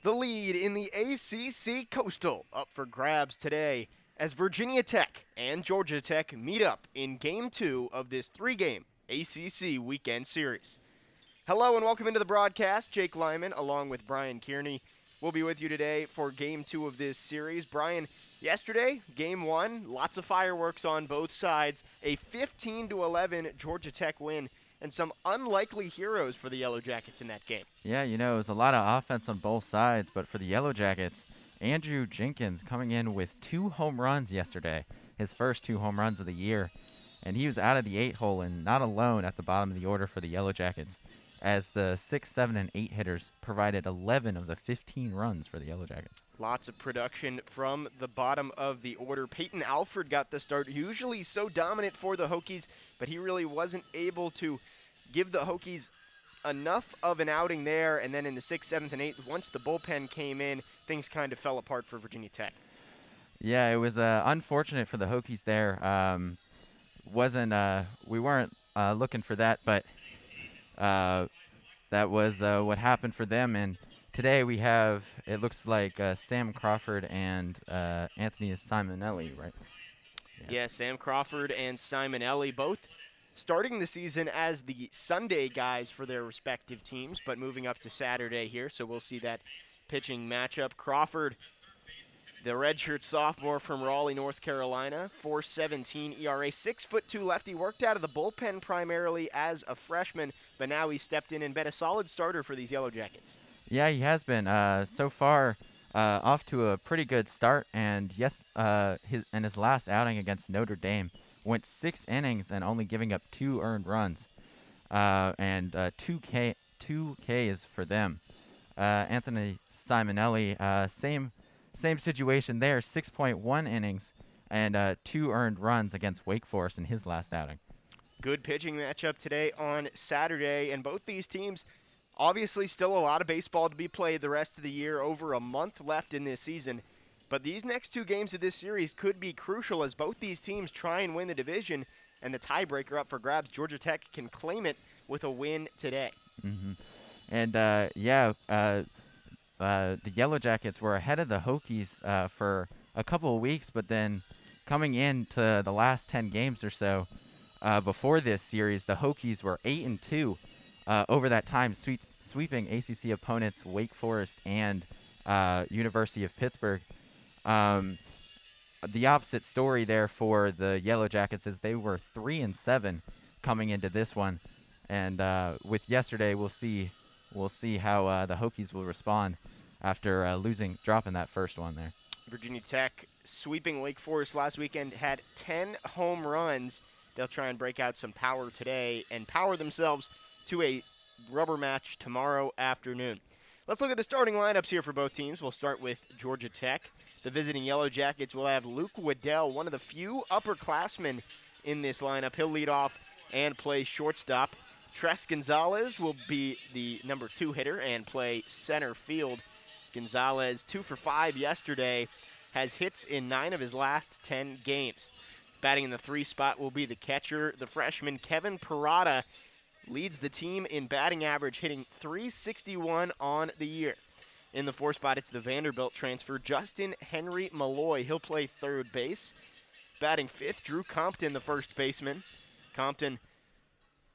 The lead in the ACC Coastal up for grabs today as Virginia Tech and Georgia Tech meet up in Game 2 of this three-game ACC weekend series. Hello and welcome into the broadcast. Jake Lyman along with Brian Kearney will be with you today for Game 2 of this series. Brian, yesterday, Game 1, lots of fireworks on both sides, a 15-11 Georgia Tech win, and some unlikely heroes for the Yellow Jackets in that game. Yeah, it was a lot of offense on both sides, but for the Yellow Jackets, Andrew Jenkins coming in with 2 home runs yesterday, his first 2 home runs of the year, and he was out of the 8-hole and not alone at the bottom of the order for the Yellow Jackets, as the 6, 7, and 8 hitters provided 11 of the 15 runs for the Yellow Jackets. Lots of production from the bottom of the order. Peyton Alford got the start, usually so dominant for the Hokies, but he really wasn't able to give the Hokies enough of an outing there. And then in the 6th, 7th, and 8th, once the bullpen came in, things kind of fell apart for Virginia Tech. Yeah, it was unfortunate for the Hokies there. We weren't looking for that, but that was what happened for them. And today we have, it looks like Sam Crawford and Anthony Simonelli, right? Yeah, Sam Crawford and Simonelli both starting the season as the Sunday guys for their respective teams, but moving up to Saturday here, so we'll see that pitching matchup. Crawford, the redshirt sophomore from Raleigh, North Carolina, 4.17 ERA, 6'2" lefty, worked out of the bullpen primarily as a freshman, but now he stepped in and been a solid starter for these Yellow Jackets. Yeah, he has been so far off to a pretty good start, and his last outing against Notre Dame went 6 innings and only giving up 2 earned runs, and 2 Ks for them. Anthony Simonelli, same situation there, 6.1 innings and 2 earned runs against Wake Forest in his last outing. Good pitching matchup today on Saturday, and both these teams, obviously still a lot of baseball to be played the rest of the year, over a month left in this season. But these next 2 games of this series could be crucial as both these teams try and win the division, and the tiebreaker up for grabs. Georgia Tech can claim it with a win today. Mm-hmm. And, the Yellow Jackets were ahead of the Hokies for a couple of weeks, but then coming into the last 10 games or so before this series, the Hokies were 8-2 over that time, sweeping ACC opponents Wake Forest and University of Pittsburgh. The opposite story there for the Yellow Jackets is they were 3-7 coming into this one, and with yesterday, we'll see how the Hokies will respond after dropping that first one there. Virginia Tech sweeping Wake Forest last weekend, had 10 home runs. They'll try and break out some power today and power themselves to a rubber match tomorrow afternoon. Let's look at the starting lineups here for both teams. We'll start with Georgia Tech. The visiting Yellow Jackets will have Luke Waddell, one of the few upperclassmen in this lineup. He'll lead off and play shortstop. Tres Gonzalez will be the number 2 hitter and play center field. Gonzalez, 2 for 5 yesterday, has hits in 9 of his last 10 games. Batting in the 3 spot will be the catcher. The freshman Kevin Parada leads the team in batting average, hitting .361 on the year. In the 4 spot, it's the Vanderbilt transfer, Justin Henry Malloy. He'll play third base. Batting 5th, Drew Compton, the first baseman. Compton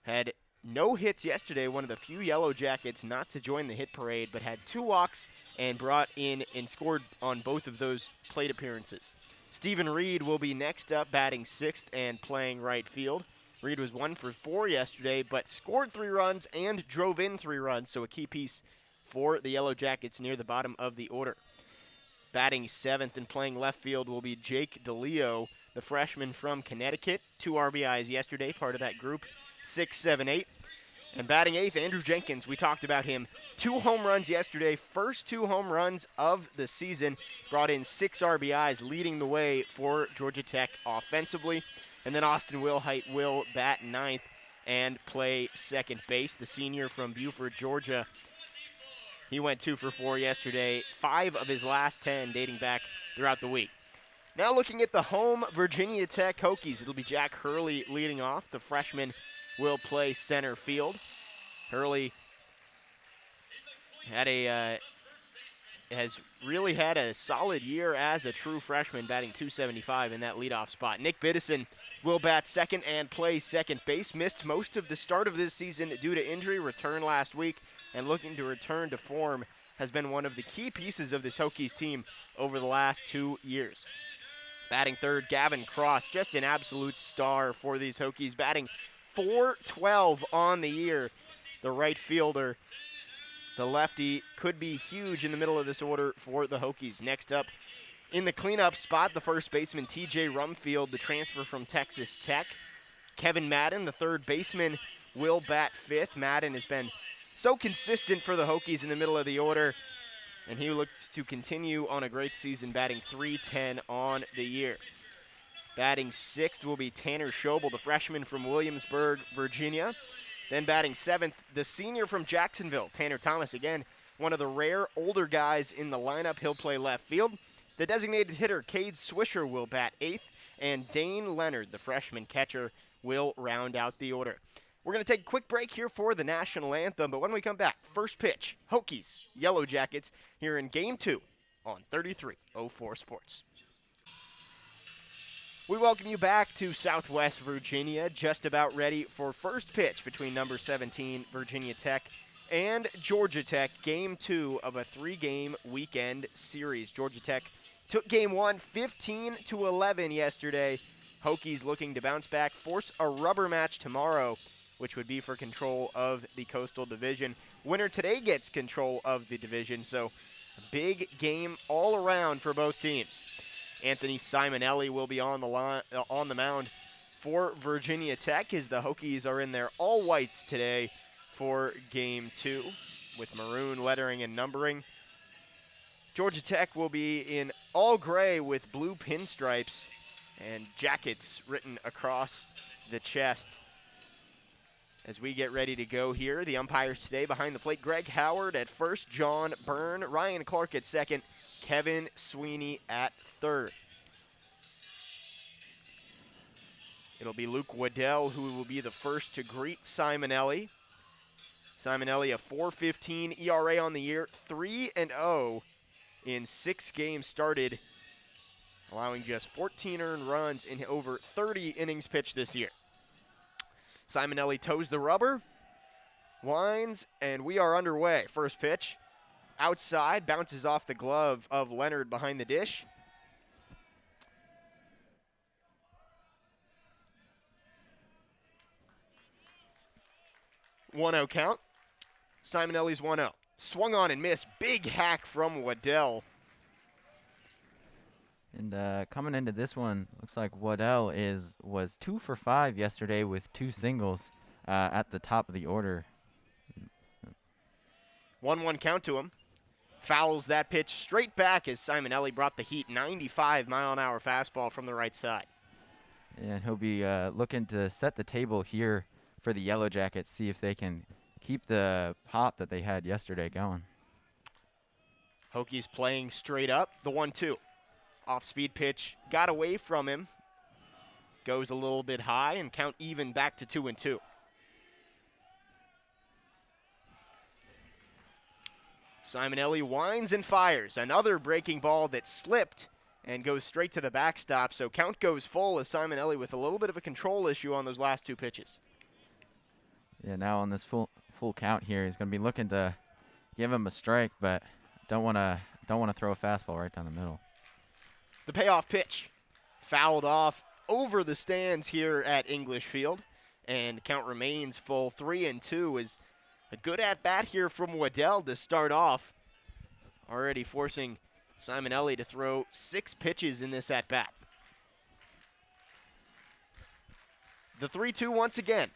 had no hits yesterday, one of the few Yellow Jackets not to join the hit parade, but had 2 walks and brought in and scored on both of those plate appearances. Stephen Reed will be next up, batting 6th and playing right field. Reed was 1 for 4 yesterday, but scored 3 runs and drove in 3 runs, so a key piece for the Yellow Jackets near the bottom of the order. Batting 7th and playing left field will be Jake DeLeo, the freshman from Connecticut. 2 RBIs yesterday, part of that group, 6, 7, 8. And batting 8th, Andrew Jenkins. We talked about him. 2 home runs yesterday, first 2 home runs of the season. Brought in 6 RBIs, leading the way for Georgia Tech offensively. And then Austin Wilhite will bat 9th and play second base. The senior from Buford, Georgia. He went 2 for 4 yesterday, 5 of his last 10 dating back throughout the week. Now looking at the home Virginia Tech Hokies, it'll be Jack Hurley leading off. The freshman will play center field. Hurley had a has really had a solid year as a true freshman, batting .275 in that leadoff spot. Nick Biddison will bat second and play second base. Missed most of the start of this season due to injury, returned last week, and looking to return to form has been one of the key pieces of this Hokies team over the last 2 years. Batting third, Gavin Cross, just an absolute star for these Hokies, batting .412 on the year. The right fielder, the lefty, could be huge in the middle of this order for the Hokies. Next up, in the cleanup spot, the first baseman, TJ Rumfield, the transfer from Texas Tech. Kevin Madden, the third baseman, will bat fifth. Madden has been so consistent for the Hokies in the middle of the order, and he looks to continue on a great season, batting .310 on the year. Batting sixth will be Tanner Shobel, the freshman from Williamsburg, Virginia. Then batting seventh, the senior from Jacksonville, Tanner Thomas. Again, one of the rare older guys in the lineup. He'll play left field. The designated hitter, Cade Swisher, will bat eighth, and Dane Leonard, the freshman catcher, will round out the order. We're going to take a quick break here for the national anthem, but when we come back, first pitch, Hokies, Yellow Jackets, here in Game 2 on 3304 Sports. We welcome you back to Southwest Virginia, just about ready for first pitch between number 17, Virginia Tech, and Georgia Tech, Game 2 of a 3-game weekend series. Georgia Tech took Game 1 15-11 yesterday. Hokies looking to bounce back, force a rubber match tomorrow, which would be for control of the Coastal Division. Winner today gets control of the division, so a big game all around for both teams. Anthony Simonelli will be on the mound for Virginia Tech as the Hokies are in their all-whites today for Game 2 with maroon lettering and numbering. Georgia Tech will be in all gray with blue pinstripes and jackets written across the chest. As we get ready to go here, the umpires today behind the plate, Greg Howard at first, John Byrne, Ryan Clark at second, Kevin Sweeney at third. It'll be Luke Waddell who will be the first to greet Simonelli. Simonelli, a .415 ERA on the year, 3-0 in 6 games started, allowing just 14 earned runs in over 30 innings pitched this year. Simonelli toes the rubber, winds, and we are underway. First pitch, outside, bounces off the glove of Leonard behind the dish. One-0 count. Simonelli's 1-0. Swung on and missed. Big hack from Waddell. And coming into this one, looks like Waddell was 2 for 5 yesterday with 2 singles at the top of the order. 1-1 count to him. Fouls that pitch straight back as Simonelli brought the heat. 95-mile-an-hour fastball from the right side. And he'll be looking to set the table here for the Yellow Jackets, see if they can keep the pop that they had yesterday going. Hokies playing straight up. The 1-2. Off-speed pitch got away from him. Goes a little bit high and count even back to 2-2. Simonelli winds and fires. Another breaking ball that slipped and goes straight to the backstop. So count goes full as Simonelli with a little bit of a control issue on those last 2 pitches. Yeah, now on this full count here, he's going to be looking to give him a strike, but don't want to throw a fastball right down the middle. The payoff pitch fouled off over the stands here at English Field, and count remains full. 3-2 is a good at-bat here from Waddell to start off, already forcing Simonelli to throw 6 pitches in this at-bat. The 3-2 once again.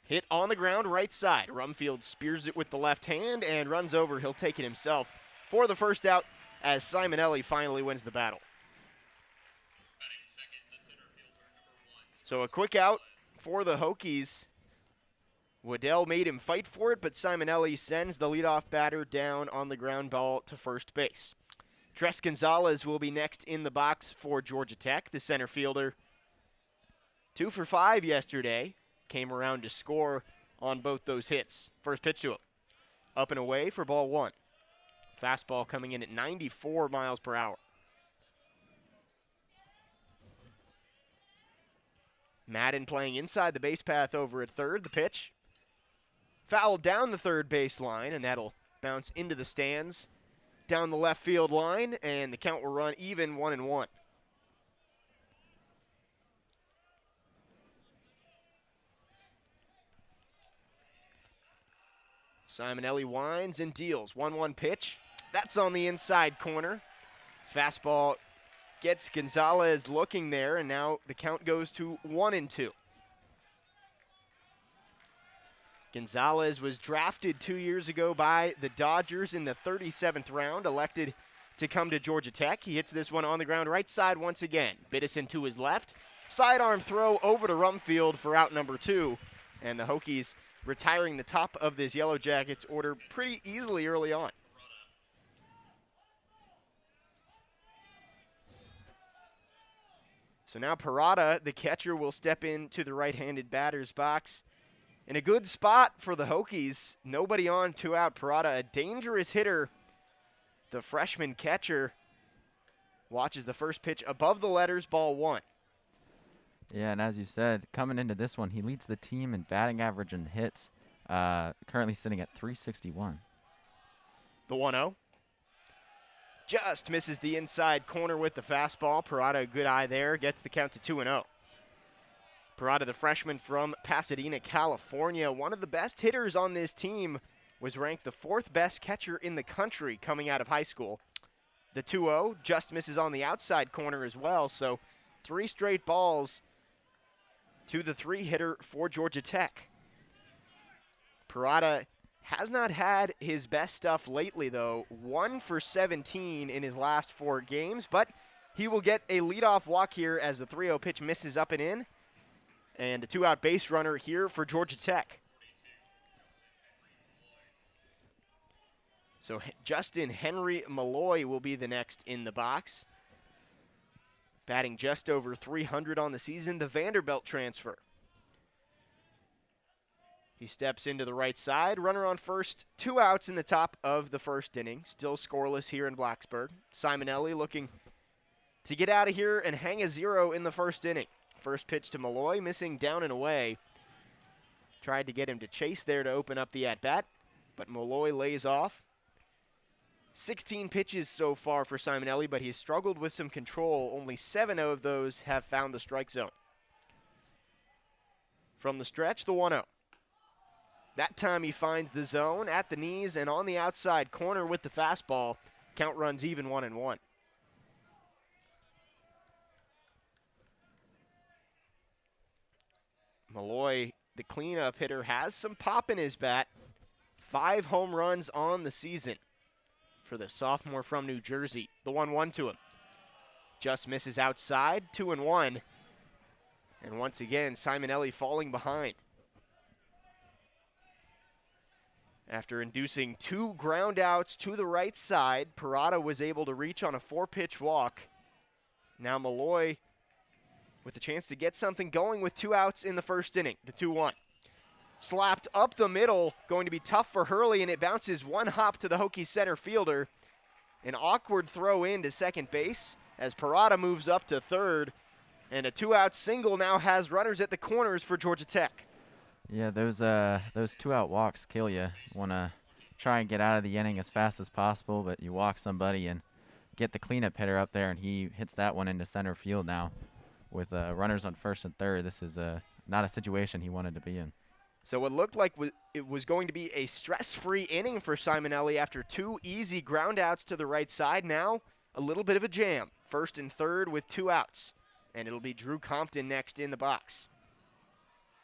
Hit on the ground right side. Rumfield spears it with the left hand and runs over. He'll take it himself for the first out as Simonelli finally wins the battle. So a quick out for the Hokies. Waddell made him fight for it, but Simonelli sends the leadoff batter down on the ground ball to first base. Tres Gonzalez will be next in the box for Georgia Tech, the center fielder. 2 for 5 yesterday. Came around to score on both those hits. First pitch to him. Up and away for ball 1. Fastball coming in at 94 miles per hour. Madden playing inside the base path over at third. The pitch. Fouled down the third base line, and that'll bounce into the stands down the left field line, and the count will run even 1-1. Simonelli winds and deals. 1-1 pitch. That's on the inside corner. Fastball gets Gonzalez looking there, and now the count goes to 1-2. Gonzalez was drafted 2 years ago by the Dodgers in the 37th round, elected to come to Georgia Tech. He hits this one on the ground right side once again. Biddison to his left. Sidearm throw over to Rumfield for out number 2. And the Hokies retiring the top of this Yellow Jackets order pretty easily early on. So now Parada, the catcher, will step into the right-handed batter's box. In a good spot for the Hokies. Nobody on, 2 out. Parada, a dangerous hitter. The freshman catcher watches the first pitch above the letters, ball 1. Yeah, and as you said, coming into this one, he leads the team in batting average and hits, currently sitting at 361. The 1-0. Just misses the inside corner with the fastball. Parada, a good eye there, gets the count to 2-0. Parada, the freshman from Pasadena, California, one of the best hitters on this team, was ranked the 4th best catcher in the country coming out of high school. The 2-0 just misses on the outside corner as well, so 3 straight balls to the 3-hitter for Georgia Tech. Parada has not had his best stuff lately, though. 1 for 17 in his last 4 games, but he will get a leadoff walk here as the 3-0 pitch misses up and in. And a 2-out base runner here for Georgia Tech. So Justin Henry Malloy will be the next in the box. Batting just over 300 on the season, the Vanderbilt transfer. He steps into the right side. Runner on first, 2 outs in the top of the first inning. Still scoreless here in Blacksburg. Simonelli looking to get out of here and hang a 0 in the first inning. First pitch to Malloy, missing down and away. Tried to get him to chase there to open up the at-bat, but Malloy lays off. 16 pitches so far for Simonelli, but he's struggled with some control. Only 7 of those have found the strike zone. From the stretch, the 1-0. That time he finds the zone at the knees and on the outside corner with the fastball. Count runs even 1-1. Malloy, the cleanup hitter, has some pop in his bat. 5 home runs on the season for the sophomore from New Jersey. The 1-1 to him. Just misses outside, 2-1. And once again, Simonelli falling behind. After inducing 2 ground outs to the right side, Parada was able to reach on a 4-pitch walk. Now Malloy with a chance to get something going with 2 outs in the first inning, the 2-1. Slapped up the middle, going to be tough for Hurley, and it bounces 1 hop to the Hokies center fielder. An awkward throw in to second base as Parada moves up to third, and a 2-out single now has runners at the corners for Georgia Tech. Yeah, those 2-out walks kill you. You want to try and get out of the inning as fast as possible, but you walk somebody and get the cleanup hitter up there, and he hits that one into center field now. With runners on first and third, this is not a situation he wanted to be in. So what looked like it was going to be a stress-free inning for Simonelli after 2 easy ground outs to the right side. Now a little bit of a jam. First and third with 2 outs. And it'll be Drew Compton next in the box.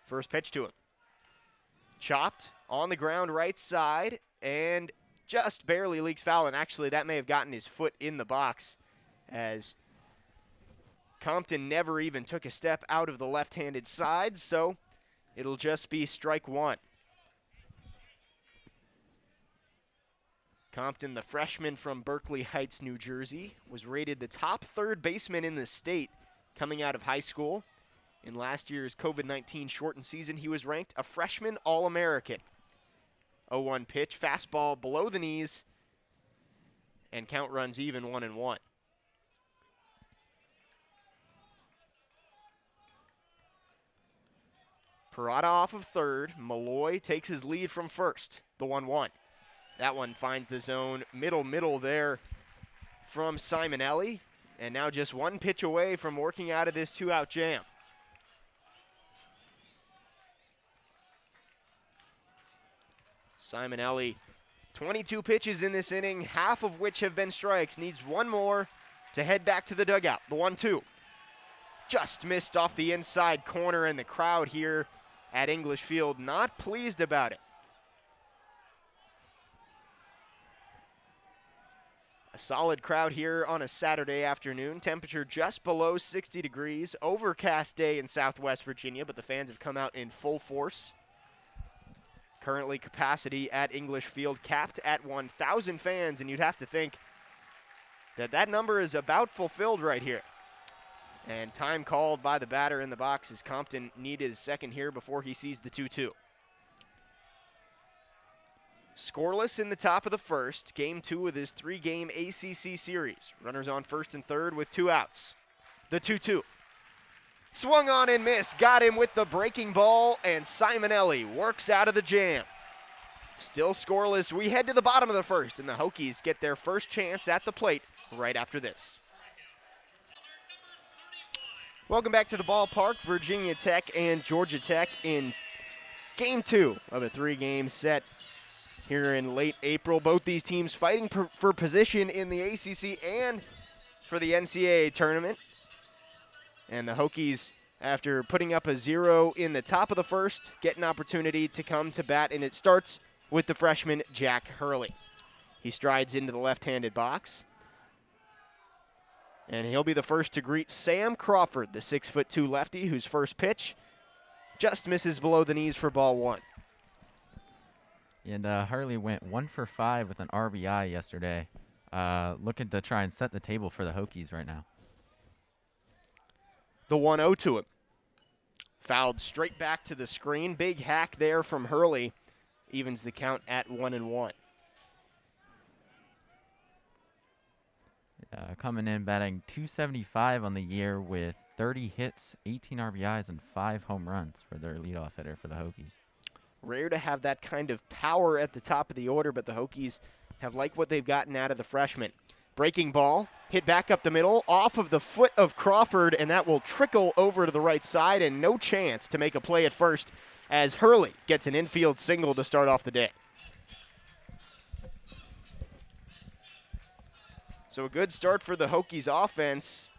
First pitch to him. Chopped on the ground right side and just barely leaks foul. And actually that may have gotten his foot in the box as Compton never even took a step out of the left-handed side, so it'll just be strike 1. Compton, the freshman from Berkeley Heights, New Jersey, was rated the top 3rd baseman in the state coming out of high school. In last year's COVID-19 shortened season, he was ranked a freshman All-American. 0-1 pitch, fastball below the knees, and count runs even 1-1. Parada off of third. Malloy takes his lead from first, the 1-1. That one finds the zone middle there from Simonelli, and now just one pitch away from working out of this 2-out jam. Simonelli, 22 pitches in this inning, half of which have been strikes, needs one more to head back to the dugout. The 1-2. Just missed off the inside corner, and the crowd here at English Field not pleased about it. A solid crowd here on a Saturday afternoon. Temperature just below 60 degrees. Overcast day in Southwest Virginia, but the fans have come out in full force. Currently capacity at English Field capped at 1,000 fans, and you'd have to think that that number is about fulfilled right here. And time called by the batter in the box as Compton needed his second here before he sees the 2-2. Scoreless in the top of the first, game 2 of his 3-game ACC series. Runners on first and third with 2 outs. The 2-2. Swung on and missed, got him with the breaking ball, and Simonelli works out of the jam. Still scoreless, we head to the bottom of the first, and the Hokies get their first chance at the plate right after this. Welcome back to the ballpark. Virginia Tech and Georgia Tech in game 2 of a 3-game set here in late April. Both these teams fighting for position in the ACC and for the NCAA tournament. And the Hokies, after putting up a 0 in the top of the first, get an opportunity to come to bat, and it starts with the freshman Jack Hurley. He strides into the left-handed box. And he'll be the first to greet Sam Crawford, the 6'2" lefty, whose first pitch just misses below the knees for ball 1. And Hurley went 1 for 5 with an RBI yesterday, looking to try and set the table for the Hokies right now. The 1-0 to him. Fouled straight back to the screen. Big hack there from Hurley. Evens the count at 1-1. Coming in batting .275 on the year with 30 hits, 18 RBIs, and 5 home runs for their leadoff hitter for the Hokies. Rare to have that kind of power at the top of the order, but the Hokies have liked what they've gotten out of the freshman. Breaking ball, hit back up the middle, off of the foot of Crawford, and that will trickle over to the right side, and no chance to make a play at first as Hurley gets an infield single to start off the day. So a good start for the Hokies offense.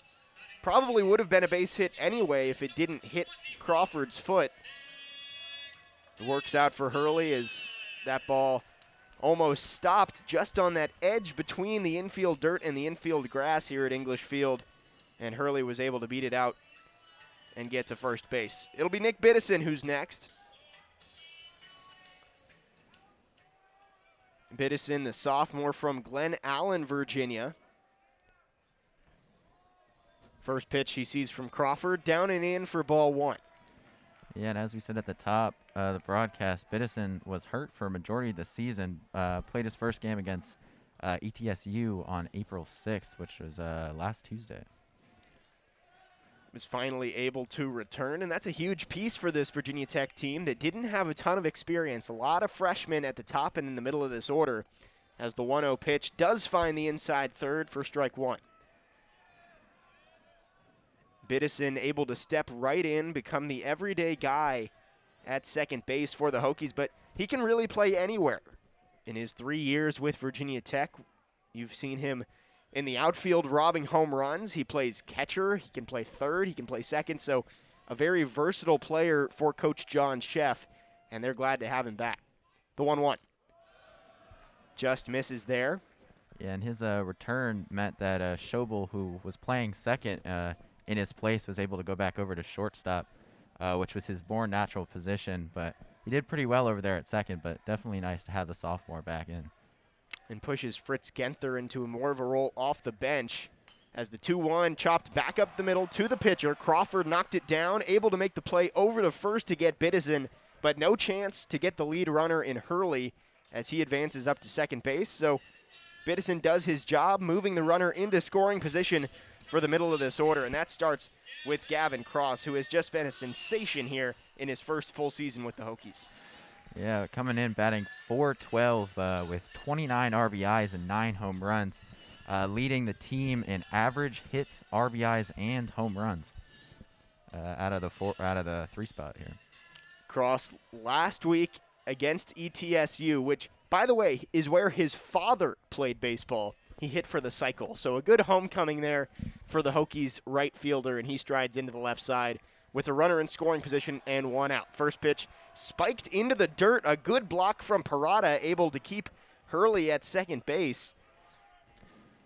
Probably would have been a base hit anyway if it didn't hit Crawford's foot. It works out for Hurley as that ball almost stopped just on that edge between the infield dirt and the infield grass here at English Field. And Hurley was able to beat it out and get to first base. It'll be Nick Biddison who's next. Biddison, the sophomore from Glen Allen, Virginia. First pitch he sees from Crawford, down and in for ball 1. Yeah, and as we said at the top, the broadcast, Biddison was hurt for a majority of the season. Played his first game against ETSU on April 6th, which was last Tuesday. Was finally able to return, and that's a huge piece for this Virginia Tech team that didn't have a ton of experience. A lot of freshmen at the top and in the middle of this order, as the 1-0 pitch does find the inside third for strike 1. Biddison able to step right in, become the everyday guy at second base for the Hokies, but he can really play anywhere. In his 3 years with Virginia Tech, you've seen him in the outfield robbing home runs. He plays catcher, he can play third, he can play second, so a very versatile player for Coach John Sheff, and they're glad to have him back. The 1-1. Just misses there. Yeah, and his return meant that Shobel, who was playing second in his place, was able to go back over to shortstop, which was his born natural position. But he did pretty well over there at second, but definitely nice to have the sophomore back in. And pushes Fritz Genther into more of a role off the bench as the 2-1 chopped back up the middle to the pitcher. Crawford knocked it down, able to make the play over to first to get Biddison, but no chance to get the lead runner in Hurley as he advances up to second base. So Biddison does his job, moving the runner into scoring position for the middle of this order, and that starts with Gavin Cross, who has just been a sensation here in his first full season with the Hokies. Yeah, coming in batting .412 with 29 RBIs and 9 home runs, leading the team in average hits, RBIs, and home runs out of the 3 spot here. Cross last week against ETSU, which, by the way, is where his father played baseball. He hit for the Cycle. So a good homecoming there for the Hokies right fielder, and he strides into the left side with a runner in scoring position and 1 out. First pitch spiked into the dirt. A good block from Parada, able to keep Hurley at second base.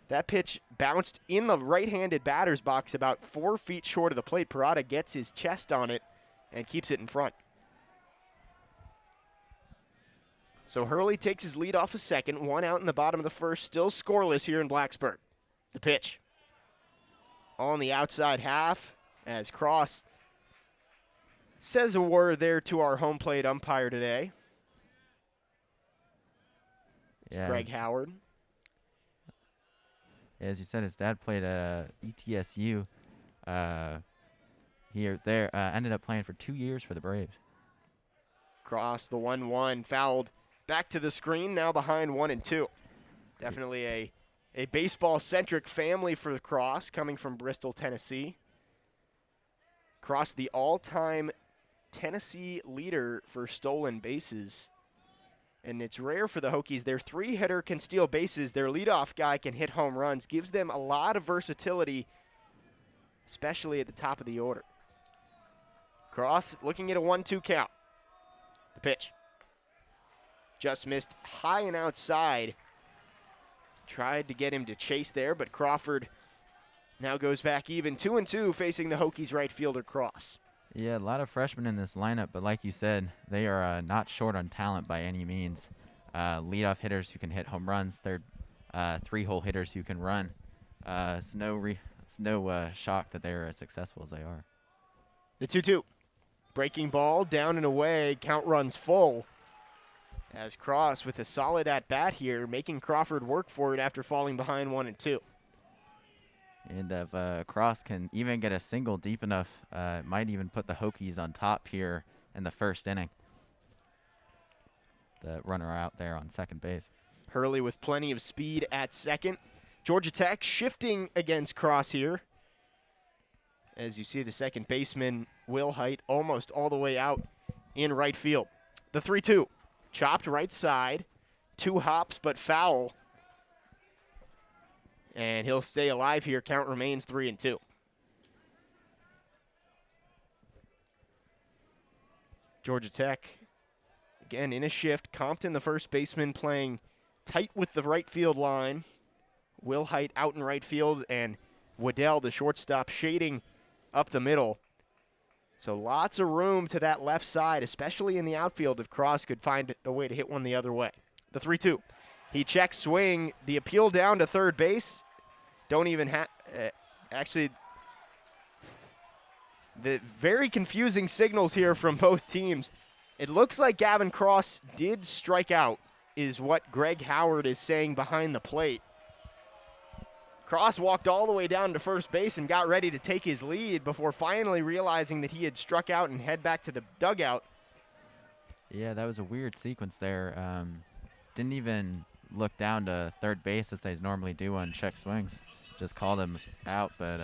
That pitch bounced in the right-handed batter's box about 4 feet short of the plate. Parada gets his chest on it and keeps it in front. So Hurley takes his lead off a second, 1 out in the bottom of the first, still scoreless here in Blacksburg. The pitch on the outside half as Cross says a word there to our home plate umpire today. It's Greg Howard. As you said, his dad played at ETSU ended up playing for 2 years for the Braves. Cross the 1-1, fouled. Back to the screen, now behind 1-2. Definitely a baseball-centric family for the Cross, coming from Bristol, Tennessee. Cross, the all-time Tennessee leader for stolen bases. And it's rare for the Hokies. Their 3-hitter can steal bases. Their leadoff guy can hit home runs. Gives them a lot of versatility, especially at the top of the order. Cross looking at a 1-2 count. The pitch. Just missed high and outside. Tried to get him to chase there, but Crawford now goes back even 2-2 facing the Hokies right fielder Cross. Yeah, a lot of freshmen in this lineup, but like you said, they are not short on talent by any means. Leadoff hitters who can hit home runs. They're 3-hole hitters who can run. It's no shock that they're as successful as they are. The 2-2. Breaking ball, down and away, count runs full. As Cross with a solid at-bat here, making Crawford work for it after falling behind 1-2. And if Cross can even get a single deep enough, it might even put the Hokies on top here in the first inning. The runner out there on second base. Hurley with plenty of speed at second. Georgia Tech shifting against Cross here. As you see the second baseman, Will Height, almost all the way out in right field. The 3-2. Chopped right side. 2 hops, but foul. And he'll stay alive here. Count remains 3-2. Georgia Tech, again, in a shift. Compton, the first baseman, playing tight with the right field line. Will Height out in right field, and Waddell, the shortstop, shading up the middle. So lots of room to that left side, especially in the outfield if Cross could find a way to hit one the other way. The 3-2. He checks swing. The appeal down to third base. Don't even have... actually, the very confusing signals here from both teams. It looks like Gavin Cross did strike out, is what Greg Howard is saying behind the plate. Cross walked all the way down to first base and got ready to take his lead before finally realizing that he had struck out and head back to the dugout. Yeah, that was a weird sequence there. Didn't even look down to third base as they normally do on check swings. Just called him out, but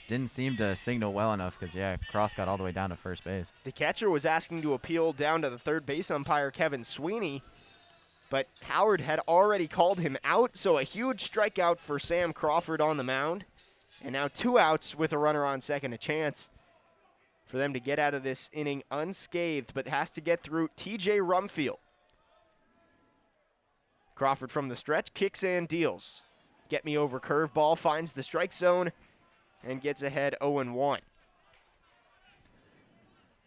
didn't seem to signal well enough because, yeah, Cross got all the way down to first base. The catcher was asking to appeal down to the third base umpire, Kevin Sweeney, but Howard had already called him out, so a huge strikeout for Sam Crawford on the mound. And now 2 outs with a runner on second, a chance for them to get out of this inning unscathed, but has to get through TJ Rumfield. Crawford from the stretch, kicks and deals. Get me over curveball, finds the strike zone, and gets ahead 0-1.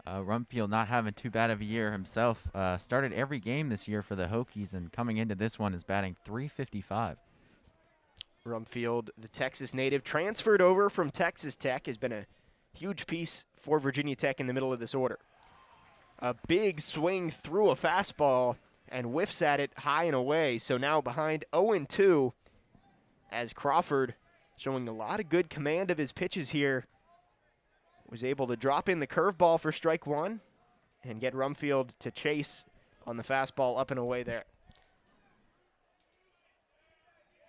Rumfield not having too bad of a year himself. Started every game this year for the Hokies, and coming into this one is batting .355. Rumfield, the Texas native, transferred over from Texas Tech, has been a huge piece for Virginia Tech in the middle of this order. A big swing through a fastball and whiffs at it high and away. So now behind 0-2 as Crawford, showing a lot of good command of his pitches here, was able to drop in the curveball for strike one and get Rumfield to chase on the fastball up and away there.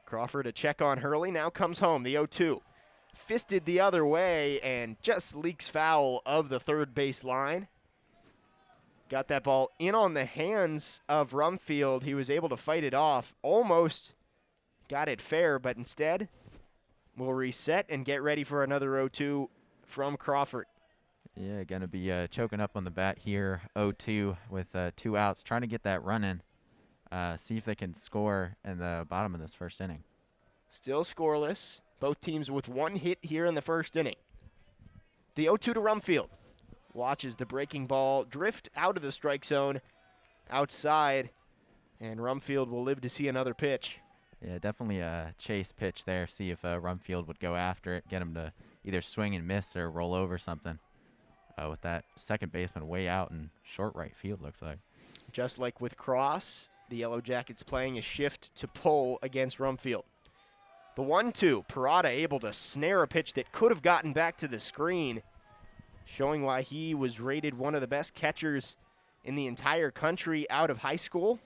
Crawford a check on Hurley, now comes home, the 0-2. Fisted the other way and just leaks foul of the third base line. Got that ball in on the hands of Rumfield. He was able to fight it off. Almost got it fair, but instead we'll reset and get ready for another 0-2 from Crawford. Yeah, going to be choking up on the bat here, 0-2 with 2 outs, trying to get that run in. See if they can score in the bottom of this first inning. Still scoreless. Both teams with 1 hit here in the first inning. The 0-2 to Rumfield. Watches the breaking ball drift out of the strike zone outside, and Rumfield will live to see another pitch. Yeah, definitely a chase pitch there. See if Rumfield would go after it, get him to either swing and miss or roll over something. With that second baseman way out in short right field, looks like. Just like with Cross, the Yellow Jackets playing a shift to pull against Rumfield. The 1-2, Parada able to snare a pitch that could have gotten back to the screen, showing why he was rated one of the best catchers in the entire country out of high school.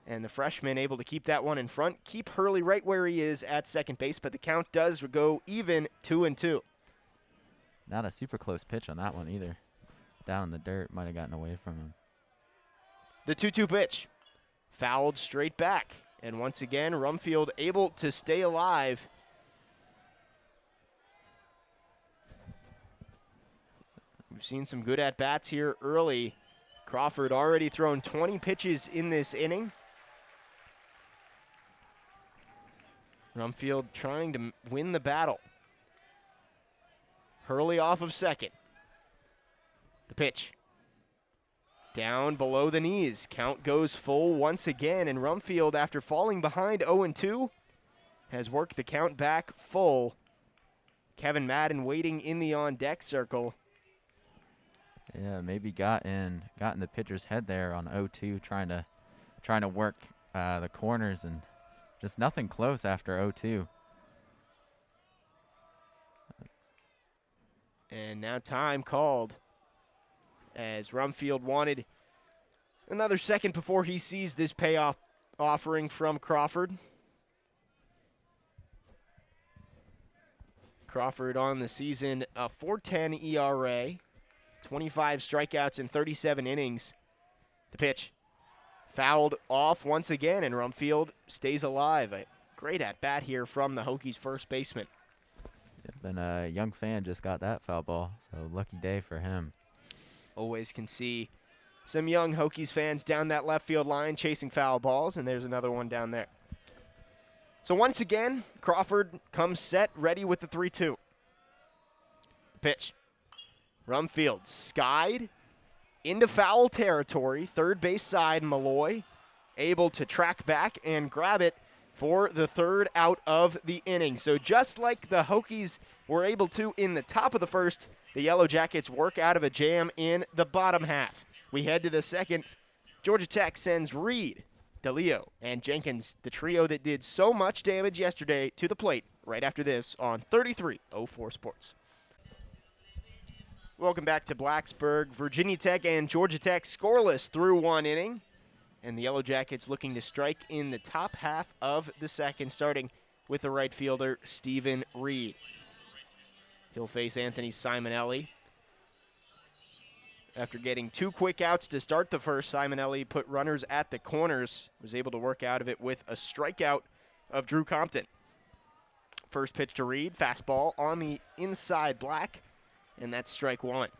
And the freshman able to keep that one in front, keep Hurley right where he is at second base, but the count does go even 2-2. Not a super close pitch on that one either. Down in the dirt, might have gotten away from him. The 2-2 pitch, fouled straight back. And once again, Rumfield able to stay alive. We've seen some good at-bats here early. Crawford already thrown 20 pitches in this inning. Rumfield trying to win the battle. Hurley off of second. The pitch. Down below the knees. Count goes full once again, and Rumfield, after falling behind 0-2, has worked the count back full. Kevin Madden waiting in the on-deck circle. Yeah, maybe got in the pitcher's head there on 0-2, trying to work the corners, and just nothing close after 0-2. And now time called, as Rumfield wanted another second before he sees this payoff offering from Crawford. Crawford on the season, a 4.10 ERA, 25 strikeouts in 37 innings. The pitch fouled off once again, and Rumfield stays alive. A great at-bat here from the Hokies' first baseman. Been a young fan just got that foul ball, so lucky day for him. Always can see some young Hokies fans down that left field line chasing foul balls, and there's another one down there. So once again, Crawford comes set, ready with the 3-2. Pitch. Rumfield skied into foul territory. Third base side, Malloy able to track back and grab it for the third out of the inning. So just like the Hokies were able to in the top of the first, the Yellow Jackets work out of a jam in the bottom half. We head to the second. Georgia Tech sends Reed, DeLeo, and Jenkins, the trio that did so much damage yesterday, to the plate right after this on 3304 Sports. Welcome back to Blacksburg. Virginia Tech and Georgia Tech scoreless through one inning. And the Yellow Jackets looking to strike in the top half of the second, starting with the right fielder, Stephen Reed. He'll face Anthony Simonelli. After getting 2 quick outs to start the first, Simonelli put runners at the corners, was able to work out of it with a strikeout of Drew Compton. First pitch to Reed, fastball on the inside black, and that's strike one.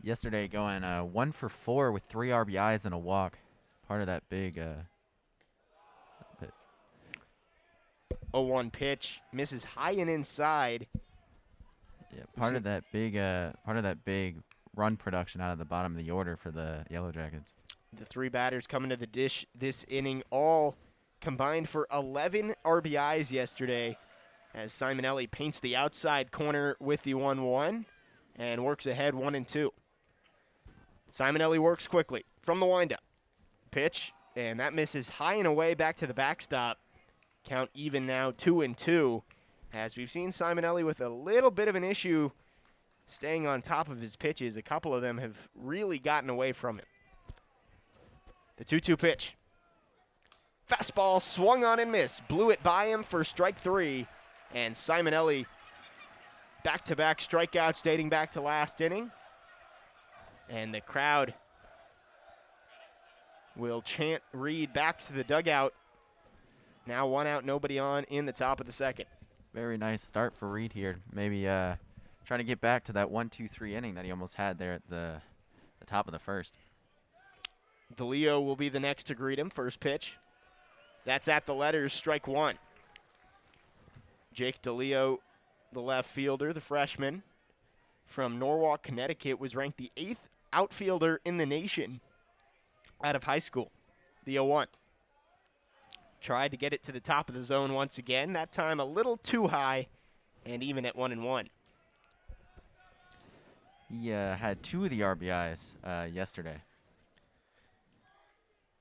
Yesterday going 1 for 4 with 3 RBIs and a walk. Part of that big 0-1 pitch, misses high and inside. Yeah, part of that big run production out of the bottom of the order for the Yellow Jackets. The 3 batters coming to the dish this inning, all combined for 11 RBIs yesterday, as Simonelli paints the outside corner with the 1-1 and works ahead 1-2. Simonelli works quickly from the windup. pitch, and that misses high and away back to the backstop. Count even now 2-2, as we've seen Simonelli with a little bit of an issue staying on top of his pitches. A couple of them have really gotten away from him. The 2-2 pitch. Fastball swung on and missed. Blew it by him for strike 3, and Simonelli back-to-back strikeouts dating back to last inning. And the crowd will chant Reed back to the dugout. Now 1 out, nobody on in the top of the second. Very nice start for Reed here. Maybe trying to get back to that 1-2-3 inning that he almost had there at the top of the first. DeLeo will be the next to greet him. First pitch. That's at the letters, strike 1. Jake DeLeo, the left fielder, the freshman from Norwalk, Connecticut, was ranked the 8th outfielder in the nation out of high school. The 0-1. Tried to get it to the top of the zone once again, that time a little too high, and even at 1-1. He had 2 of the RBIs yesterday.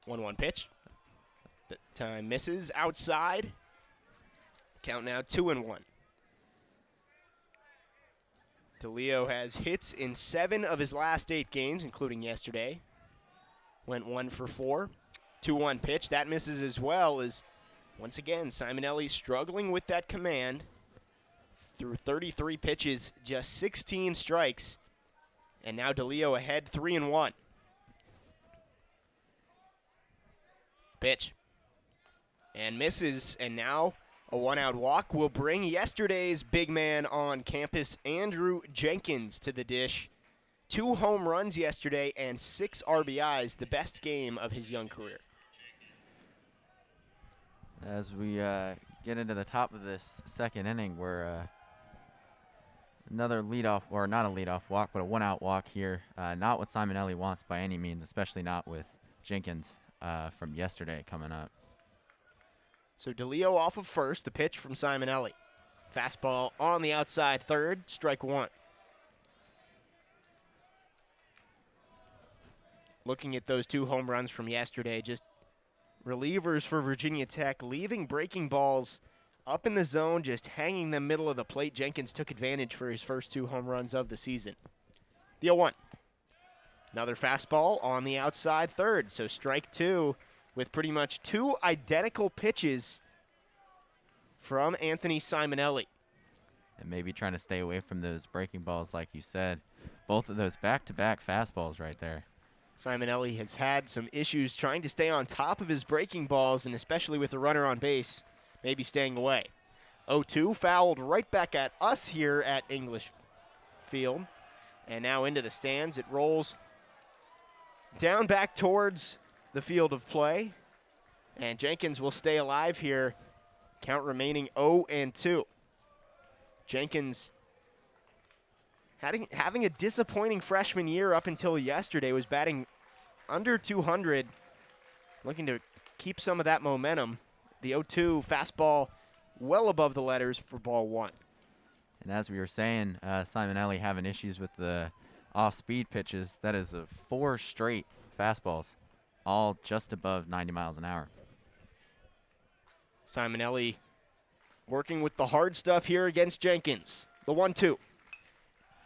1-1 pitch. That time misses outside. Count now 2-1. DeLeo has hits in 7 of his last 8 games, including yesterday. Went 1 for 4. 2-1 pitch. That misses as well, as once again Simonelli struggling with that command. Through 33 pitches, just 16 strikes. And now DeLeo ahead 3-1. Pitch. And misses, and now a 1-out walk will bring yesterday's big man on campus, Andrew Jenkins, to the dish. 2 home runs yesterday and 6 RBIs, the best game of his young career. As we get into the top of this second inning, we're another leadoff, or not a leadoff walk, but a 1-out walk here. Not what Simonelli wants by any means, especially not with Jenkins from yesterday coming up. So DeLeo off of first, the pitch from Simonelli. Fastball on the outside third, strike 1. Looking at those 2 home runs from yesterday, just relievers for Virginia Tech, leaving breaking balls up in the zone, just hanging them middle of the plate. Jenkins took advantage for his first 2 home runs of the season. The 0-1. Another fastball on the outside third, so strike 2. With pretty much 2 identical pitches from Anthony Simonelli. And maybe trying to stay away from those breaking balls, like you said. Both of those back-to-back fastballs right there. Simonelli has had some issues trying to stay on top of his breaking balls, and especially with the runner on base, maybe staying away. 0-2, fouled right back at us here at English Field. And now into the stands. It rolls down back towards the field of play, and Jenkins will stay alive here. Count remaining 0-2. Jenkins having a disappointing freshman year up until yesterday, was batting under 200, looking to keep some of that momentum. The 0-2 fastball well above the letters for ball 1. And as we were saying, Simonelli having issues with the off-speed pitches. That is 4 straight fastballs, all just above 90 miles an hour. Simonelli working with the hard stuff here against Jenkins. The 1-2.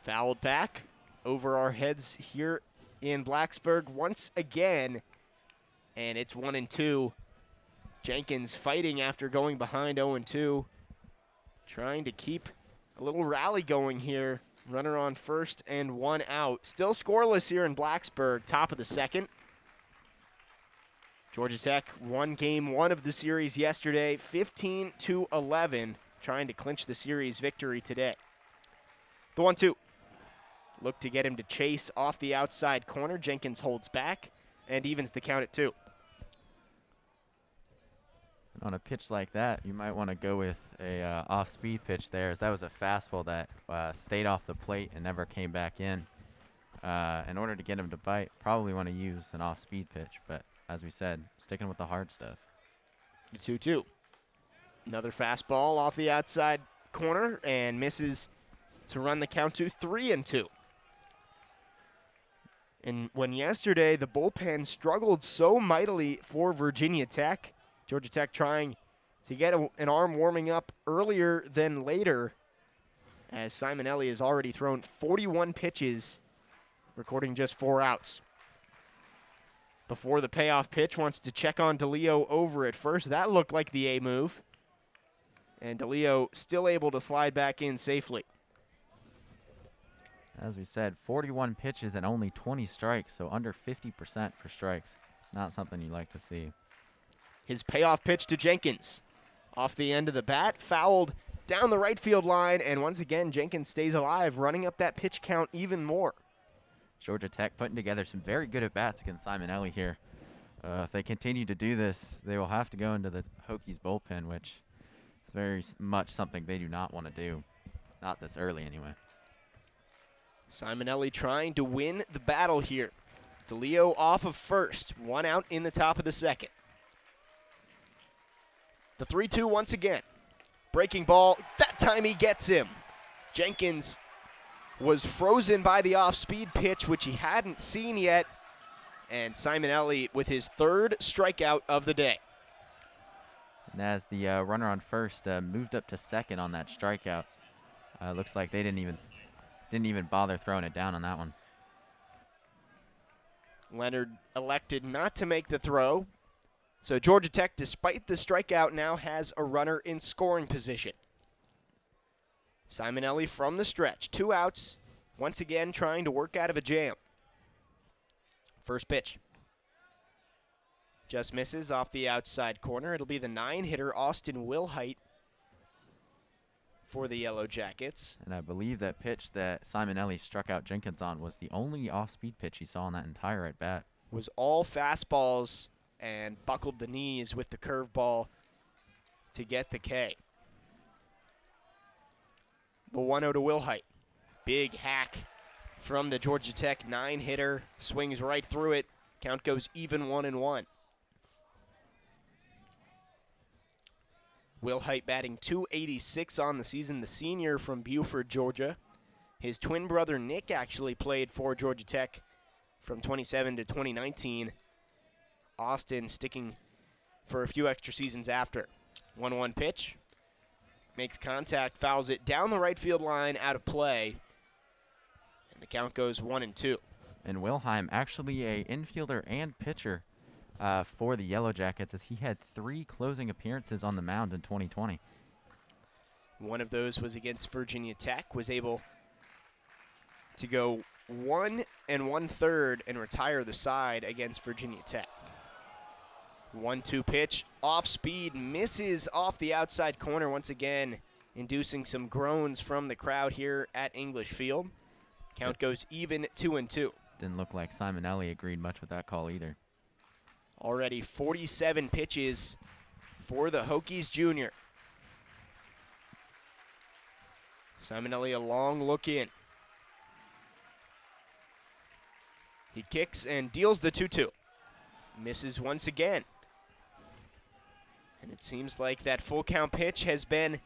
Fouled back over our heads here in Blacksburg once again. And it's 1-2. Jenkins fighting after going behind 0-2. Trying to keep a little rally going here. Runner on first and 1 out. Still scoreless here in Blacksburg, top of the second. Georgia Tech won game 1 of the series yesterday, 15-11, trying to clinch the series victory today. The 1-2. Look to get him to chase off the outside corner. Jenkins holds back and evens the count at 2. On a pitch like that, you might want to go with a off-speed pitch there, as that was a fastball that stayed off the plate and never came back in. In order to get him to bite, probably want to use an off-speed pitch, but as we said, sticking with the hard stuff. The 2-2. Another fastball off the outside corner and misses to run the count to 3-2. And when yesterday the bullpen struggled so mightily for Virginia Tech, Georgia Tech trying to get an arm warming up earlier than later, as Simonelli has already thrown 41 pitches, recording just 4 outs. Before the payoff pitch, wants to check on DeLeo over at first. That looked like the A move. And DeLeo still able to slide back in safely. As we said, 41 pitches and only 20 strikes, so under 50% for strikes. It's not something you like to see. His payoff pitch to Jenkins. Off the end of the bat, fouled down the right field line, and once again, Jenkins stays alive, running up that pitch count even more. Georgia Tech putting together some very good at-bats against Simonelli here. If they continue to do this, they will have to go into the Hokies bullpen, which is very much something they do not want to do. Not this early, anyway. Simonelli trying to win the battle here. DeLeo off of first, 1 out in the top of the second. The 3-2 once again. Breaking ball, that time he gets him. Jenkins was frozen by the off-speed pitch, which he hadn't seen yet. And Simonelli with his 3rd strikeout of the day. And as the runner on first moved up to second on that strikeout, looks like they didn't even bother throwing it down on that one. Leonard elected not to make the throw. So Georgia Tech, despite the strikeout, now has a runner in scoring position. Simonelli from the stretch, 2 outs, once again trying to work out of a jam. First pitch. Just misses off the outside corner. It'll be the 9-hitter Austin Wilhite for the Yellow Jackets. And I believe that pitch that Simonelli struck out Jenkins on was the only off-speed pitch he saw in that entire at-bat. Was all fastballs and buckled the knees with the curveball to get the K. The 1-0 to Wilhite. Big hack from the Georgia Tech 9-hitter. Swings right through it. Count goes even 1-1. Wilhite batting .286 on the season, the senior from Buford, Georgia. His twin brother Nick actually played for Georgia Tech from 2017 to 2019. Austin sticking for a few extra seasons after. 1-1 pitch. Makes contact, fouls it down the right field line, out of play. And the count goes 1-2. And Wilhelm actually a infielder and pitcher for the Yellow Jackets, as he had 3 closing appearances on the mound in 2020. One of those was against Virginia Tech, was able to go 1 1/3 and retire the side against Virginia Tech. 1-2 pitch, off speed, misses off the outside corner once again, inducing some groans from the crowd here at English Field. Count goes even 2-2. Didn't look like Simonelli agreed much with that call either. Already 47 pitches for the Hokies junior. Simonelli a long look in. He kicks and deals the 2-2. Misses once again. And it seems like that full count pitch has been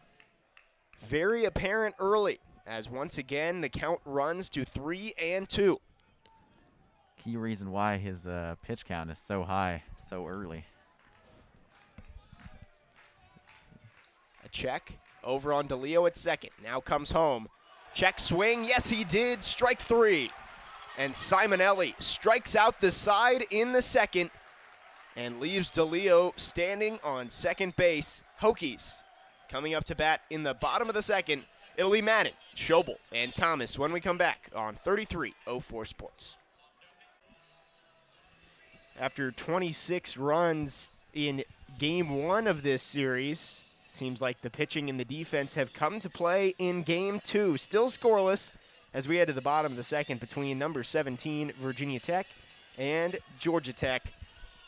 very apparent early, as once again the count runs to 3-2. Key reason why his pitch count is so high so early. A check over on DeLeo at second. Now comes home. Check swing. Yes, he did. Strike 3. And Simonelli strikes out the side in the second and leaves DeLeo standing on second base. Hokies coming up to bat in the bottom of the second. It'll be Madden, Shobel, and Thomas when we come back on 3304 Sports. After 26 runs in Game 1 of this series, seems like the pitching and the defense have come to play in Game 2. Still scoreless as we head to the bottom of the second between number 17, Virginia Tech, and Georgia Tech.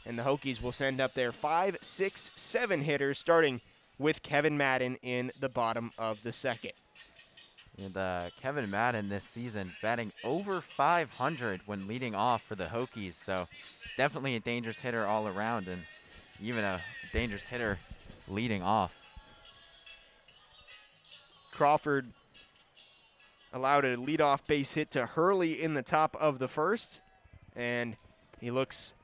And the Hokies will send up their 5, 6, 7 hitters, starting with Kevin Madden in the bottom of the second. And Kevin Madden this season batting over 500 when leading off for the Hokies. So it's definitely a dangerous hitter all around, and even a dangerous hitter leading off. Crawford allowed a leadoff base hit to Hurley in the top of the first. and he looks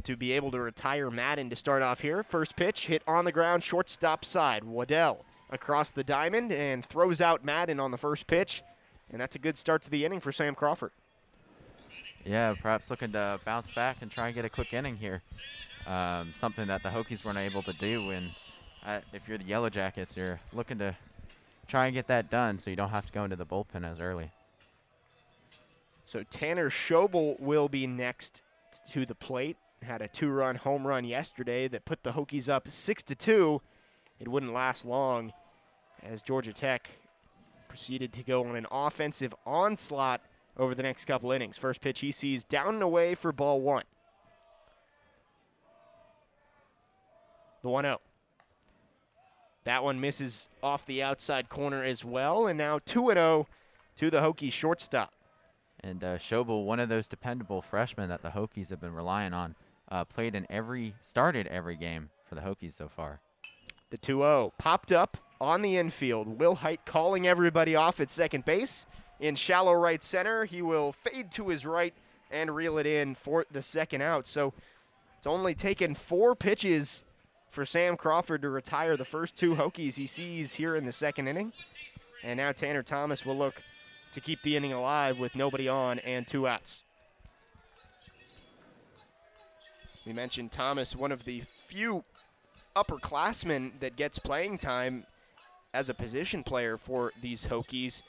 to be able to retire Madden to start off here. First pitch hit on the ground, shortstop side. Waddell across the diamond and throws out Madden on the first pitch, and that's a good start to the inning for Sam Crawford. Yeah, perhaps looking to bounce back and try and get a quick inning here. Something that the Hokies weren't able to do. And if you're the Yellow Jackets, you're looking to try and get that done so you don't have to go into the bullpen as early. So Tanner Shobel will be next to the plate. Had a 2-run home run yesterday that put the Hokies up 6-2. It wouldn't last long as Georgia Tech proceeded to go on an offensive onslaught over the next couple innings. First pitch he sees down and away for ball 1. The 1-0. That one misses off the outside corner as well, and now 2-0 to the Hokies shortstop. And Shobel, one of those dependable freshmen that the Hokies have been relying on, started every game for the Hokies so far. The 2-0 popped up on the infield. Will Height calling everybody off at second base. In shallow right center, he will fade to his right and reel it in for the second out. So it's only taken 4 pitches for Sam Crawford to retire the first 2 Hokies he sees here in the second inning. And now Tanner Thomas will look to keep the inning alive with nobody on and 2 outs. We mentioned Thomas, one of the few upperclassmen that gets playing time as a position player for these Hokies.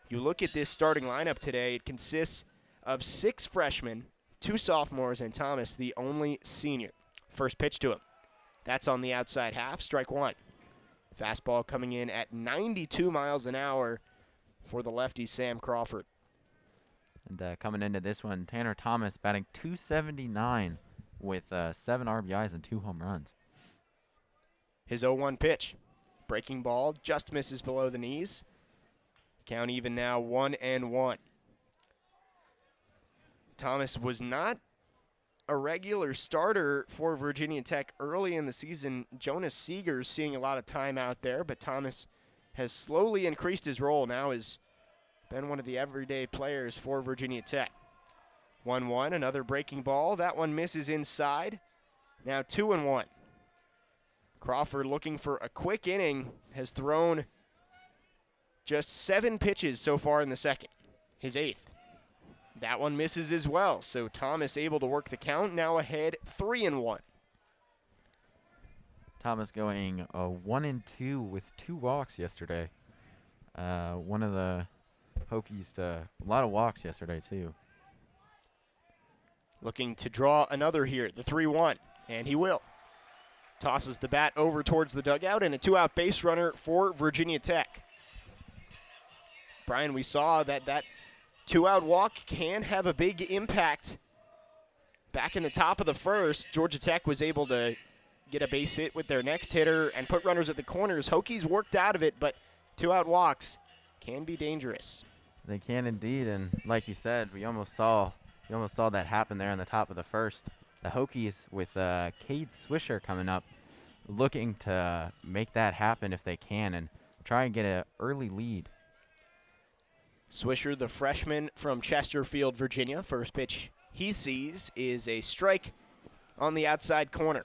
You look at this starting lineup today, it consists of 6 freshmen, 2 sophomores, and Thomas, the only senior. First pitch to him. That's on the outside half, strike 1. Fastball coming in at 92 miles an hour for the lefty Sam Crawford. And coming into this one, Tanner Thomas batting .279 with 7 RBIs and 2 home runs. His 0-1 pitch. Breaking ball just misses below the knees. Count even now 1-1. Thomas was not a regular starter for Virginia Tech early in the season. Jonas Seeger's seeing a lot of time out there, but Thomas has slowly increased his role. Now has been one of the everyday players for Virginia Tech. 1-1, another breaking ball. That one misses inside. Now 2-1. Crawford looking for a quick inning, has thrown just 7 pitches so far in the second, his 8th. That one misses as well, so Thomas able to work the count, now ahead 3-1. Thomas going 1-2 with 2 walks yesterday. One of the Hokies, a lot of walks yesterday too. Looking to draw another here, the 3-1, and he will. Tosses the bat over towards the dugout, and a 2-out base runner for Virginia Tech. Brian, we saw that 2-out walk can have a big impact. Back in the top of the first, Georgia Tech was able to get a base hit with their next hitter and put runners at the corners. Hokies worked out of it, but 2-out walks can be dangerous. They can indeed, and like you said, we almost saw that happen there in the top of the first. The Hokies with Cade Swisher coming up, looking to make that happen if they can and try and get an early lead. Swisher, the freshman from Chesterfield, Virginia. First pitch he sees is a strike on the outside corner.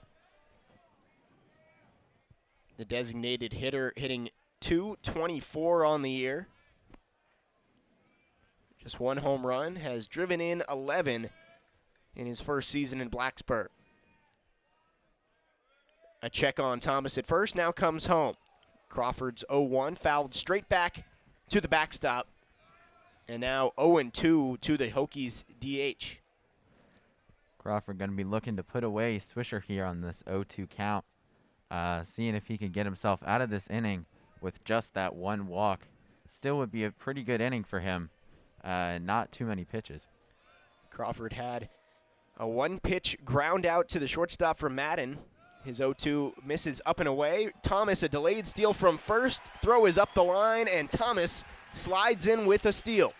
The designated hitter hitting .224 on the year. Just 1 home run, has driven in 11 in his first season in Blacksburg. A check on Thomas at first, now comes home. Crawford's 0-1, fouled straight back to the backstop. And now 0-2 to the Hokies DH. Crawford going to be looking to put away Swisher here on this 0-2 count. Seeing if he can get himself out of this inning with just that 1 walk. Still would be a pretty good inning for him. Not too many pitches. Crawford had a 1-pitch ground out to the shortstop from Madden. His 0-2 misses up and away. Thomas, a delayed steal from first. Throw is up the line, and Thomas slides in with a steal.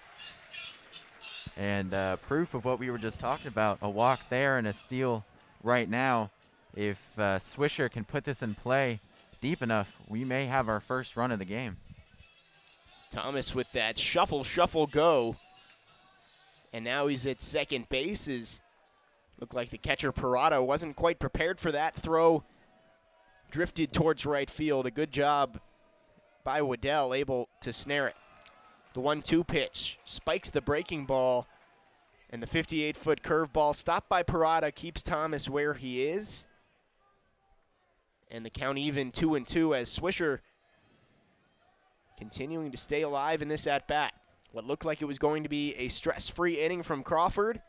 And proof of what we were just talking about, a walk there and a steal right now. If Swisher can put this in play deep enough, we may have our first run of the game. Thomas with that shuffle, go. And now he's at second base as Looked like the catcher Parada wasn't quite prepared for that throw. Drifted towards right field. A good job by Waddell, able to snare it. The 1-2 pitch spikes the breaking ball, and the 58-foot curveball stopped by Parada keeps Thomas where he is. And the count even 2-2 as Swisher continuing to stay alive in this at-bat. What looked like it was going to be a stress-free inning from Crawford.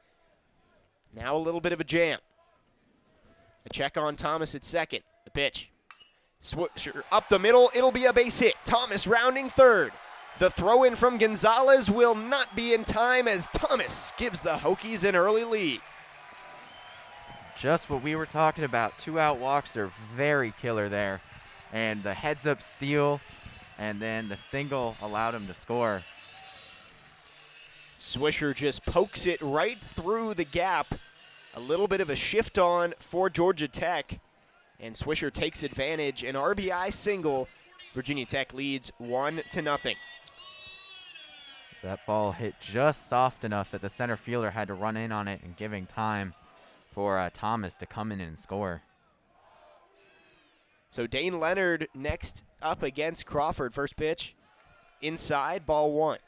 Now a little bit of a jam. A check on Thomas at second. The pitch. Swisher up the middle. It'll be a base hit. Thomas rounding third. The throw in from Gonzalez will not be in time as Thomas gives the Hokies an early lead. Just what we were talking about. 2-out walks are very killer there. And the heads-up steal and then the single allowed him to score. Swisher just pokes it right through the gap. A little bit of a shift on for Georgia Tech. And Swisher takes advantage. An RBI single. Virginia Tech leads 1-0. That ball hit just soft enough that the center fielder had to run in on it and giving time for Thomas to come in and score. So Dane Leonard next up against Crawford. First pitch inside, ball one.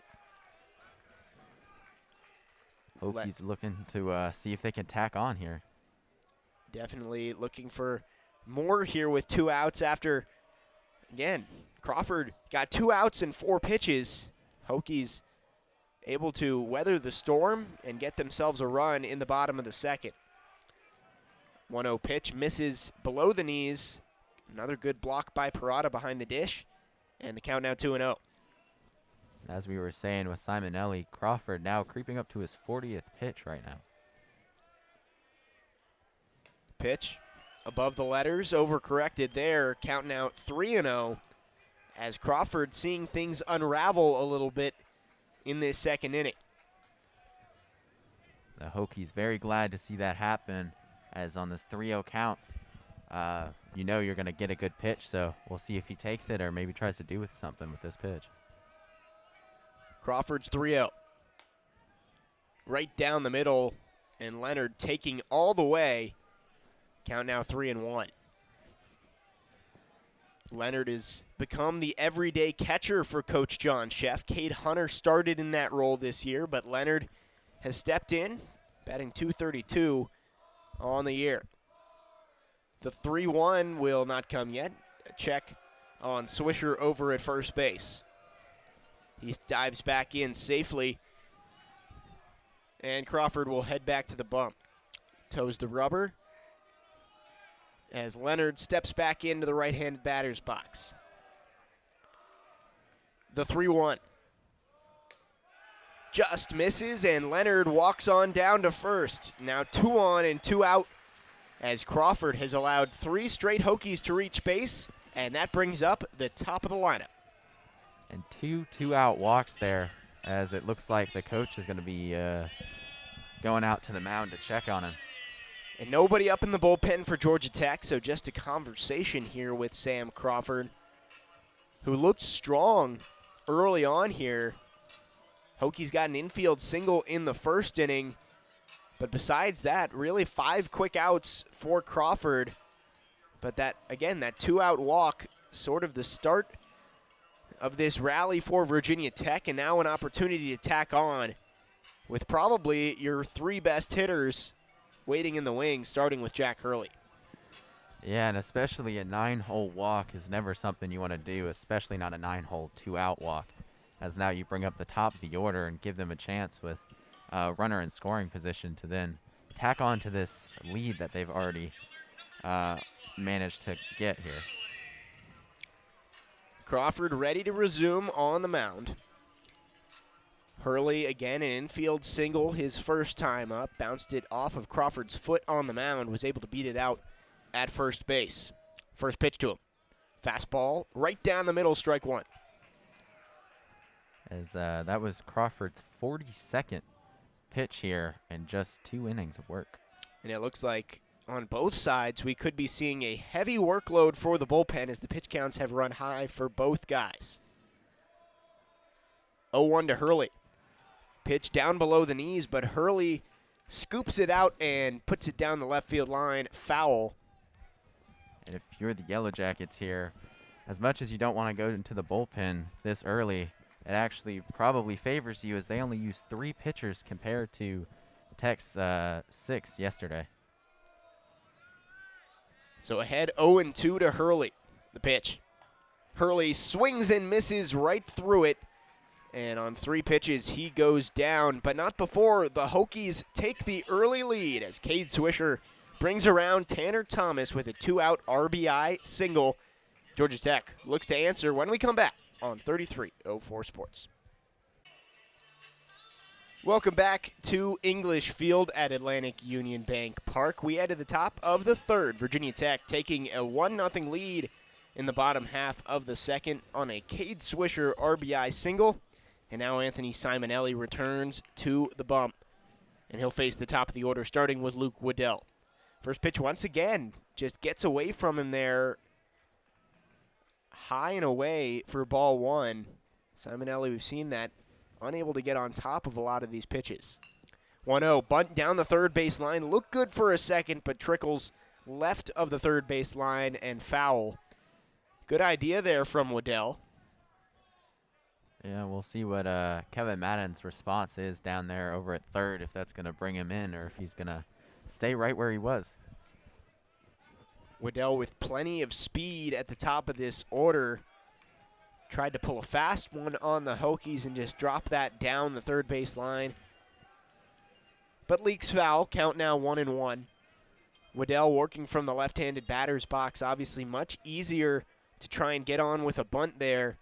Hokies looking to see if they can tack on here. Definitely looking for more here with 2 outs after, again, Crawford got 2 outs and 4 pitches. Hokies able to weather the storm and get themselves a run in the bottom of the second. 1-0 pitch misses below the knees. Another good block by Parada behind the dish. And the count now 2-0. As we were saying with Simonelli, Crawford now creeping up to his 40th pitch right now. Pitch above the letters, overcorrected there. Count now 3-0 as Crawford seeing things unravel a little bit in this second inning. The Hokies very glad to see that happen, as on this 3-0 count, you know you're going to get a good pitch, so we'll see if he takes it or maybe tries to do with something with this pitch. Crawford's 3-0. Right down the middle, and Leonard taking all the way. Count now 3-1. Leonard has become the everyday catcher for Coach John Sheff. Cade Hunter started in that role this year, but Leonard has stepped in, batting .232 on the year. The 3-1 will not come yet. A check on Swisher over at first base. He dives back in safely, and Crawford will head back to the bump. Toes the rubber as Leonard steps back into the right-handed batter's box. The 3-1 just misses, and Leonard walks on down to first. Now 2 on and 2 out as Crawford has allowed 3 straight Hokies to reach base, and that brings up the top of the lineup. And 2-out walks there, as it looks like the coach is going to be going out to the mound to check on him. And nobody up in the bullpen for Georgia Tech, so just a conversation here with Sam Crawford, who looked strong early on here. Hokies got an infield single in the first inning, but besides that, really 5 quick outs for Crawford. But that, again, that 2-out walk, sort of the start of this rally for Virginia Tech, and now an opportunity to tack on with probably your 3 best hitters waiting in the wings, starting with Jack Hurley. Yeah, and especially a 9-hole walk is never something you want to do, especially not a 9-hole 2-out walk, as now you bring up the top of the order and give them a chance with a runner in scoring position to then tack on to this lead that they've already managed to get here. Crawford ready to resume on the mound. Hurley, again, an infield single his first time up. Bounced it off of Crawford's foot on the mound. Was able to beat it out at first base. First pitch to him. Fastball right down the middle, strike 1. As that was Crawford's 42nd pitch here in just 2 innings of work. And it looks like on both sides we could be seeing a heavy workload for the bullpen as the pitch counts have run high for both guys. 0-1 to Hurley. Pitch down below the knees, but Hurley scoops it out and puts it down the left field line. Foul. And if you're the Yellow Jackets here, as much as you don't want to go into the bullpen this early, it actually probably favors you, as they only used 3 pitchers compared to Tech's 6 yesterday. So ahead 0-2 to Hurley. The pitch. Hurley swings and misses right through it. And on 3 pitches, he goes down, but not before the Hokies take the early lead as Cade Swisher brings around Tanner Thomas with a 2-out RBI single. Georgia Tech looks to answer when we come back on 3304 Sports. Welcome back to English Field at Atlantic Union Bank Park. We head to the top of the third. Virginia Tech taking a 1-0 lead in the bottom half of the second on a Cade Swisher RBI single. And now Anthony Simonelli returns to the bump. And he'll face the top of the order, starting with Luke Waddell. First pitch once again just gets away from him there. High and away for ball 1. Simonelli, we've seen that, unable to get on top of a lot of these pitches. 1-0, bunt down the third base line. Looked good for a second, but trickles left of the third base line and foul. Good idea there from Waddell. Yeah, we'll see what Kevin Madden's response is down there over at third, if that's going to bring him in or if he's going to stay right where he was. Waddell with plenty of speed at the top of this order. Tried to pull a fast one on the Hokies and just drop that down the third base line. But leaks foul, count now 1-1. Waddell working from the left-handed batter's box, obviously much easier to try and get on with a bunt there.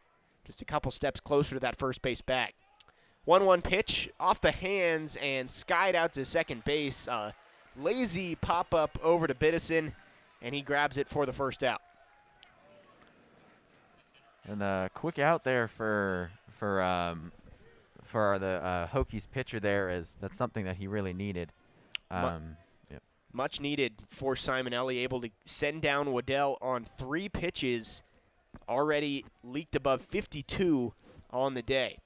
Just a couple steps closer to that first base bag. 1-1 pitch off the hands and skied out to second base. Lazy pop-up over to Biddison, and he grabs it for the first out. And a quick out there for the Hokies pitcher there, is that's something that he really needed. Yep. Much needed for Simonelli, able to send down Waddell on 3 pitches, already leaked above 52 on the day.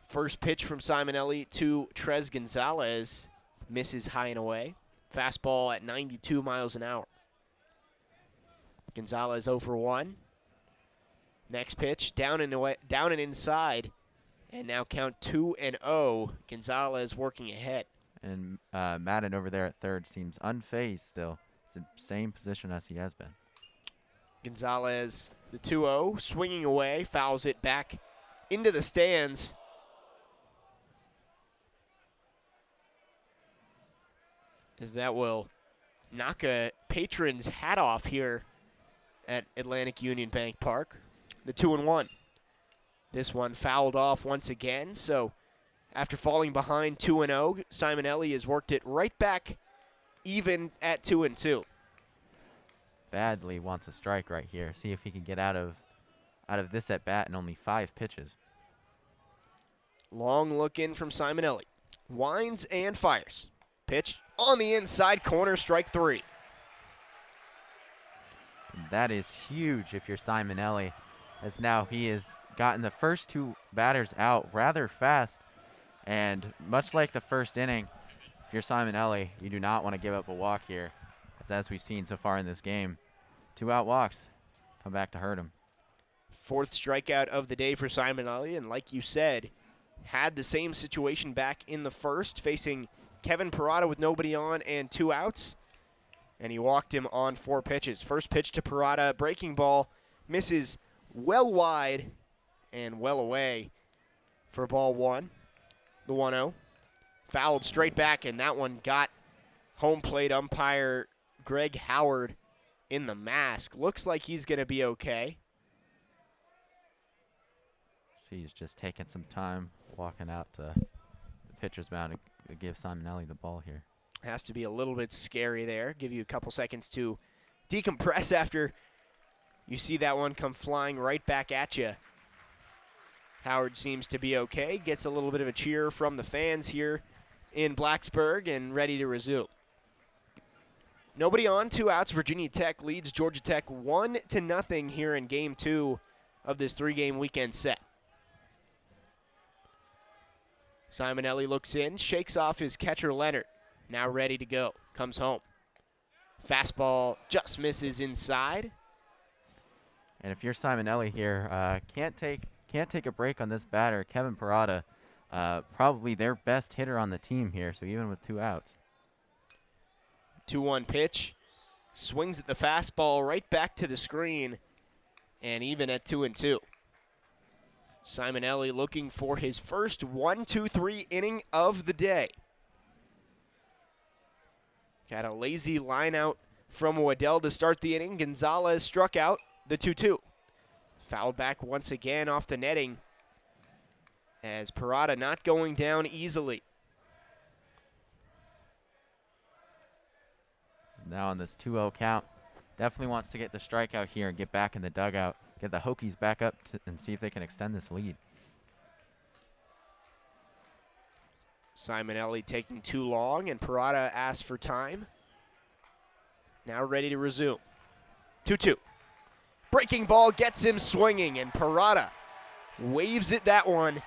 First pitch from Simonelli to Trez Gonzalez, misses high and away. Fastball at 92 miles an hour. Gonzalez 0 for 1. Next pitch, down and inside, and now count 2-0. Gonzalez working ahead. And Madden over there at third seems unfazed still. It's the same position as he has been. Gonzalez, the 2-0, swinging away, fouls it back into the stands. As that will knock a patron's hat off here at Atlantic Union Bank Park. The 2-1. This one fouled off once again, so after falling behind 2-0, Simonelli has worked it right back even at 2-2. Badly wants a strike right here. See if he can get out of this at bat in only 5 pitches. Long look in from Simonelli. Winds and fires. Pitch on the inside corner, strike 3. And that is huge if you're Simonelli, as now he has gotten the first 2 batters out rather fast. And much like the first inning, if you're Simonelli, you do not want to give up a walk here, as we've seen so far in this game. 2 out walks come back to hurt him. 4th strikeout of the day for Simonelli, and like you said, had the same situation back in the first, facing Kevin Parada with nobody on and 2 outs, and he walked him on 4 pitches. First pitch to Parada, breaking ball, misses well wide and well away for ball 1. The 1-0. Fouled straight back, and that one got home plate umpire Greg Howard in the mask. Looks like he's going to be okay. See, he's just taking some time walking out to the pitcher's mound to give Simonelli the ball here. Has to be a little bit scary there. Give you a couple seconds to decompress after you see that one come flying right back at you. Howard seems to be okay. Gets a little bit of a cheer from the fans here in Blacksburg and ready to resume. Nobody on, 2 outs. Virginia Tech leads Georgia Tech 1-0 here in Game 2 of this 3-game weekend set. Simonelli looks in, shakes off his catcher Leonard. Now ready to go. Comes home. Fastball just misses inside. And if you're Simonelli here, can't take a break on this batter, Kevin Parada, probably their best hitter on the team here. So even with 2 outs. 2-1 pitch. Swings at the fastball right back to the screen. And even at 2-2. Simonelli looking for his first 1-2-3 inning of the day. Got a lazy line out from Waddell to start the inning. Gonzalez struck out the 2-2. Fouled back once again off the netting as Parada not going down easily. Now on this 2-0 count, definitely wants to get the strikeout here and get back in the dugout, get the Hokies back up and see if they can extend this lead. Simonelli taking too long, and Parada asks for time. Now ready to resume. 2-2. Breaking ball gets him swinging, and Parada waves it that one.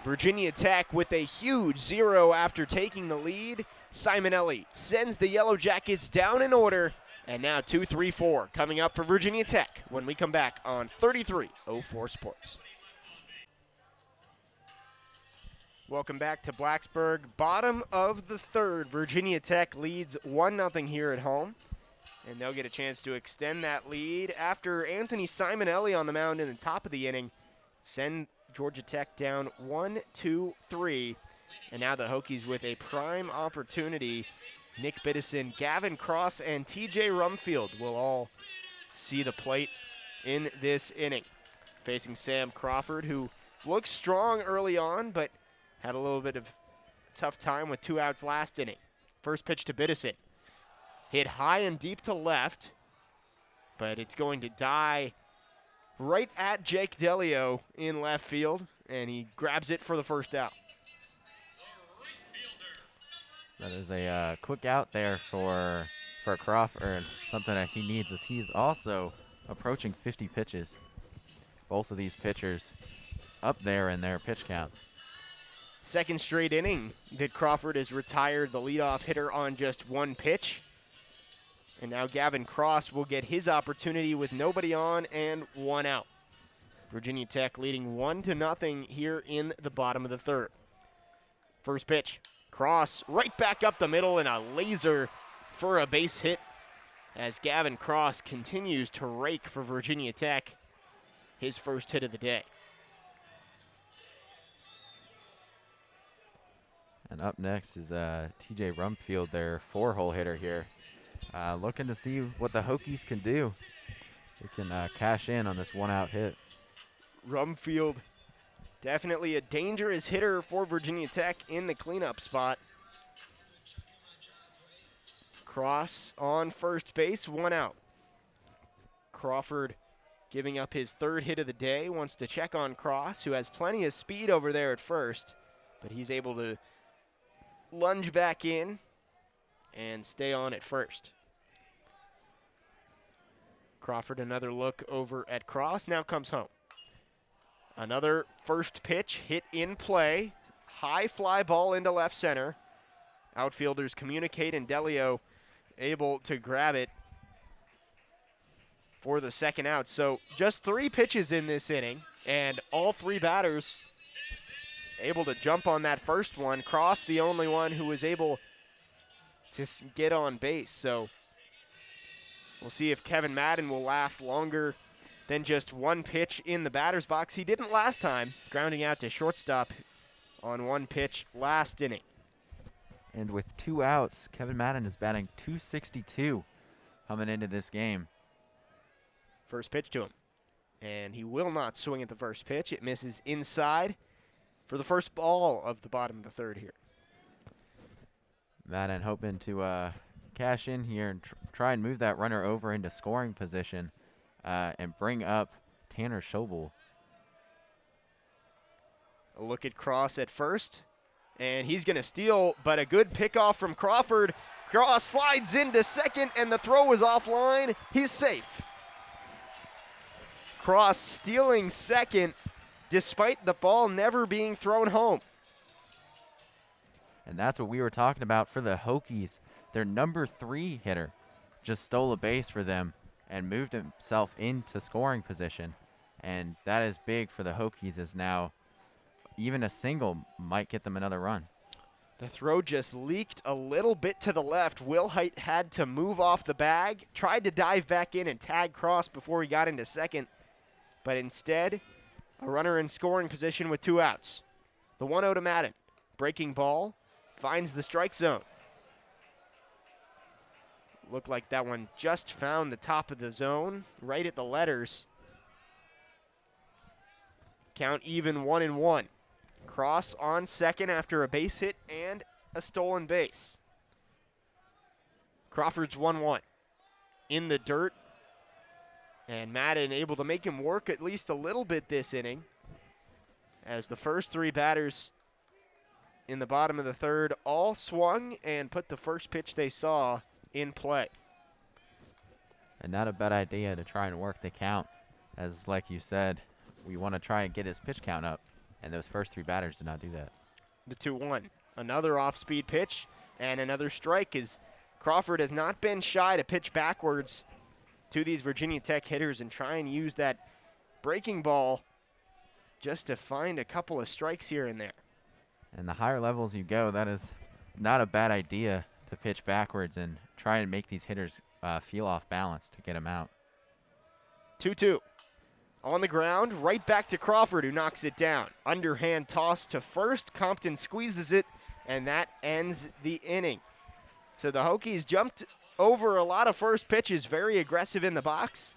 Virginia Tech with a huge 0 after taking the lead. Simonelli sends the Yellow Jackets down in order, and now 2-3-4 coming up for Virginia Tech when we come back on 3304 Sports. Welcome back to Blacksburg. Bottom of the third, Virginia Tech leads 1-0 here at home. And they'll get a chance to extend that lead after Anthony Simonelli on the mound in the top of the inning. Send Georgia Tech down 1-2-3. And now the Hokies with a prime opportunity. Nick Biddison, Gavin Cross, and TJ Rumfield will all see the plate in this inning. Facing Sam Crawford, who looked strong early on, but had a little bit of a tough time with 2 outs last inning. First pitch to Biddison. Hit high and deep to left, but it's going to die right at Jake Delio in left field, and he grabs it for the first out. That is a quick out there for Crawford. Something that he needs is he's also approaching 50 pitches. Both of these pitchers up there in their pitch counts. Second straight inning that Crawford has retired the leadoff hitter on just 1 pitch. And now Gavin Cross will get his opportunity with nobody on and 1 out. Virginia Tech leading 1-0 here in the bottom of the third. First pitch. Cross right back up the middle and a laser for a base hit as Gavin Cross continues to rake for Virginia Tech. His first hit of the day. And up next is TJ Rumfield, their 4-hole hitter here. Looking to see what the Hokies can do. They can cash in on this 1-out hit. Rumfield, definitely a dangerous hitter for Virginia Tech in the cleanup spot. Cross on first base, 1 out. Crawford giving up his 3rd hit of the day, wants to check on Cross, who has plenty of speed over there at first, but he's able to lunge back in and stay on at first. Crawford, another look over at Cross, now comes home. Another first pitch hit in play. High fly ball into left center. Outfielders communicate, and Delio able to grab it for the 2nd out. So just 3 pitches in this inning, and all 3 batters able to jump on that first one. Cross, the only one who was able to get on base. So we'll see if Kevin Madden will last longer than just 1 pitch in the batter's box. He didn't last time, grounding out to shortstop on 1 pitch last inning. And with 2 outs, Kevin Madden is batting .262 coming into this game. First pitch to him. And he will not swing at the first pitch. It misses inside for the first ball of the bottom of the third here. Madden hoping to cash in here and try and move that runner over into scoring position and bring up Tanner Shobel. A look at Cross at first, and he's going to steal, but a good pickoff from Crawford. Cross slides into second, and the throw is offline. He's safe. Cross stealing second despite the ball never being thrown home. And that's what we were talking about for the Hokies. Their number 3 hitter just stole a base for them and moved himself into scoring position. And that is big for the Hokies, as now even a single might get them another run. The throw just leaked a little bit to the left. Wilhite had to move off the bag, tried to dive back in and tag Cross before he got into second, but instead, a runner in scoring position with 2 outs. The 1-0 to Madden. Breaking ball finds the strike zone. Looked like that one just found the top of the zone, right at the letters. Count even 1-1. Cross on second after a base hit and a stolen base. Crawford's 1-1. In the dirt. And Madden able to make him work at least a little bit this inning, as the first 3 batters in the bottom of the third all swung and put the first pitch they saw in play. And not a bad idea to try and work the count, as like you said, we want to try and get his pitch count up, and those first 3 batters did not do that. The 2-1. Another off-speed pitch and another strike, as Crawford has not been shy to pitch backwards to these Virginia Tech hitters and try and use that breaking ball just to find a couple of strikes here and there. And the higher levels you go, that is not a bad idea to pitch backwards and try and make these hitters feel off balance to get them out. 2-2. On the ground, right back to Crawford, who knocks it down. Underhand toss to first. Compton squeezes it, and that ends the inning. So the Hokies jumped over a lot of first pitches, very aggressive in the box.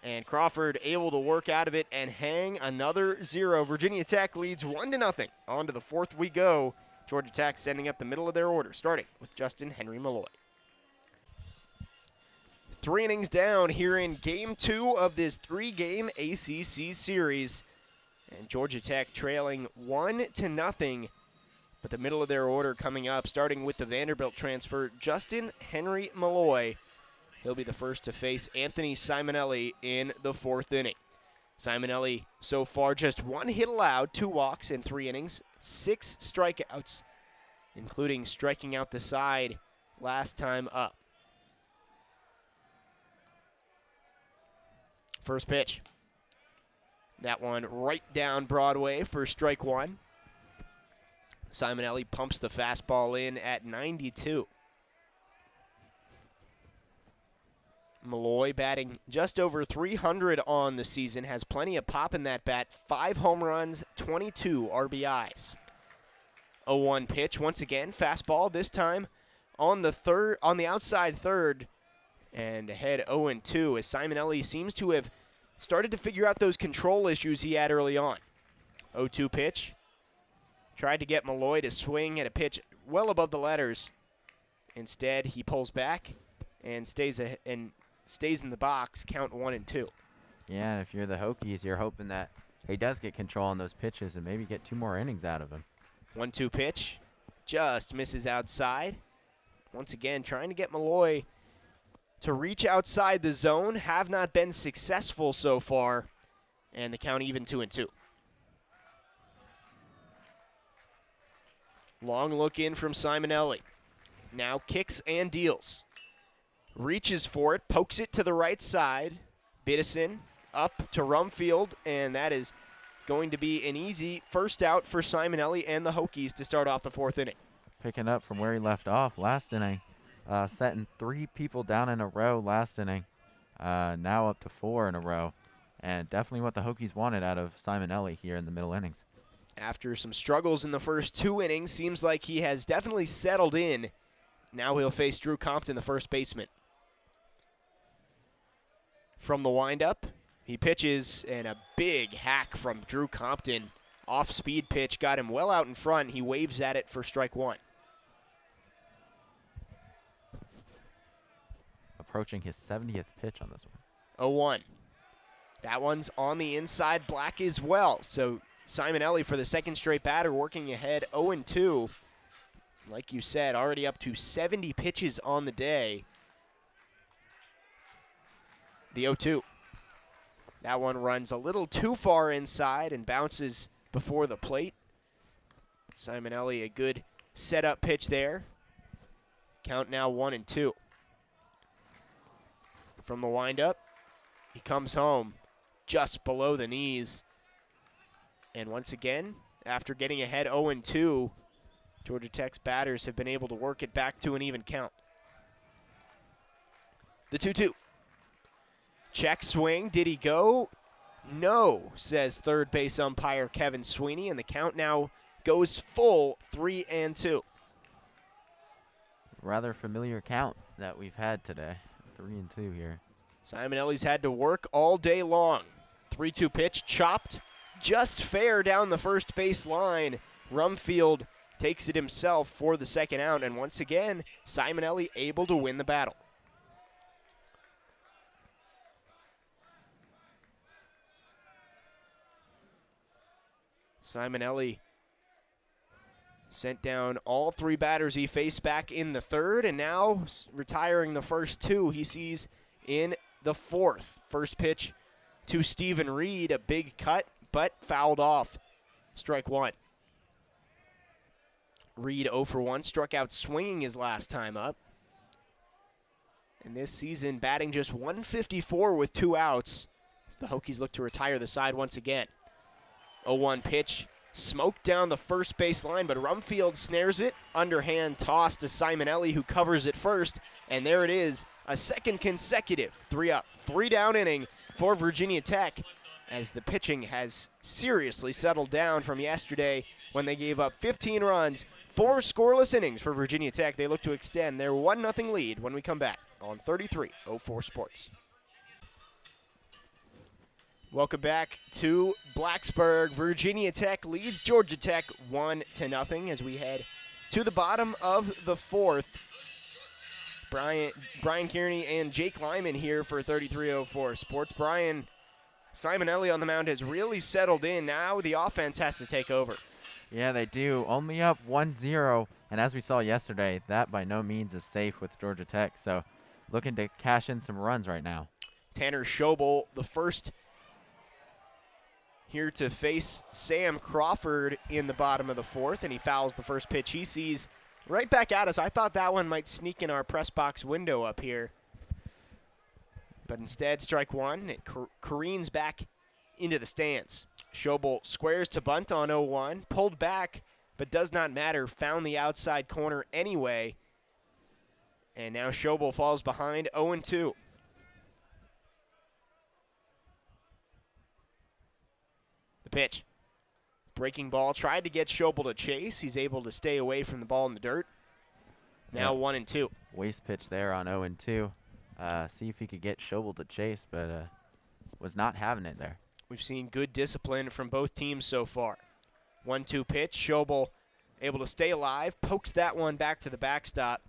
And Crawford able to work out of it and hang another 0. Virginia Tech leads 1-0. On to the 4th we go. Georgia Tech sending up the middle of their order, starting with Justin Henry Malloy. 3 innings down here in Game 2 of this 3-game ACC series. And Georgia Tech trailing 1-0. But the middle of their order coming up, starting with the Vanderbilt transfer, Justin Henry Malloy. He'll be the first to face Anthony Simonelli in the 4th inning. Simonelli so far just 1 hit allowed, 2 walks in 3 innings, 6 strikeouts, including striking out the side last time up. First pitch. That one right down Broadway for strike 1. Simonelli pumps the fastball in at 92. Malloy batting just over 300 on the season, has plenty of pop in that bat, 5 home runs, 22 RBIs. 0-1 pitch once again, fastball this time on the outside third, and ahead 0-2 as Simonelli seems to have started to figure out those control issues he had early on. 0-2 pitch. Tried to get Malloy to swing at a pitch well above the letters. Instead, he pulls back and stays in the box, count 1-2. Yeah, if you're the Hokies, you're hoping that he does get control on those pitches and maybe get 2 more innings out of him. 1-2 pitch, just misses outside. Once again, trying to get Malloy to reach outside the zone, have not been successful so far, and the count even 2-2. Long look in from Simonelli. Now kicks and deals. Reaches for it, pokes it to the right side. Biddison up to Rumfield, and that is going to be an easy first out for Simonelli and the Hokies to start off the 4th inning. Picking up from where he left off last inning, setting 3 people down in a row last inning, now up to 4 in a row, and definitely what the Hokies wanted out of Simonelli here in the middle innings. After some struggles in the first 2 innings, seems like he has definitely settled in. Now he'll face Drew Compton, the first baseman. From the windup, he pitches, and a big hack from Drew Compton. Off-speed pitch, got him well out in front. He waves at it for strike 1. Approaching his 70th pitch on this one. 0-1. That one's on the inside black as well. So Simonelli for the second straight batter working ahead 0-2. Like you said, already up to 70 pitches on the day. The 0-2. That one runs a little too far inside and bounces before the plate. Simonelli, a good setup pitch there. Count now 1-2. From the windup, he comes home just below the knees. And once again, after getting ahead 0-2, Georgia Tech's batters have been able to work it back to an even count. The 2-2. Check swing. Did he go? No, says third base umpire Kevin Sweeney, and the count now goes full 3-2. Rather familiar count that we've had today. 3-2 here. Simonelli's had to work all day long. 3-2 pitch, chopped just fair down the first base line. Rumfield takes it himself for the second out, and once again, Simonelli able to win the battle. Simonelli sent down all three batters he faced back in the third, and now retiring the first two he sees in the fourth. First pitch to Stephen Reed, a big cut, but fouled off. Strike one. Reed 0 for 1, struck out swinging his last time up. And this season batting just 154 with 2 outs. As the Hokies look to retire the side once again. 0-1 pitch, smoked down the first base line, but Rumfield snares it. Underhand toss to Simonelli, who covers it first. And there it is, a second consecutive 3-up, 3-down inning for Virginia Tech, as the pitching has seriously settled down from yesterday when they gave up 15 runs, 4 scoreless innings for Virginia Tech. They look to extend their 1-0 lead when we come back on 33-04 Sports. Welcome back to Blacksburg. Virginia Tech leads Georgia Tech 1-0 as we head to the bottom of the fourth. Brian Kearney and Jake Lyman here for 33-04 Sports. Brian, Simonelli on the mound has really settled in. Now the offense has to take over. Yeah, they do. Only up 1-0, and as we saw yesterday, that by no means is safe with Georgia Tech, so looking to cash in some runs right now. Tanner Shobel, the first here to face Sam Crawford in the bottom of the fourth, and he fouls the first pitch he sees right back at us. I thought that one might sneak in our press box window up here, but instead strike one. It careens back into the stands. Shobel squares to bunt on 0-1, pulled back, but does not matter, found the outside corner anyway, and now Shobel falls behind 0-2. The pitch. Breaking ball, tried to get Shobel to chase. He's able to stay away from the ball in the dirt. Now 1-2. Waste pitch there on 0-2. See if he could get Shobel to chase, but was not having it there. We've seen good discipline from both teams so far. 1-2 pitch. Shobel able to stay alive. Pokes that one back to the backstop.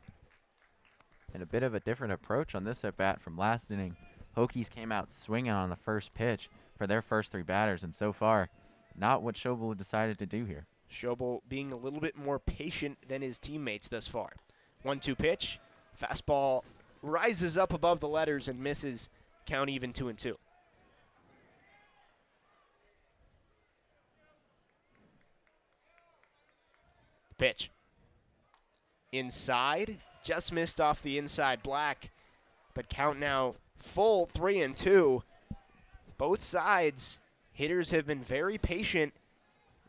And a bit of a different approach on this at-bat from last inning. Hokies came out swinging on the first pitch for their first 3 batters, and so far, not what Shobel decided to do here. Shobel being a little bit more patient than his teammates thus far. 1-2 pitch. Fastball rises up above the letters and misses. Count even 2-2. Pitch. Inside. Just missed off the inside black. But count now full 3-2. Both sides, hitters have been very patient,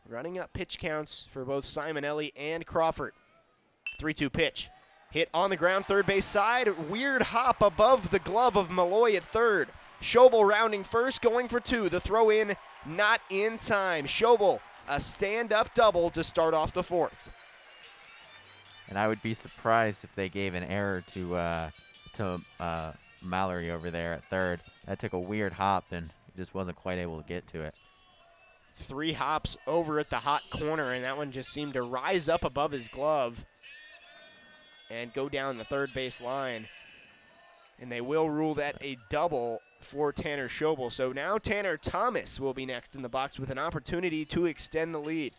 running up pitch counts for both Simonelli and Crawford. 3-2 pitch. Hit on the ground, third base side. Weird hop above the glove of Malloy at third. Shobel rounding first, going for 2. The throw in, not in time. Shobel, a stand-up double to start off the fourth. And I would be surprised if they gave an error to Malloy over there at third. That took a weird hop, and he just wasn't quite able to get to it. 3 hops over at the hot corner, and that one just seemed to rise up above his glove and go down the third base line. And they will rule that a double for Tanner Shobel. So now Tanner Thomas will be next in the box with an opportunity to extend the lead.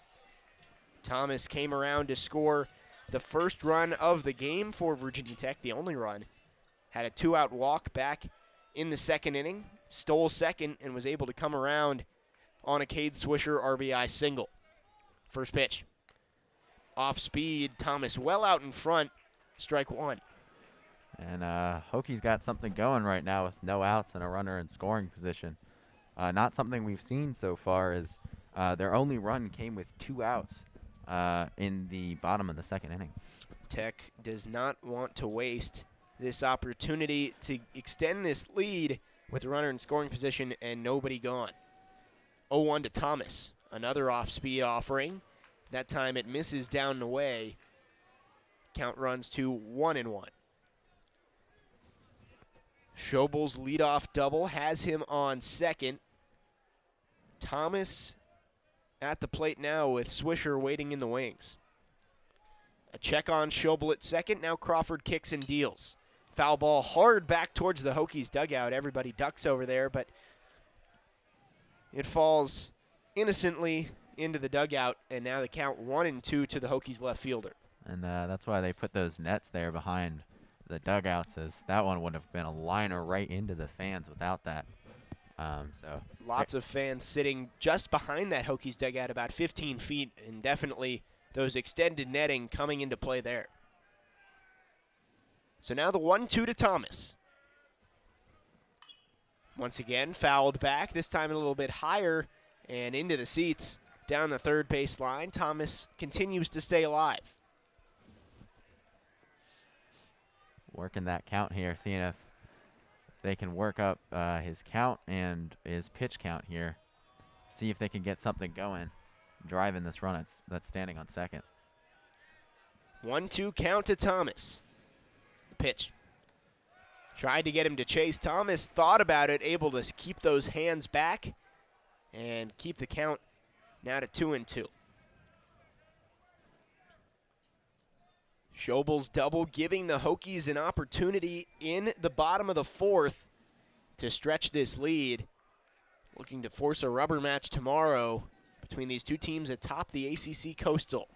Thomas came around to score the first run of the game for Virginia Tech, the only run. Had a 2-out walk back in the second inning, stole second, and was able to come around on a Cade Swisher RBI single. First pitch. off speed. Thomas well out in front. Strike one. And Hokies got something going right now with no outs and a runner in scoring position. Not something we've seen so far, as their only run came with 2 outs in the bottom of the second inning. Tech does not want to waste this opportunity to extend this lead with a runner in scoring position and nobody gone. 0-1 to Thomas. Another off-speed offering. That time it misses down and away. Count runs to 1-1. Shobel's leadoff double has him on second. Thomas at the plate now with Swisher waiting in the wings. A check on Shobel at second. Now Crawford kicks and deals. Foul ball hard back towards the Hokies dugout. Everybody ducks over there, but it falls innocently into the dugout, and now the count 1-2 to the Hokies left fielder. And that's why they put those nets there behind the dugouts, as that one would have been a liner right into the fans without that. So lots of fans sitting just behind that Hokies dugout, about 15 feet, and definitely those extended netting coming into play there. So now the 1-2 to Thomas. Once again, fouled back, this time a little bit higher and into the seats down the third base line. Thomas continues to stay alive. Working that count here, seeing if they can work up his count and his pitch count here. See if they can get something going, driving this run that's standing on second. 1-2 count to Thomas. Pitch. Tried to get him to chase. Thomas thought about it, able to keep those hands back and keep the count now to 2-2. Shobel's double giving the Hokies an opportunity in the bottom of the fourth to stretch this lead. Looking to force a rubber match tomorrow between these two teams atop the ACC Coastal.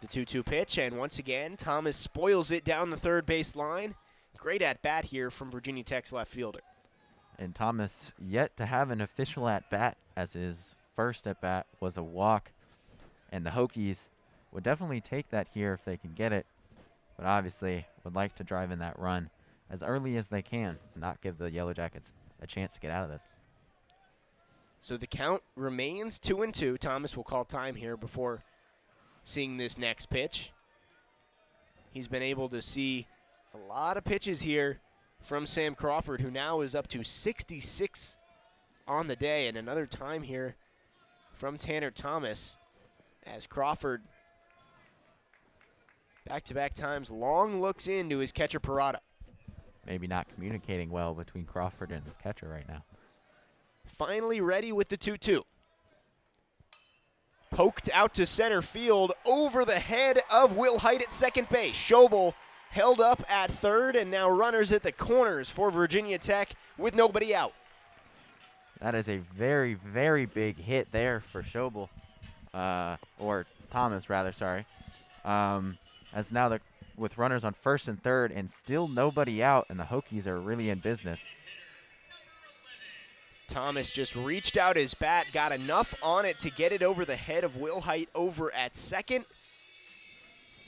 The 2-2 pitch, and once again, Thomas spoils it down the third base line. Great at-bat here from Virginia Tech's left fielder. And Thomas yet to have an official at-bat, as his first at-bat was a walk. And the Hokies would definitely take that here if they can get it, but obviously would like to drive in that run as early as they can, not give the Yellow Jackets a chance to get out of this. So the count remains 2-2. Thomas will call time here before seeing this next pitch. He's been able to see a lot of pitches here from Sam Crawford, who now is up to 66 on the day, and another time here from Tanner Thomas as Crawford back-to-back times long looks into his catcher Parada. Maybe not communicating well between Crawford and his catcher right now. Finally ready with the 2-2. Poked out to center field over the head of Will Height at second base. Shobel held up at third, and now runners at the corners for Virginia Tech with nobody out. That is a very, very big hit there for Shobel, or Thomas rather, sorry. As now with runners on first and third and still nobody out, and the Hokies are really in business. Thomas just reached out his bat, got enough on it to get it over the head of Will Height over at second.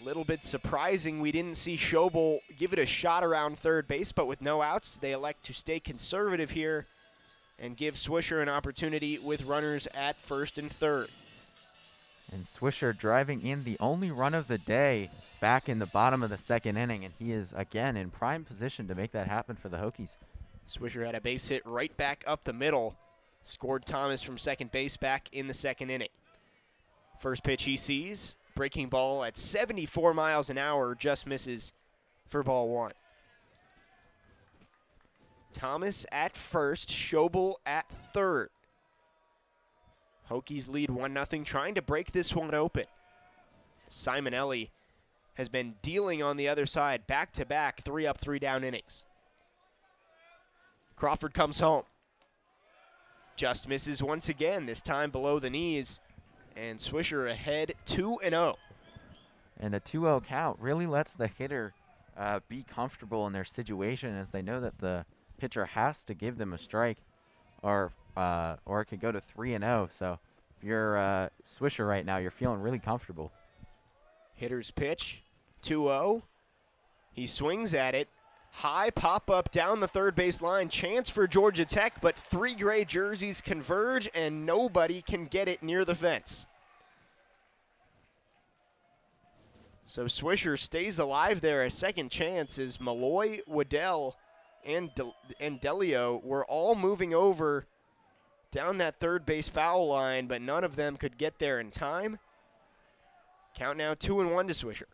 A little bit surprising we didn't see Shobel give it a shot around third base, but with no outs, they elect to stay conservative here and give Swisher an opportunity with runners at first and third. And Swisher driving in the only run of the day back in the bottom of the second inning, and he is again in prime position to make that happen for the Hokies. Swisher had a base hit right back up the middle. Scored Thomas from second base back in the second inning. First pitch he sees, breaking ball at 74 miles an hour, just misses for ball one. Thomas at first, Shobel at third. Hokies lead 1-0, trying to break this one open. Simonelli has been dealing on the other side, back-to-back, 3-up, 3-down innings. Crawford comes home. Just misses once again, this time below the knees. And Swisher ahead 2-0. And a 2-0 count really lets the hitter be comfortable in their situation, as they know that the pitcher has to give them a strike, or it could go to 3-0. So if you're Swisher right now, you're feeling really comfortable. Hitter's pitch, 2-0. He swings at it. High pop-up down the third base line. Chance for Georgia Tech, but 3 gray jerseys converge, and nobody can get it near the fence. So Swisher stays alive there. A second chance is Malloy, Waddell, and Delio were all moving over down that third base foul line, but none of them could get there in time. Count now 2-1 to Swisher.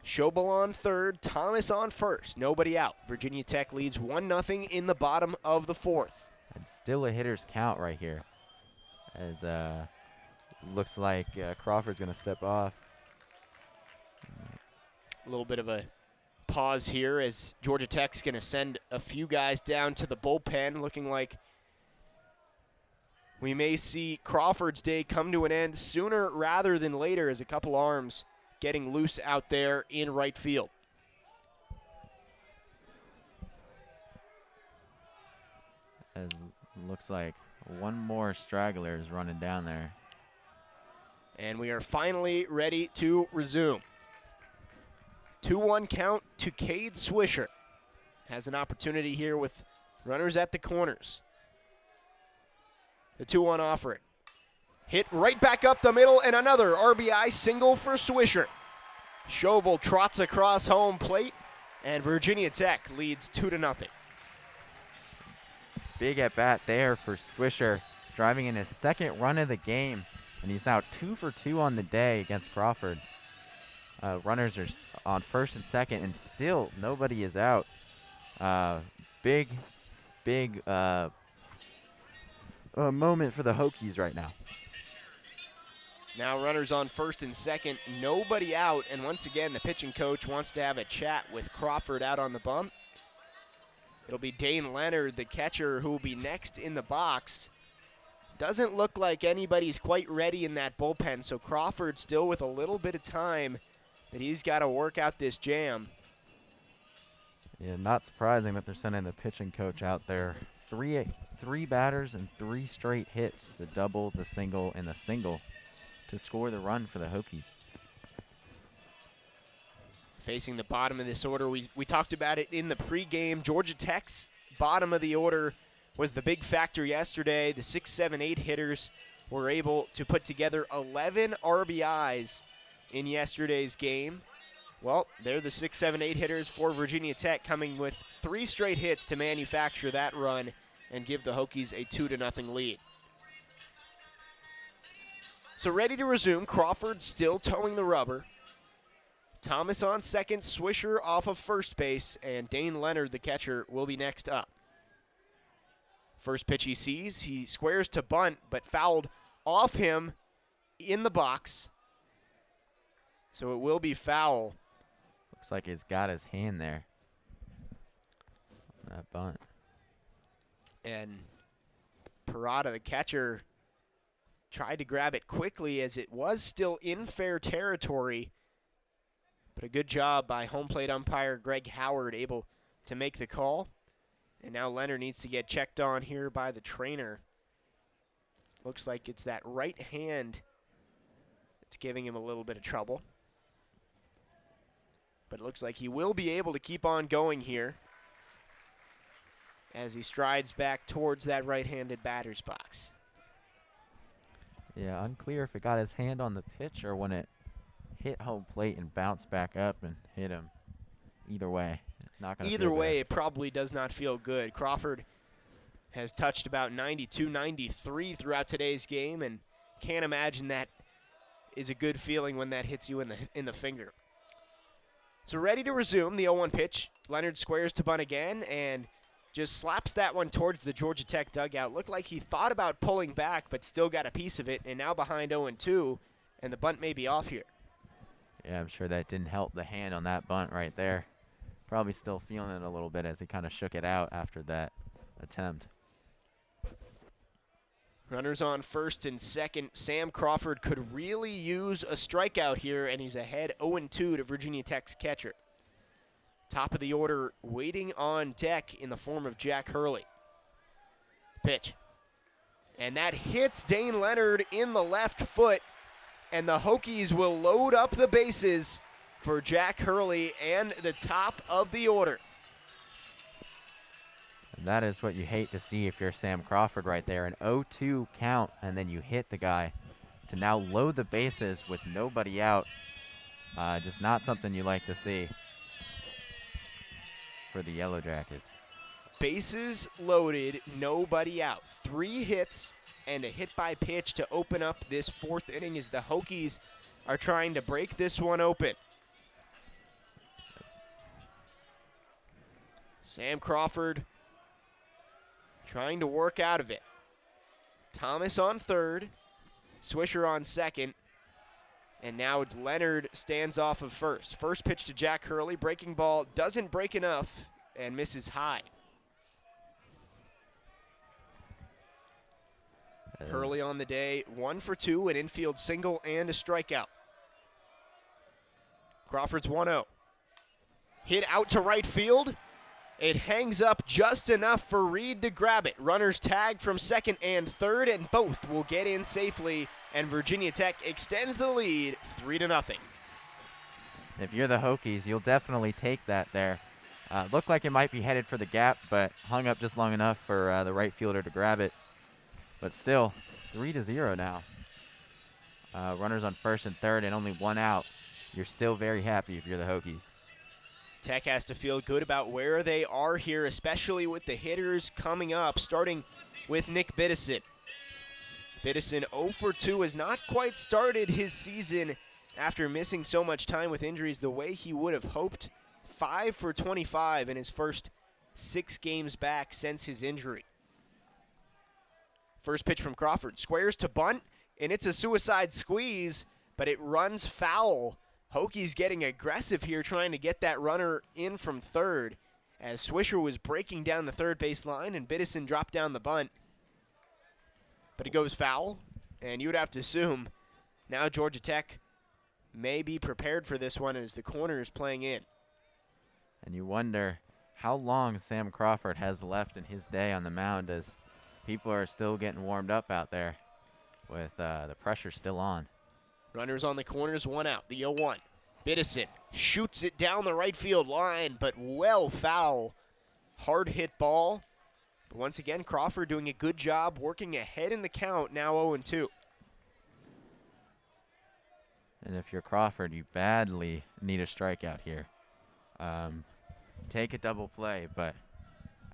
Shobel on third, Thomas on first. Nobody out. Virginia Tech leads 1-0 in the bottom of the fourth. And still a hitter's count right here. As looks like Crawford's going to step off. A little bit of a pause here as Georgia Tech's going to send a few guys down to the bullpen, looking like we may see Crawford's day come to an end sooner rather than later as a couple arms getting loose out there in right field. As looks like one more straggler is running down there. And we are finally ready to resume. 2-1 count to Cade Swisher. Has an opportunity here with runners at the corners. The 2-1 offering. Hit right back up the middle, and another RBI single for Swisher. Shobel trots across home plate, and Virginia Tech leads 2-0. Big at bat there for Swisher, driving in his second run of the game, and he's now 2 for 2 on the day against Crawford. Runners are on first and second, and still nobody is out. Big moment for the Hokies right now. Now runners on first and second, nobody out, and once again the pitching coach wants to have a chat with Crawford out on the bump. It'll be Dane Leonard, the catcher, who will be next in the box. Doesn't look like anybody's quite ready in that bullpen, so Crawford still with a little bit of time that he's got to work out this jam. Yeah, not surprising that they're sending the pitching coach out there. Three batters and 3 straight hits, the double, the single, and the single, to score the run for the Hokies. Facing the bottom of this order, we talked about it in the pregame. Georgia Tech's bottom of the order was the big factor yesterday. The 6, 7, 8 hitters were able to put together 11 RBIs in yesterday's game. Well, they're the 6, 7, 8 hitters for Virginia Tech, coming with 3 straight hits to manufacture that run and give the Hokies a 2-0 lead. So ready to resume. Crawford still towing the rubber. Thomas on second, Swisher off of first base, and Dane Leonard, the catcher, will be next up. First pitch he sees, he squares to bunt, but fouled off him in the box. So it will be foul. Looks like he's got his hand there on that bunt. And Parada, the catcher, tried to grab it quickly as it was still in fair territory. But a good job by home plate umpire Greg Howard, able to make the call. And now Leonard needs to get checked on here by the trainer. Looks like it's that right hand that's giving him a little bit of trouble. But it looks like he will be able to keep on going here as he strides back towards that right-handed batter's box. Yeah, unclear if it got his hand on the pitch or when it hit home plate and bounced back up and hit him. Either way, not gonna Either feel way, good. it probably does not feel good. Crawford has touched about 92, 93 throughout today's game, and can't imagine that is a good feeling when that hits you in the finger. So ready to resume the 0-1 pitch. Leonard squares to bunt again and just slaps that one towards the Georgia Tech dugout. Looked like he thought about pulling back, but still got a piece of it, and now behind 0-2, and the bunt may be off here. Yeah, I'm sure that didn't help the hand on that bunt right there. Probably still feeling it a little bit as he kind of shook it out after that attempt. Runners on first and second. Sam Crawford could really use a strikeout here, and he's ahead 0-2 to Virginia Tech's catcher. Top of the order waiting on deck in the form of Jack Hurley. Pitch. And that hits Dane Leonard in the left foot. And the Hokies will load up the bases for Jack Hurley and the top of the order. And that is what you hate to see if you're Sam Crawford right there. An 0-2 count, and then you hit the guy to now load the bases with nobody out. Just not something you like to see for the Yellow Jackets. Bases loaded, nobody out. 3 hits and a hit by pitch to open up this 4th inning as the Hokies are trying to break this one open. Sam Crawford trying to work out of it. Thomas on third, Swisher on second, and now Leonard stands off of first. First pitch to Jack Hurley, breaking ball, doesn't break enough and misses high. Hurley on the day, 1 for 2, an infield single and a strikeout. Crawford's 1-0. Hit out to right field. It hangs up just enough for Reed to grab it. Runners tag from second and third, and both will get in safely, and Virginia Tech extends the lead 3-0. If you're the Hokies, you'll definitely take that there. Looked like it might be headed for the gap, but hung up just long enough for the right fielder to grab it. But still, 3-0 now. Runners on first and third and only 1 out. You're still very happy if you're the Hokies. Tech has to feel good about where they are here, especially with the hitters coming up, starting with Nick Biddison. Biddison 0 for 2 has not quite started his season after missing so much time with injuries the way he would have hoped. 5 for 25 in his first 6 games back since his injury. First pitch from Crawford, squares to bunt, and it's a suicide squeeze, but it runs foul. Hokies getting aggressive here, trying to get that runner in from third, as Swisher was breaking down the third base line, and Biddison dropped down the bunt. But it goes foul, and you would have to assume now Georgia Tech may be prepared for this one as the corner is playing in. And you wonder how long Sam Crawford has left in his day on the mound, as people are still getting warmed up out there with the pressure still on. Runners on the corners, 1 out, the 0-1. Biddison shoots it down the right field line, but well foul. Hard hit ball. But once again, Crawford doing a good job working ahead in the count, now 0-2. And if you're Crawford, you badly need a strikeout here. Take a double play, but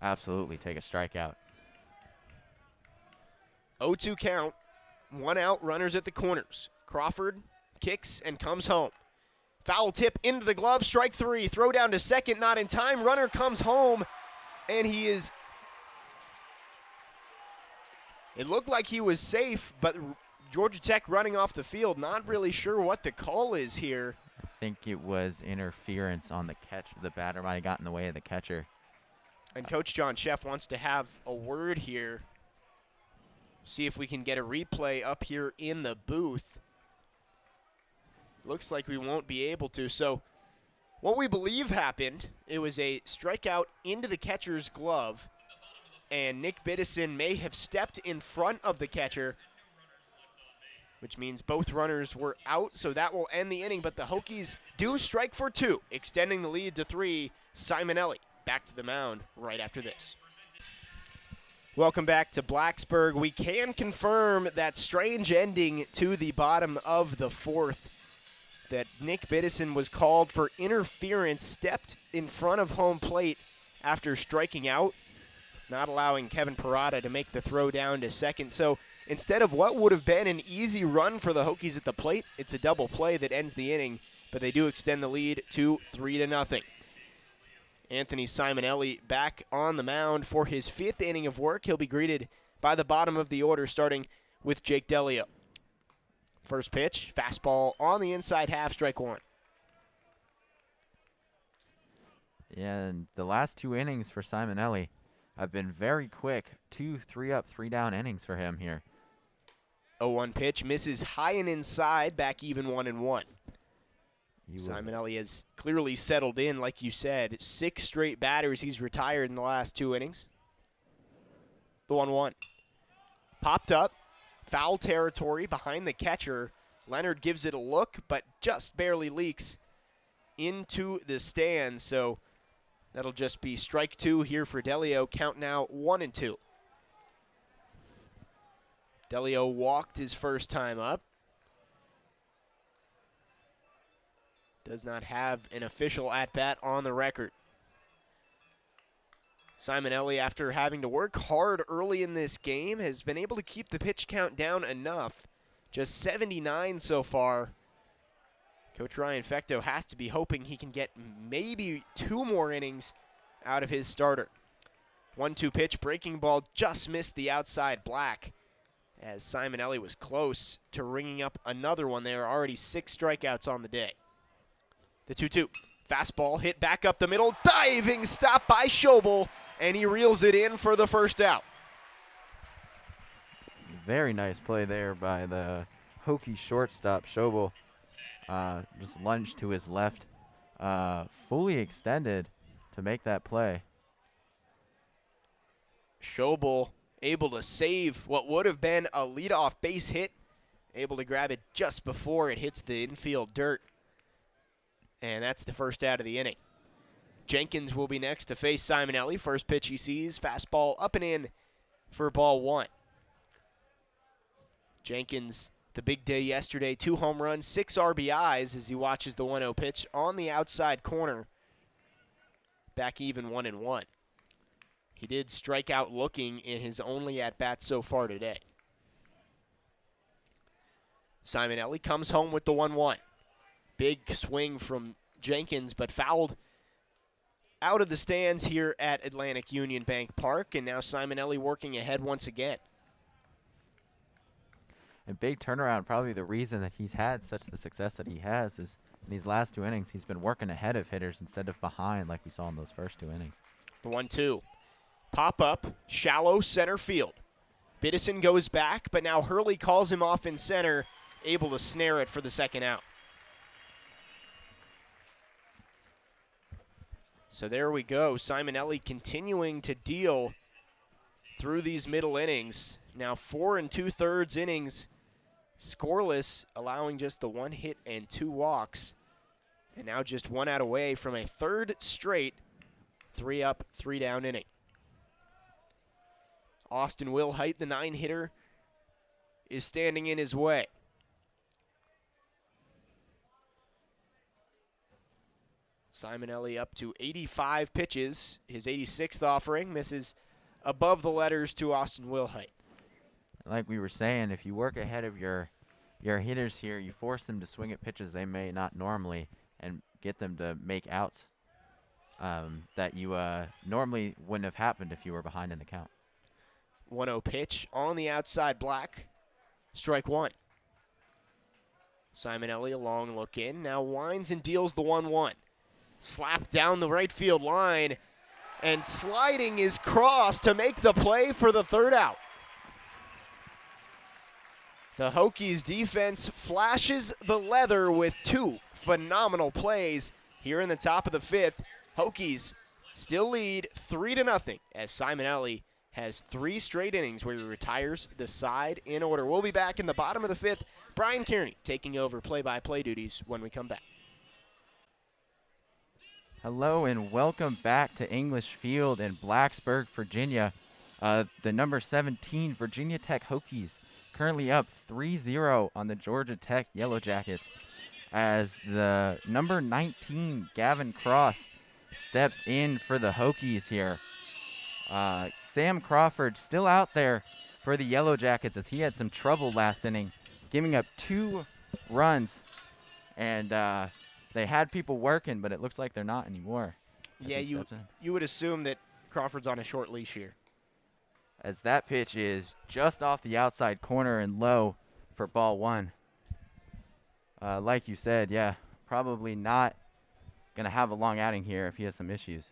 absolutely take a strikeout. 0-2 count, 1 out, runners at the corners. Crawford kicks and comes home. Foul tip into the glove, strike 3. Throw down to second, not in time. Runner comes home, and he is... It looked like he was safe, but Georgia Tech running off the field. Not really sure what the call is here. I think it was interference on the catch. The batter might have gotten in the way of the catcher. And Coach John Sheff wants to have a word here. See if we can get a replay up here in the booth. Looks like we won't be able to. So what we believe happened, it was a strikeout into the catcher's glove, and Nick Biddison may have stepped in front of the catcher, which means both runners were out, so that will end the inning. But the Hokies do strike for 2, extending the lead to 3. Simonelli back to the mound right after this. Welcome back to Blacksburg. We can confirm that strange ending to the bottom of the 4th, that Nick Biddison was called for interference, stepped in front of home plate after striking out, not allowing Kevin Parada to make the throw down to second. So instead of what would have been an easy run for the Hokies at the plate, it's a double play that ends the inning, but they do extend the lead to 3-0. Anthony Simonelli back on the mound for his 5th inning of work. He'll be greeted by the bottom of the order, starting with Jake Delio. First pitch, fastball on the inside half, strike 1. Yeah, and the last 2 innings for Simonelli have been very quick. 2 3-up, 3-down innings for him here. 0-1 pitch, misses high and inside, back even 1-1. Simonelli has clearly settled in, like you said. 6 straight batters he's retired in the last 2 innings. The 1-1. Popped up, foul territory behind the catcher. Leonard gives it a look, but just barely leaks into the stands. So that'll just be strike two here for Delio. Count now 1-2. Delio walked his first time up. Does not have an official at-bat on the record. Simonelli, after having to work hard early in this game, has been able to keep the pitch count down enough. Just 79 so far. Coach Ryan Fecto has to be hoping he can get maybe 2 more innings out of his starter. 1-2 pitch, breaking ball just missed the outside black as Simonelli was close to ringing up another one. There are already 6 strikeouts on the day. The 2-2. Fastball hit back up the middle. Diving stop by Shobel, and he reels it in for the first out. Very nice play there by the Hokie shortstop, Shobel. Just lunged to his left, fully extended to make that play. Shobel able to save what would have been a leadoff base hit, able to grab it just before it hits the infield dirt. And that's the first out of the inning. Jenkins will be next to face Simonelli. First pitch he sees, fastball up and in for ball 1. Jenkins, the big day yesterday, 2 home runs, 6 RBIs as he watches the 1-0 pitch on the outside corner. Back even 1-1. He did strike out looking in his only at-bat so far today. Simonelli comes home with the 1-1. Big swing from Jenkins, but fouled out of the stands here at Atlantic Union Bank Park, and now Simonelli working ahead once again. A big turnaround, probably the reason that he's had such the success that he has is in these last 2 innings, he's been working ahead of hitters instead of behind like we saw in those first 2 innings. The 1-2. Pop up, shallow center field. Biddison goes back, but now Hurley calls him off in center, able to snare it for the second out. So there we go. Simonelli continuing to deal through these middle innings. Now 4 2/3 innings scoreless, allowing just the 1 hit and 2 walks. And now just 1 out away from a third straight 3 up, 3 down inning. Austin Wilhite, the 9-hitter, is standing in his way. Simonelli up to 85 pitches. His 86th offering misses above the letters to Austin Wilhite. Like we were saying, if you work ahead of your hitters here, you force them to swing at pitches they may not normally and get them to make outs that you normally wouldn't have happened if you were behind in the count. 1-0 pitch on the outside black. Strike 1. Simonelli, a long look in, now winds and deals the 1-1. Slapped down the right field line, and sliding is Cross to make the play for the third out. The Hokies defense flashes the leather with 2 phenomenal plays here in the top of the 5th. Hokies still lead 3-0 as Simonelli has 3 straight innings where he retires the side in order. We'll be back in the bottom of the 5th. Brian Kearney taking over play-by-play duties when we come back. Hello and welcome back to English Field in Blacksburg, Virginia. The number 17 Virginia Tech Hokies currently up 3-0 on the Georgia Tech Yellow Jackets as the number 19 Gavin Cross steps in for the Hokies here. Sam Crawford still out there for the Yellow Jackets as he had some trouble last inning, giving up 2 runs, and they had people working, but it looks like they're not anymore. Yeah, you would assume that Crawford's on a short leash here. As that pitch is just off the outside corner and low for ball 1. Like you said, yeah, probably not going to have a long outing here if he has some issues.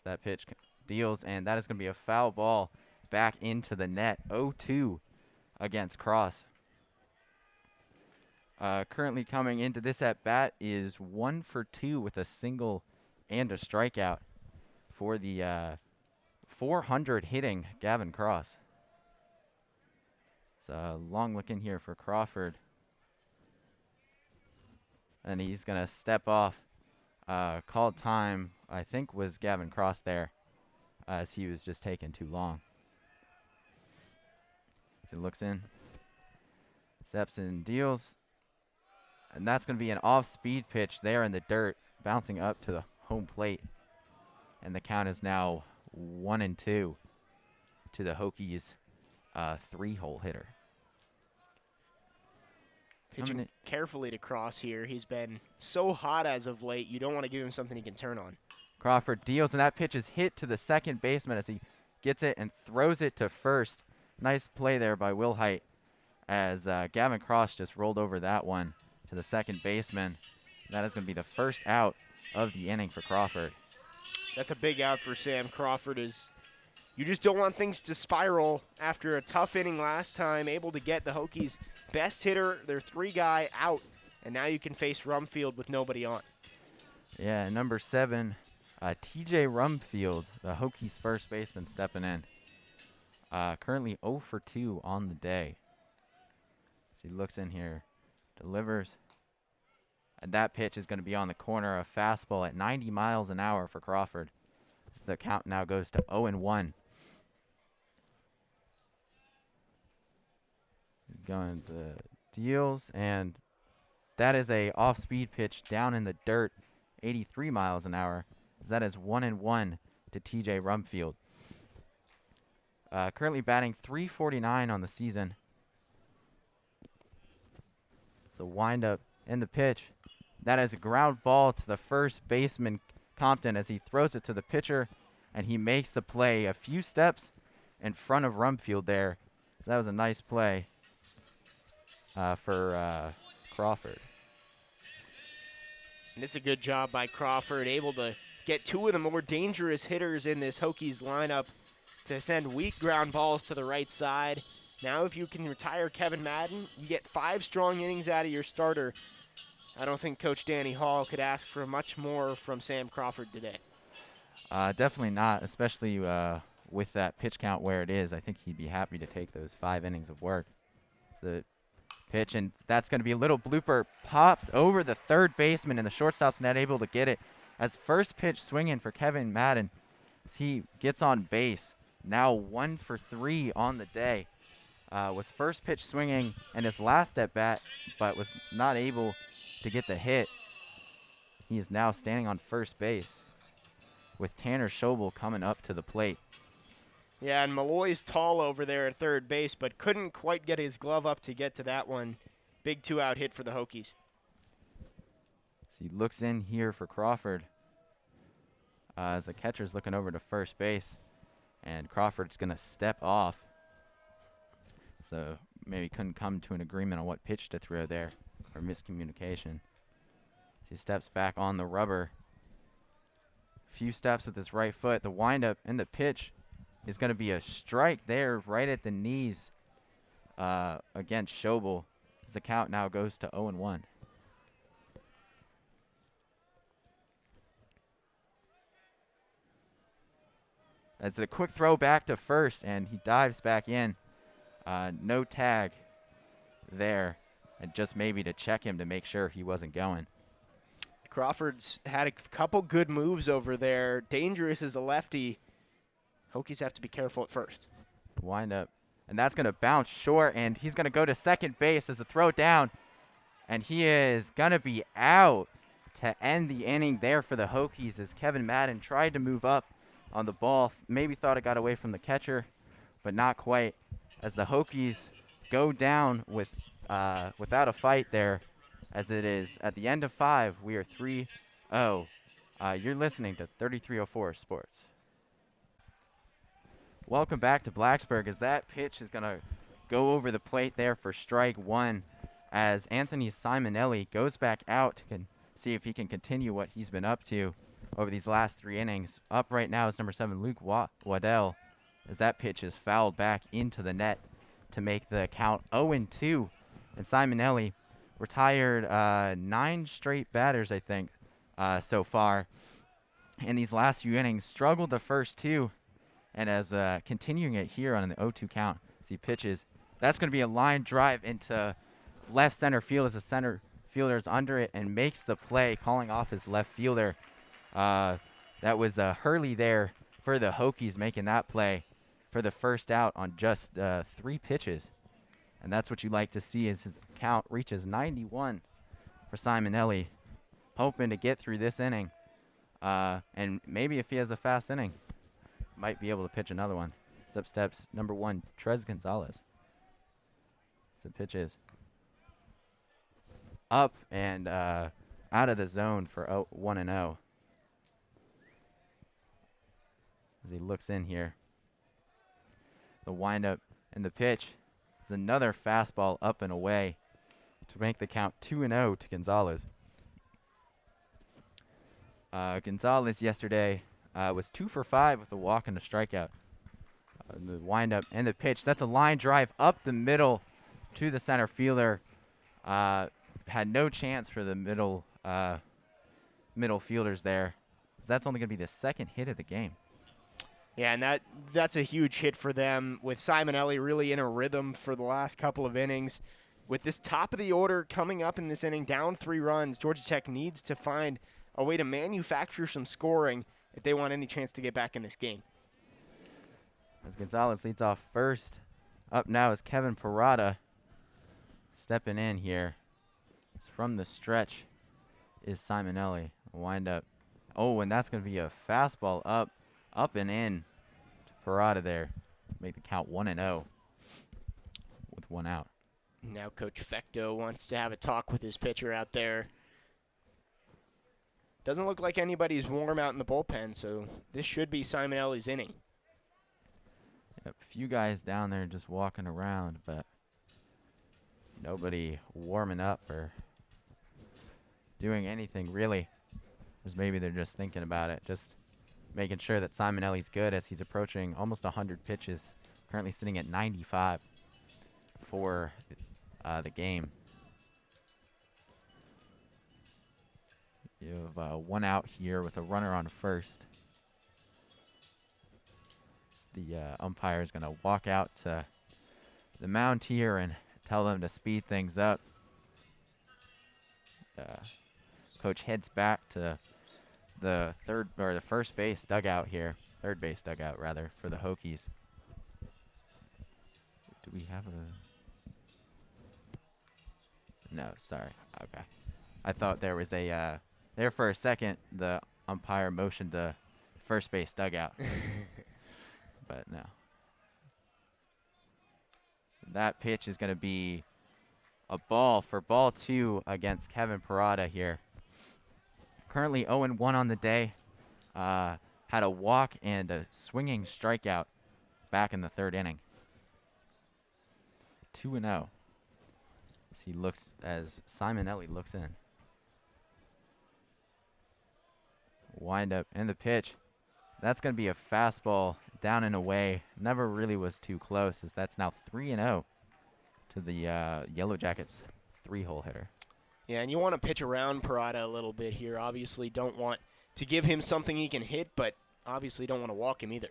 That pitch deals, and that is going to be a foul ball back into the net. 0-2 against Cross. Currently coming into this at-bat is 1 for 2 with a single and a strikeout for the 400 hitting Gavin Cross. It's a long look in here for Crawford. And he's going to step off. Called time, I think, was Gavin Cross there, as he was just taking too long. So he looks in, steps in, deals. And that's going to be an off-speed pitch there in the dirt, bouncing up to the home plate. And the count is now 1-2 to the Hokies' 3-hole hitter. Pitching carefully to Cross here. He's been so hot as of late, you don't want to give him something he can turn on. Crawford deals, and that pitch is hit to the second baseman as he gets it and throws it to first. Nice play there by Will Height as Gavin Cross just rolled over that one to the second baseman. That is going to be the first out of the inning for Crawford. That's a big out for Sam Crawford. You just don't want things to spiral after a tough inning last time, able to get the Hokies' best hitter, their 3-guy, out, and now you can face Rumfield with nobody on. Yeah, number 7, TJ Rumfield, the Hokies' first baseman, stepping in. Currently 0 for 2 on the day. So he looks in here, delivers, and that pitch is going to be on the corner, a fastball at 90 miles an hour for Crawford. So the count now goes to 0-1. Going to deals, and that is a off-speed pitch down in the dirt, 83 miles an hour. So that is 1-1 to TJ Rumfield. Currently batting .349 on the season. The windup in the pitch. That is a ground ball to the first baseman, Compton, as he throws it to the pitcher, and he makes the play a few steps in front of Rumfield there. So that was a nice play for Crawford. And it's a good job by Crawford, able to get 2 of the more dangerous hitters in this Hokies lineup to send weak ground balls to the right side. Now if you can retire Kevin Madden, you get 5 strong innings out of your starter. I don't think Coach Danny Hall could ask for much more from Sam Crawford today. Definitely not, especially with that pitch count where it is. I think he'd be happy to take those 5 innings of work. So the pitch, and that's going to be a little blooper. Pops over the third baseman, and the shortstop's not able to get it. As first pitch swinging for Kevin Madden as he gets on base. Now 1 for 3 on the day. Was first pitch swinging in his last at bat, but was not able to get the hit. He is now standing on first base with Tanner Shobel coming up to the plate. Yeah, and Malloy's tall over there at third base, but couldn't quite get his glove up to get to that one. Big 2-out hit for the Hokies. So he looks in here for Crawford as the catcher's looking over to first base, and Crawford's going to step off. So maybe couldn't come to an agreement on what pitch to throw there, or miscommunication. He steps back on the rubber. Few steps with his right foot. The windup and the pitch is going to be a strike there right at the knees against Shobel. As the count now goes to 0-1. As the quick throw back to first, and he dives back in. No tag there, and just maybe to check him to make sure he wasn't going. Crawford's had a couple good moves over there. Dangerous as a lefty. Hokies have to be careful at first. Wind up, and that's going to bounce short, and he's going to go to second base as a throw down, and he is going to be out to end the inning there for the Hokies as Kevin Madden tried to move up on the ball. Maybe thought it got away from the catcher, but not quite. As the Hokies go down with without a fight there, as it is at the end of 5, we are 3-0. You're listening to 3304 Sports. Welcome back to Blacksburg, as that pitch is going to go over the plate there for strike 1, as Anthony Simonelli goes back out to see if he can continue what he's been up to over these last 3 innings. Up right now is number 7, Luke Waddell, as that pitch is fouled back into the net to make the count 0-2. And Simonelli retired 9 straight batters, I think, so far in these last few innings. Struggled the first 2, and as continuing it here on the 0-2 count as he pitches That's going to be a line drive into left center field as the center fielder's under it and makes the play, calling off his left fielder. That was Hurley there for the Hokies making that play for the first out on just 3 pitches. And that's what you like to see as his count reaches 91 for Simonelli, hoping to get through this inning. And maybe if he has a fast inning, might be able to pitch another one. Up steps number 1, Trez Gonzalez. The pitch is up and out of the zone for 1-0. As he looks in here. The windup and the pitch is another fastball up and away to make the count 2-0 to Gonzalez. Gonzalez yesterday was 2 for 5 with a walk and a strikeout. The windup and the pitch. That's a line drive up the middle to the center fielder. Had no chance for the middle fielders there. That's only going to be the second hit of the game. Yeah, and that's a huge hit for them, with Simonelli really in a rhythm for the last couple of innings. With this top of the order coming up in this inning, down 3 runs, Georgia Tech needs to find a way to manufacture some scoring if they want any chance to get back in this game. As Gonzalez leads off first, up now is Kevin Parada stepping in here. It's from the stretch is Simonelli. Wind up. Oh, and that's going to be a fastball up and in to Parada there. Make the count 1-0 with 1 out. Now Coach Fecto wants to have a talk with his pitcher out there. Doesn't look like anybody's warm out in the bullpen, so this should be Simonelli's inning. Yep, a few guys down there just walking around, but nobody warming up or doing anything really. Because maybe they're just thinking about it, just making sure that Simonelli's good as he's approaching almost 100 pitches, currently sitting at 95 for the game. You have 1 out here with a runner on first. The umpire is going to walk out to the mound here and tell them to speed things up. Coach heads back to the first base dugout here, third base dugout rather, for the Hokies. Do we have a? No, sorry. Okay, I thought there was a. There for a second, the umpire motioned to first base dugout. But no. That pitch is going to be a ball for ball 2 against Kevin Parada here. Currently 0-1 on the day. Had a walk and a swinging strikeout back in the 3rd inning. 2-0. As Simonelli looks in. Wind up and the pitch. That's going to be a fastball down and away. Never really was too close, as that's now 3-0 to the Yellow Jackets 3-hole hitter. Yeah, and you want to pitch around Parada a little bit here. Obviously don't want to give him something he can hit, but obviously don't want to walk him either.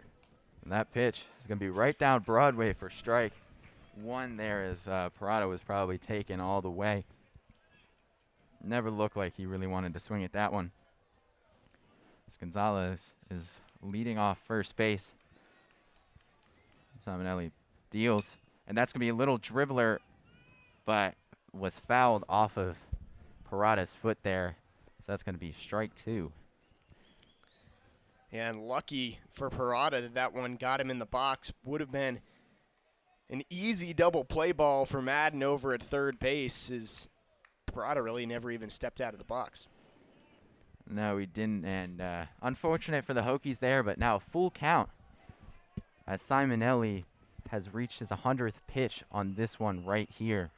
And that pitch is going to be right down Broadway for strike 1 there, as Parada was probably taken all the way. Never looked like he really wanted to swing at that one. As Gonzalez is leading off first base. Simonelli deals, and that's going to be a little dribbler, but was fouled off of Parada's foot there. So that's going to be strike 2. Yeah, and lucky for Parada that one got him in the box. Would have been an easy double play ball for Madden over at third base, as Parada really never even stepped out of the box. No, he didn't, and unfortunate for the Hokies there, but now a full count as Simonelli has reached his 100th pitch on this one right here.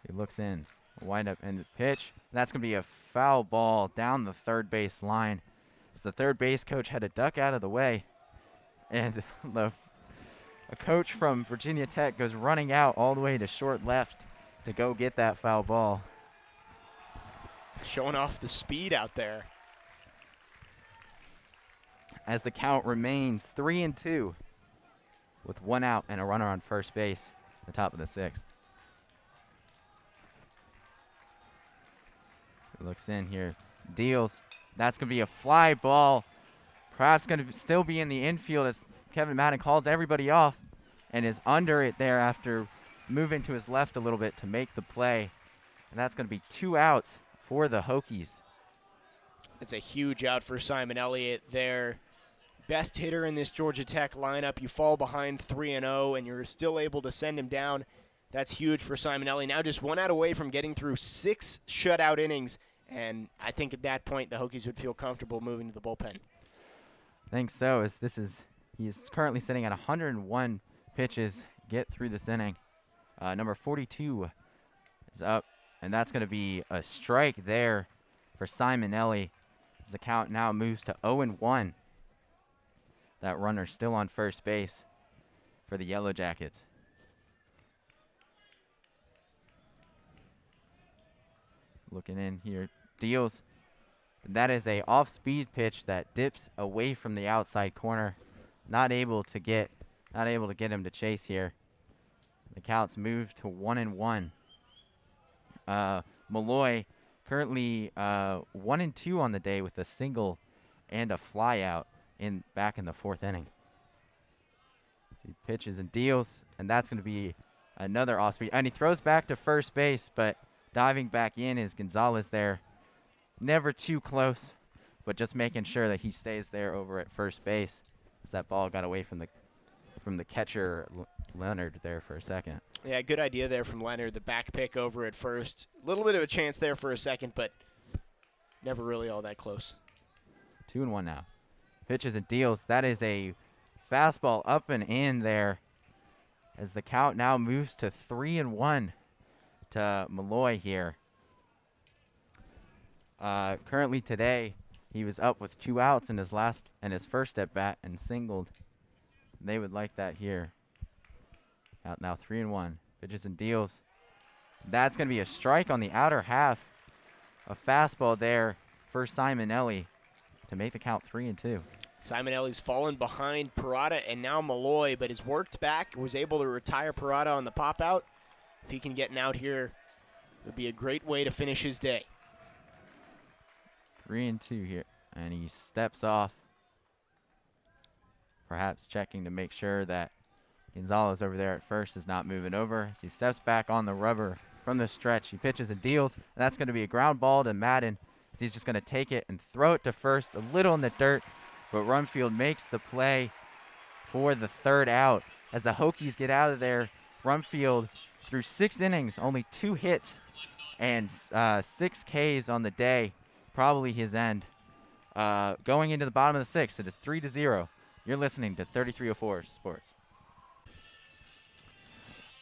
He looks in, wind up and the pitch. That's going to be a foul ball down the third base line, as the third base coach had to duck out of the way, and a coach from Virginia Tech goes running out all the way to short left to go get that foul ball. Showing off the speed out there. As the count remains 3-2. with 1 out and a runner on first base at the top of the 6th. Looks in here, deals. That's going to be a fly ball. Perhaps going to still be in the infield as Kevin Madden calls everybody off and is under it there after moving to his left a little bit to make the play. And that's going to be 2 outs for the Hokies. It's a huge out for Simon Elliott there. Best hitter in this Georgia Tech lineup. You fall behind 3-0 and you're still able to send him down. That's huge for Simon Elliott. Now just 1 out away from getting through 6 shutout innings. And I think at that point the Hokies would feel comfortable moving to the bullpen. I think so, as he's currently sitting at 101 pitches, get through this inning. Number 42 is up, and that's going to be a strike there for Simon Elliott as the count now moves to 0-1. That runner still on first base for the Yellow Jackets. Looking in here, deals. That is a off-speed pitch that dips away from the outside corner. Not able to get him to chase here. The count's moved to 1-1. Malloy currently 1-2 on the day with a single and a fly out back in the 4th inning. He pitches and deals, and that's going to be another off-speed. And he throws back to first base, but diving back in is Gonzalez there. Never too close, but just making sure that he stays there over at first base as that ball got away from the catcher Leonard there for a second. Yeah, good idea there from Leonard. The back pick over at first. A little bit of a chance there for a second, but never really all that close. 2-1 now. Pitches and deals. That is a fastball up and in there as the count now moves to 3-1 to Malloy here. Currently today, he was up with 2 outs in his first at bat and singled. They would like that here. Out now 3-1. Pitches and deals. That's going to be a strike on the outer half. A fastball there for Simon Ellie to make the count 3-2. Simon Ellie's fallen behind Parada and now Malloy, but has worked back, was able to retire Parada on the pop out. If he can get an out here, it would be a great way to finish his day. 3-2 here, and he steps off, perhaps checking to make sure that Gonzalez over there at first is not moving over. As he steps back on the rubber from the stretch, he pitches and deals, and that's going to be a ground ball to Madden, as he's just going to take it and throw it to first, a little in the dirt, but Rumfield makes the play for the 3rd out. As the Hokies get out of there, Rumfield through 6 innings, only 2 hits, and 6 Ks on the day. Probably his end. Going into the bottom of the 6th, it is 3-0. You're listening to 3304 Sports.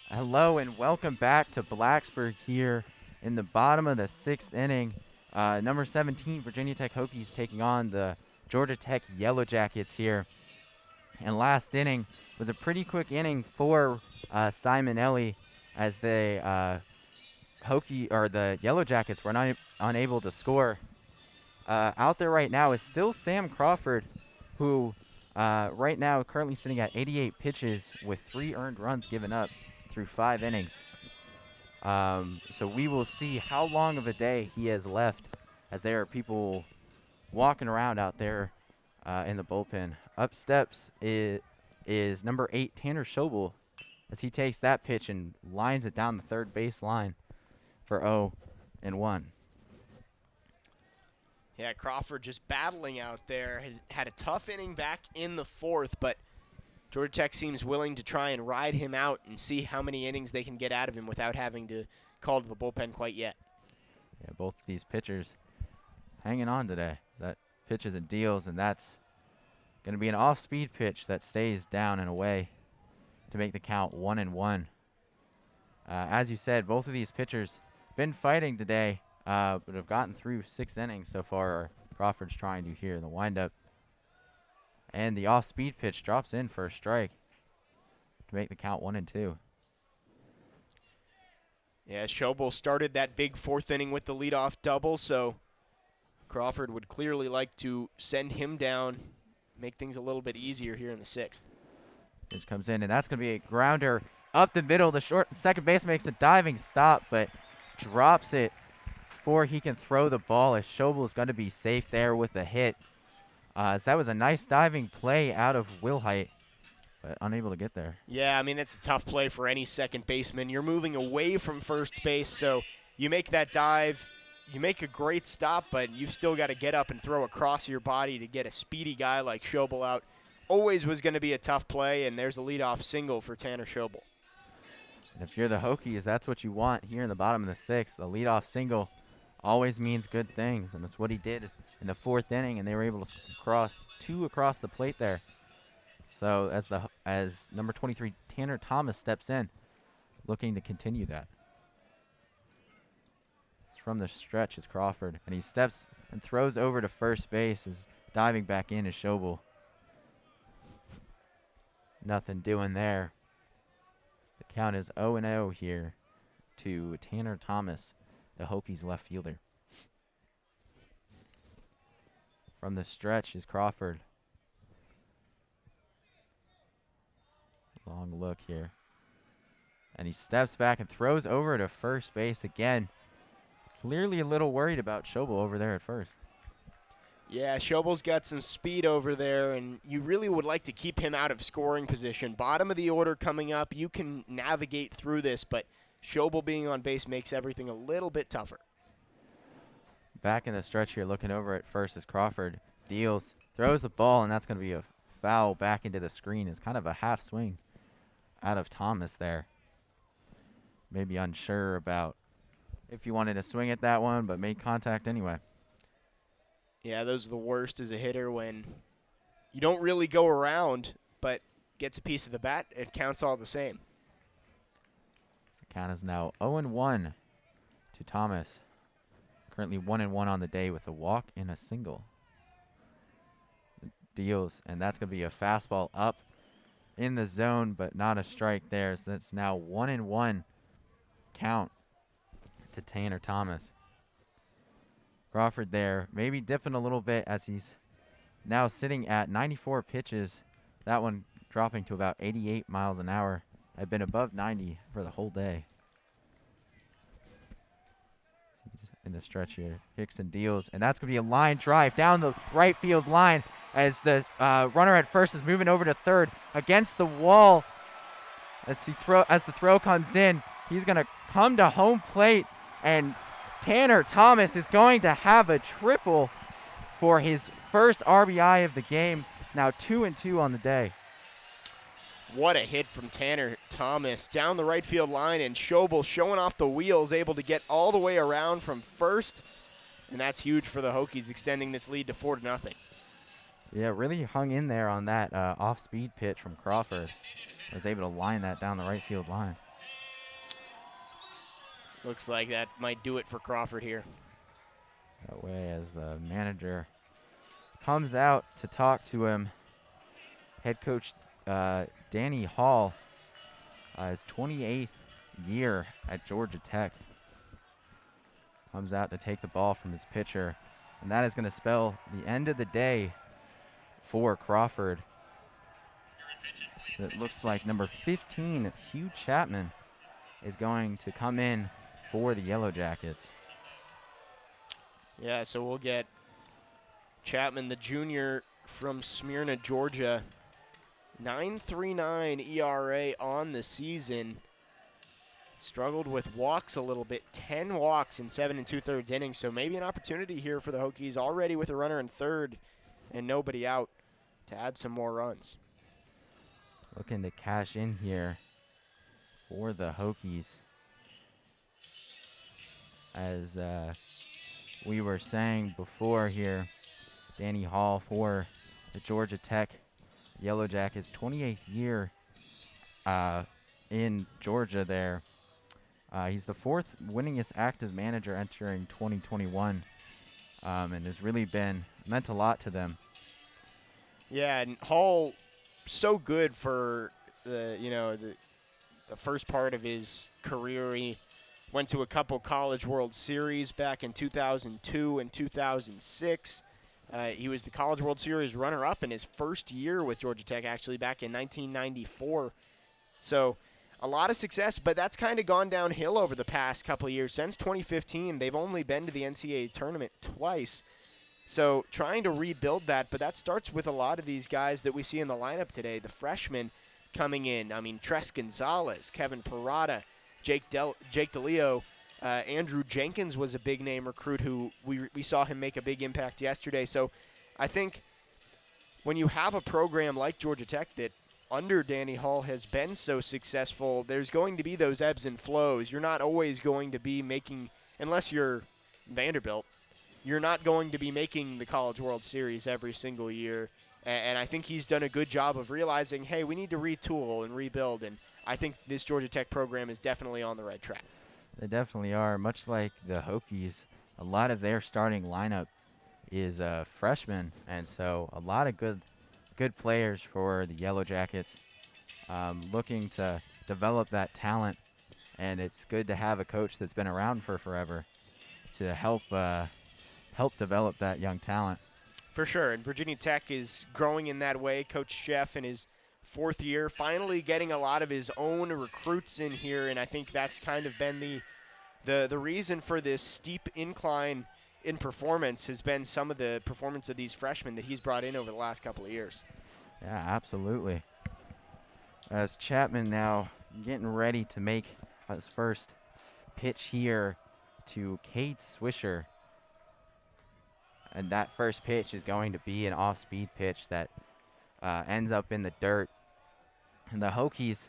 Hello and welcome back to Blacksburg here in the bottom of the 6th inning. Number 17, Virginia Tech Hokies taking on the Georgia Tech Yellow Jackets here. And last inning was a pretty quick inning for Simon Ellie as the Yellow Jackets were unable to score. Out there right now is still Sam Crawford, who right now currently sitting at 88 pitches with 3 earned runs given up through 5 innings. So we will see how long of a day he has left, as there are people walking around out there in the bullpen. Up steps is number 8, Tanner Shobel, as he takes that pitch and lines it down the third base line for 0-1. Yeah, Crawford just battling out there. Had a tough inning back in the 4th, but Georgia Tech seems willing to try and ride him out and see how many innings they can get out of him without having to call to the bullpen quite yet. Yeah, both of these pitchers hanging on today. That pitches and deals, and that's going to be an off-speed pitch that stays down and away to make the count 1-1. As you said, both of these pitchers been fighting today, but have gotten through 6 innings so far. Crawford's trying to here in the windup. And the off-speed pitch drops in for a strike to make the count 1-2. Yeah, Shobel started that big 4th inning with the leadoff double, so Crawford would clearly like to send him down, make things a little bit easier here in the 6th. Pitch comes in, and that's going to be a grounder up the middle. The short second base makes a diving stop, but drops it before he can throw the ball, as Shobel is going to be safe there with a hit. As that was a nice diving play out of Wilhite, but unable to get there. Yeah, I mean, that's a tough play for any second baseman. You're moving away from first base, so you make that dive. You make a great stop, but you've still got to get up and throw across your body to get a speedy guy like Shobel out. Always was going to be a tough play, and there's a leadoff single for Tanner Shobel. And if you're the Hokies, that's what you want here in the bottom of the sixth. The leadoff single always means good things, and that's what he did in the fourth inning, and they were able to cross two across the plate there. So as number 23 Tanner Thomas steps in, looking to continue that. It's from the stretch is Crawford, and he steps and throws over to first base. As diving back in is Shobel. Nothing doing there. The count is 0-0 here to Tanner Thomas, the Hokies left fielder. From the stretch is Crawford. Long look here. And he steps back and throws over to first base again. Clearly a little worried about Shobel over there at first. Yeah, Shobel's got some speed over there, and you really would like to keep him out of scoring position. Bottom of the order coming up, you can navigate through this, but Shobel being on base makes everything a little bit tougher. Back in the stretch here, looking over at first is Crawford. Deals, throws the ball, and that's going to be a foul back into the screen. It's kind of a half swing out of Thomas there. Maybe unsure about if he wanted to swing at that one, but made contact anyway. Yeah, those are the worst as a hitter when you don't really go around, but gets a piece of the bat. It counts all the same. The count is now 0-1 to Thomas. Currently 1-1 on the day with a walk and a single. Deals, and that's going to be a fastball up in the zone, but not a strike there. So that's now 1-1 count to Tanner Thomas. Crawford there, maybe dipping a little bit as he's now sitting at 94 pitches. That one dropping to about 88 miles an hour. I've been above 90 for the whole day. In the stretch here, Hickson deals, and that's going to be a line drive down the right field line as the runner at first is moving over to third against the wall. As the throw comes in, he's going to come to home plate, and Tanner Thomas is going to have a triple for his first RBI of the game. Now 2-2 on the day. What a hit from Tanner Thomas down the right field line, and Shobel showing off the wheels, able to get all the way around from first, and that's huge for the Hokies, extending this lead to 4-0. Yeah, really hung in there on that off-speed pitch from Crawford. Was able to line that down the right field line. Looks like that might do it for Crawford here. That way, as the manager comes out to talk to him, head coach Danny Hall, his 28th year at Georgia Tech, comes out to take the ball from his pitcher, and that is going to spell the end of the day for Crawford. It looks like number 15, Hugh Chapman, is going to come in for the Yellow Jackets. Yeah, so we'll get Chapman, the junior from Smyrna, Georgia. 9.39 ERA on the season. Struggled with walks a little bit. 10 walks in 7 2/3 innings, so maybe an opportunity here for the Hokies, already with a runner in third and nobody out, to add some more runs. Looking to cash in here for the Hokies. As we were saying before here, Danny Hall for the Georgia Tech Yellow Jackets, 28th year in Georgia there. He's the fourth winningest active manager entering 2021, and has really meant a lot to them. Yeah, and Hall, so good for the first part of his career. He went to a couple College World Series back in 2002 and 2006. He was the College World Series runner-up in his first year with Georgia Tech, actually, back in 1994. So a lot of success, but that's kind of gone downhill over the past couple of years. Since 2015, they've only been to the NCAA tournament twice. So trying to rebuild that, but that starts with a lot of these guys that we see in the lineup today, the freshmen coming in. I mean, Tres Gonzalez, Kevin Parada, Jake DeLeo, Andrew Jenkins was a big-name recruit who we saw him make a big impact yesterday. So I think when you have a program like Georgia Tech that under Danny Hall has been so successful, there's going to be those ebbs and flows. You're not always going to be making, unless you're Vanderbilt, you're not going to be making the College World Series every single year. And I think he's done a good job of realizing, hey, we need to retool and rebuild. And I think this Georgia Tech program is definitely on the right track. They definitely are. Much like the Hokies, a lot of their starting lineup is freshmen, and so a lot of good players for the Yellow Jackets, looking to develop that talent. And it's good to have a coach that's been around for forever to help develop that young talent. For sure, and Virginia Tech is growing in that way. Coach Jeff in his fourth year finally getting a lot of his own recruits in here, and I think that's kind of been the reason for this steep incline in performance has been some of the performance of these freshmen that he's brought in over the last couple of years. Yeah, absolutely. As Chapman now getting ready to make his first pitch here to Cade Swisher. And that first pitch is going to be an off-speed pitch that ends up in the dirt. And the Hokies,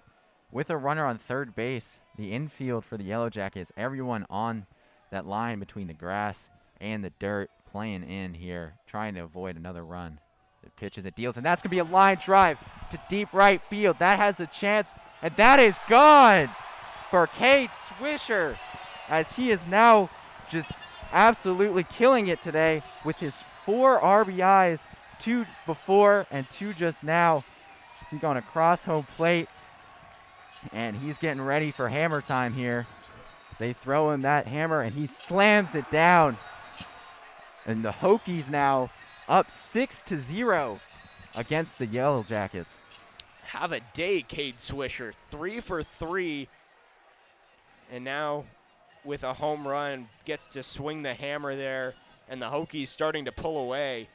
with a runner on third base, the infield for the Yellow Jackets, everyone on that line between the grass and the dirt playing in here, trying to avoid another run. The pitch as it deals, and that's going to be a line drive to deep right field. That has a chance, and that is gone for Cade Swisher, as he is now just absolutely killing it today with his 4 RBIs, 2 before and 2 just now. He's going across home plate, and he's getting ready for hammer time here. As they throw him that hammer, and he slams it down. And the Hokies now up 6-0 against the Yellow Jackets. Have a day, Cade Swisher. 3 for 3. And now with a home run, gets to swing the hammer there, and the Hokies starting to pull away.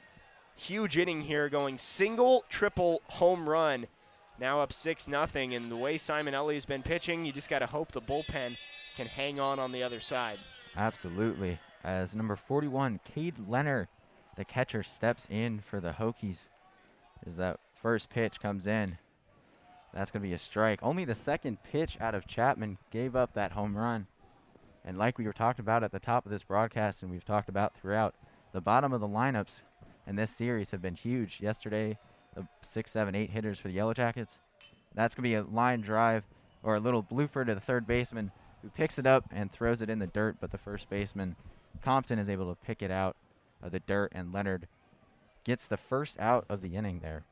Huge inning here, going single, triple, home run. Now up 6-0, and the way Simon Elliott's been pitching, you just got to hope the bullpen can hang on the other side. Absolutely. As number 41, Cade Leonard, the catcher, steps in for the Hokies. As that first pitch comes in, that's going to be a strike. Only the second pitch out of Chapman gave up that home run. And like we were talking about at the top of this broadcast, and we've talked about throughout, the bottom of the lineups in this series have been huge. Yesterday, the 6, 7, 8 hitters for the Yellow Jackets. That's going to be a line drive or a little blooper to the third baseman, who picks it up and throws it in the dirt, but the first baseman, Compton, is able to pick it out of the dirt, and Leonard gets the first out of the inning there.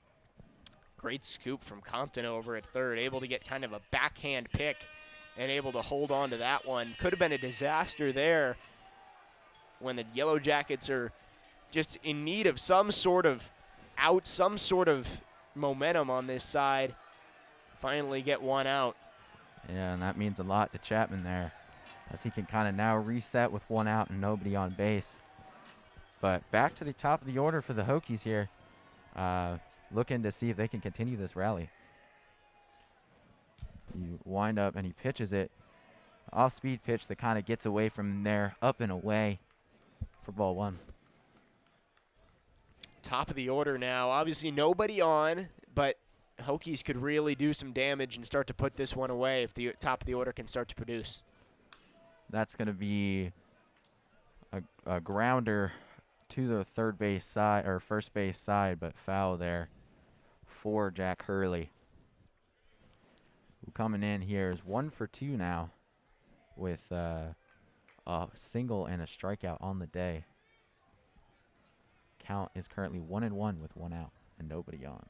Great scoop from Compton over at third, able to get kind of a backhand pick and able to hold on to that one. Could have been a disaster there when the Yellow Jackets are just in need of some sort of out, some sort of momentum on this side. Finally get one out. Yeah, and that means a lot to Chapman there, as he can kind of now reset with one out and nobody on base. But back to the top of the order for the Hokies here, looking to see if they can continue this rally. You wind up, and he pitches it. Off-speed pitch that kind of gets away from there, up and away for ball 1. Top of the order now. Obviously nobody on, but Hokies could really do some damage and start to put this one away if the top of the order can start to produce. That's going to be a grounder to the third base side, or first base side, but foul there for Jack Hurley, who coming in here is 1 for 2 now with a single and a strikeout on the day. Count is currently 1-1 with 1 out and nobody on.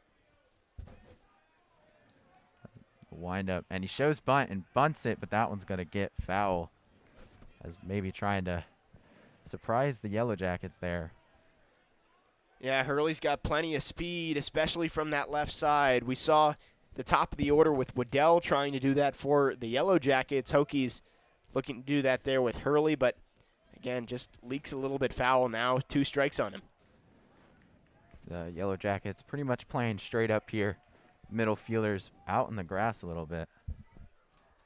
Wind up, and he shows bunt and bunts it, but that one's going to get foul, as maybe trying to surprise the Yellow Jackets there. Yeah, Hurley's got plenty of speed, especially from that left side. We saw the top of the order with Waddell trying to do that for the Yellow Jackets. Hokies looking to do that there with Hurley, but again, just leaks a little bit foul now. 2 strikes on him. The Yellow Jackets pretty much playing straight up here. Middle fielders out in the grass a little bit.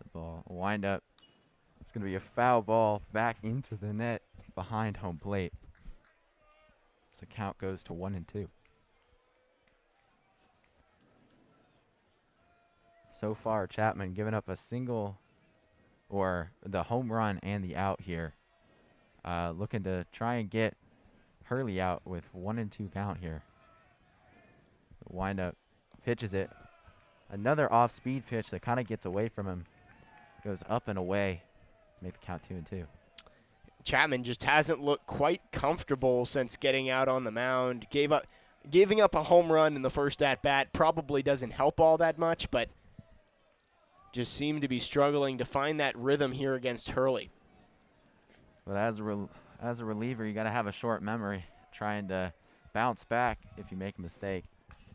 The ball wind up. It's going to be a foul ball back into the net behind home plate. So the count goes to 1-2. So far, Chapman giving up a single, or the home run and the out here. Looking to try and get Hurley out with 1-2 count here. Wind up, pitches it. Another off-speed pitch that kind of gets away from him. Goes up and away. Make the count 2-2. Chapman just hasn't looked quite comfortable since getting out on the mound. Giving up a home run in the first at-bat probably doesn't help all that much, but just seemed to be struggling to find that rhythm here against Hurley. But as a reliever, you got to have a short memory, trying to bounce back if you make a mistake.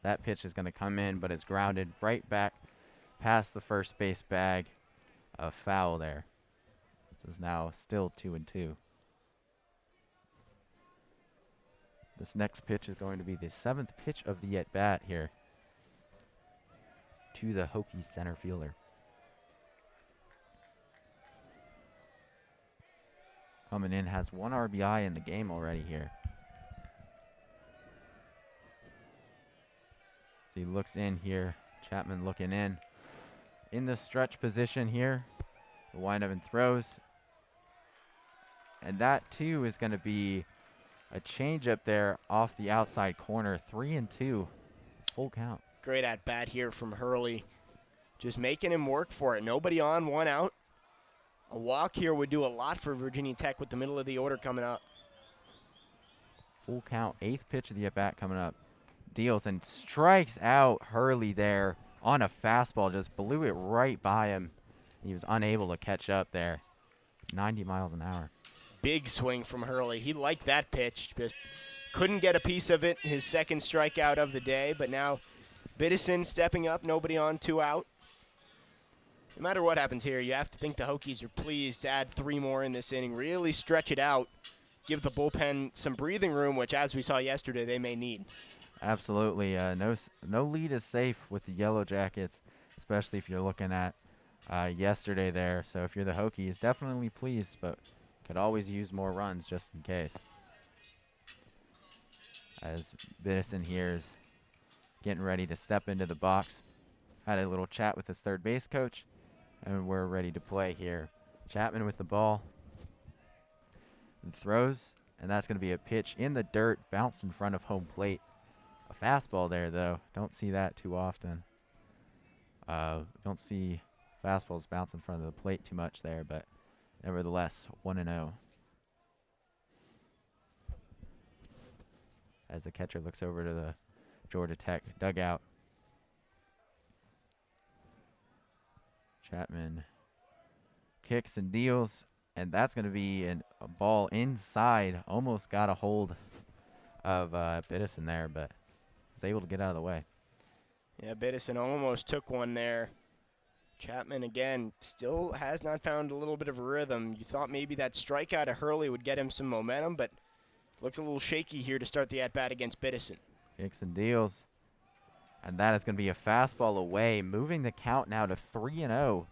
That pitch is going to come in, but it's grounded right back past the first base bag. A foul there. This is now still 2-2. This next pitch is going to be the 7th pitch of the at-bat here to the Hokies center fielder. Coming in, has 1 RBI in the game already here. He looks in here. Chapman looking in the stretch position here. The windup and throws. And that, too, is going to be a changeup there off the outside corner. 3-2. Full count. Great at-bat here from Hurley. Just making him work for it. Nobody on, 1 out. A walk here would do a lot for Virginia Tech with the middle of the order coming up. Full count. 8th pitch of the at-bat coming up. Deals and strikes out Hurley there on a fastball. Just blew it right by him. He was unable to catch up there. 90 miles an hour. Big swing from Hurley. He liked that pitch. Just couldn't get a piece of it. His second strikeout of the day. But now Biddison stepping up. Nobody on, 2 out. No matter what happens here, you have to think the Hokies are pleased to add 3 more in this inning. Really stretch it out. Give the bullpen some breathing room, which, as we saw yesterday, they may need. Absolutely. No lead is safe with the Yellow Jackets, especially if you're looking at yesterday there. So if you're the Hokies, definitely pleased, but could always use more runs just in case. As Biddison here is getting ready to step into the box. Had a little chat with his third base coach, and we're ready to play here. Chapman with the ball. And throws, and that's going to be a pitch in the dirt, bounce in front of home plate. A fastball there, though. Don't see that too often. Don't see fastballs bounce in front of the plate too much there, but nevertheless, 1-0. As the catcher looks over to the Georgia Tech dugout. Chapman kicks and deals, and that's going to be a ball inside. Almost got a hold of Biddison there, but was able to get out of the way. Yeah, Biddison almost took one there. Chapman, again, still has not found a little bit of a rhythm. You thought maybe that strikeout of Hurley would get him some momentum, but looks a little shaky here to start the at-bat against Biddison. Kicks and deals. And that is going to be a fastball away, moving the count now to 3-0.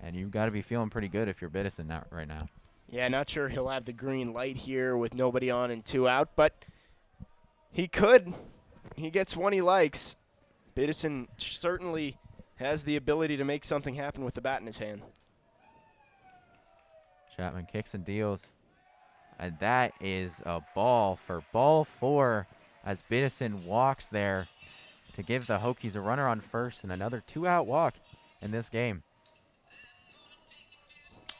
And you've got to be feeling pretty good if you're Biddison right now. Yeah, not sure he'll have the green light here with nobody on and 2 out, but he could. He gets one he likes. Biddison certainly has the ability to make something happen with the bat in his hand. Chapman kicks and deals. And that is a ball for ball 4 as Biddison walks there to give the Hokies a runner on first and another 2-out walk in this game.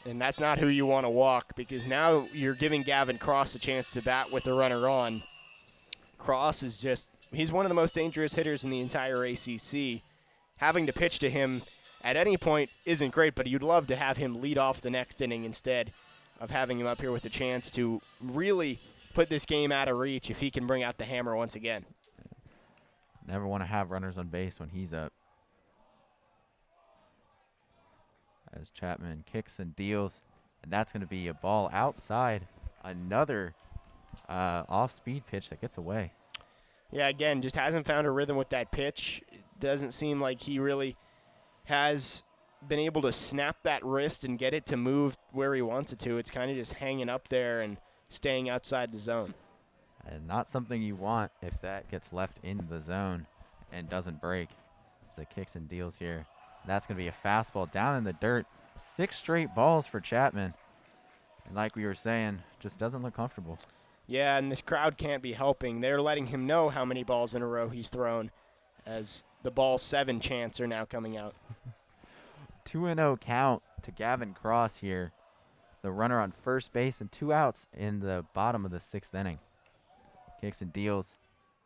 And that's not who you want to walk, because now you're giving Gavin Cross a chance to bat with a runner on. Cross is he's one of the most dangerous hitters in the entire ACC. Having to pitch to him at any point isn't great, but you'd love to have him lead off the next inning instead of having him up here with a chance to really put this game out of reach if he can bring out the hammer once again. Never want to have runners on base when he's up. As Chapman kicks and deals, and that's going to be a ball outside. Another off-speed pitch that gets away. Yeah, again, just hasn't found a rhythm with that pitch. It doesn't seem like he really has been able to snap that wrist and get it to move where he wants it to. It's kind of just hanging up there and staying outside the zone. And not something you want if that gets left in the zone and doesn't break. So kicks and deals here. That's going to be a fastball down in the dirt. 6 straight balls for Chapman. And like we were saying, just doesn't look comfortable. Yeah, and this crowd can't be helping. They're letting him know how many balls in a row he's thrown as the ball 7 chants are now coming out. 2-0 count to Gavin Cross here. The runner on first base and 2 outs in the bottom of the 6th inning. Kicks and deals.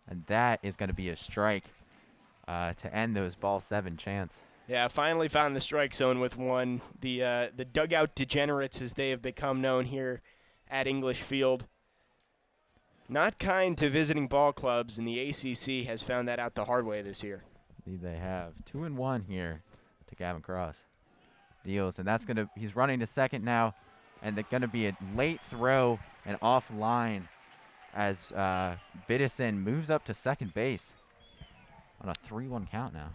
And that is going to be a strike to end those ball 7 chants. Yeah, finally found the strike zone with one. The dugout degenerates, as they have become known here at English Field. Not kind to visiting ball clubs, and the ACC has found that out the hard way this year. Indeed they have. 2-1 here to Gavin Cross. Deals, and that's going to – he's running to second now, and they're going to be a late throw and offline as Biddison moves up to second base on a 3-1 count now.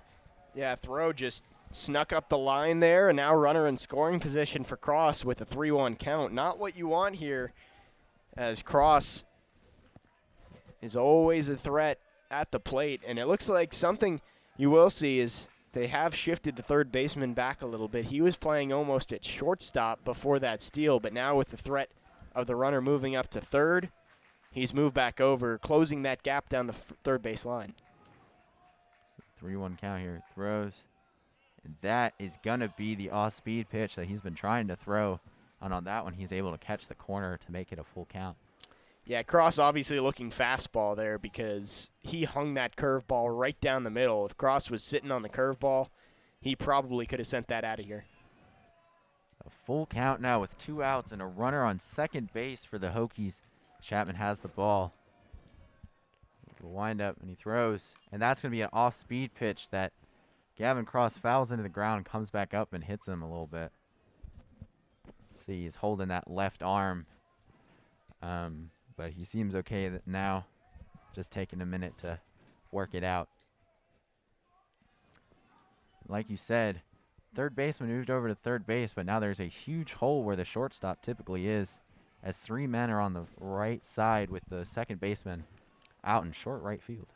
Yeah, throw just snuck up the line there, and now runner in scoring position for Cross with a 3-1 count. Not what you want here, as Cross is always a threat at the plate. And it looks like something you will see is they have shifted the third baseman back a little bit. He was playing almost at shortstop before that steal, but now with the threat of the runner moving up to third, he's moved back over, closing that gap down the third base line. 3-1 count here. Throws. And that is going to be the off-speed pitch that he's been trying to throw. And on that one, he's able to catch the corner to make it a full count. Yeah, Cross obviously looking fastball there because he hung that curveball right down the middle. If Cross was sitting on the curveball, he probably could have sent that out of here. A full count now with 2 outs and a runner on second base for the Hokies. Chapman has the ball. The wind up, and he throws. And that's going to be an off-speed pitch that Gavin Cross fouls into the ground, comes back up, and hits him a little bit. See, he's holding that left arm. But he seems okay now. Just taking a minute to work it out. Like you said, third baseman moved over to third base, but now there's a huge hole where the shortstop typically is, as 3 men are on the right side with the second baseman out in short right field.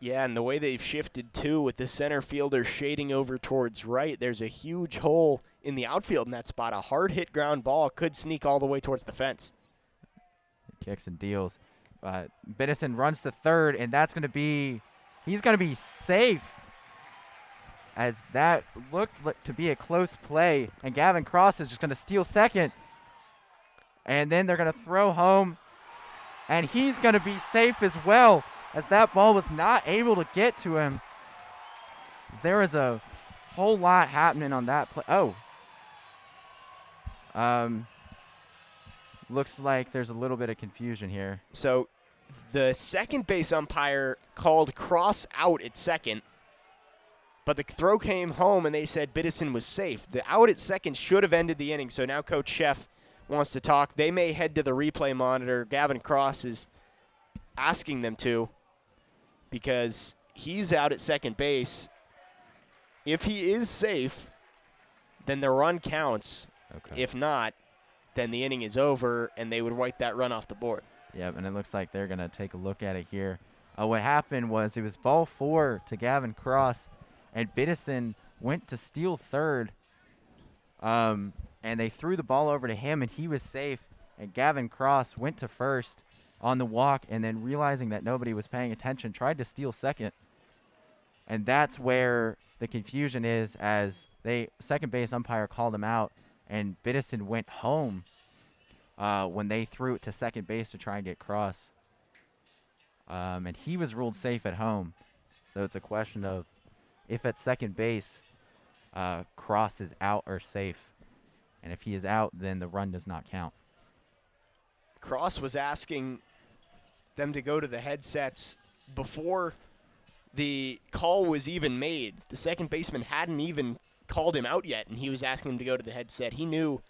Yeah, and the way they've shifted, too, with the center fielder shading over towards right, there's a huge hole in the outfield in that spot. A hard-hit ground ball could sneak all the way towards the fence. Kicks and deals. Biddison runs to third, and that's going to be – he's going to be safe, as that looked to be a close play. And Gavin Cross is just going to steal second. And then they're going to throw home, and he's going to be safe as well, as that ball was not able to get to him. As there is a whole lot happening on that play. Oh. Looks like there's a little bit of confusion here. So the second base umpire called Cross out at second, but the throw came home and they said Biddison was safe. The out at second should have ended the inning, so now Coach Sheff wants to talk. They may head to the replay monitor. Gavin Cross is asking them to, because he's out at second base. If he is safe, then the run counts. Okay. If not, then the inning is over, and they would wipe that run off the board. Yep, and it looks like they're going to take a look at it here. What happened was it was ball 4 to Gavin Cross, and Biddison went to steal third, and they threw the ball over to him, and he was safe, and Gavin Cross went to first on the walk, and then realizing that nobody was paying attention, tried to steal second. And that's where the confusion is, as second base umpire called him out, and Biddison went home when they threw it to second base to try and get Cross. And he was ruled safe at home. So it's a question of if at second base Cross is out or safe. And if he is out, then the run does not count. Cross was asking them to go to the headsets before the call was even made. The second baseman hadn't even called him out yet, and he was asking him to go to the headset. He knew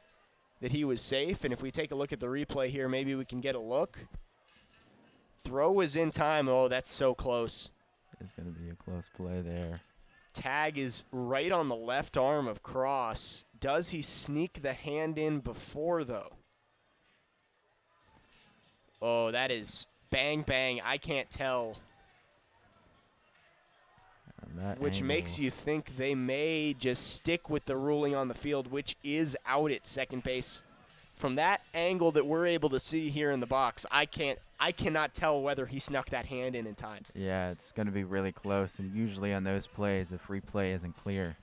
that he was safe, and if we take a look at the replay here, maybe we can get a look. Throw is in time. Oh, that's so close. It's going to be a close play there. Tag is right on the left arm of Cross. Does he sneak the hand in before, though? Oh, that is bang, bang. I can't tell. Which makes you think they may just stick with the ruling on the field, which is out at second base. From that angle that we're able to see here in the box, I cannot tell whether he snuck that hand in time. Yeah, it's going to be really close, and usually on those plays, if replay isn't clear,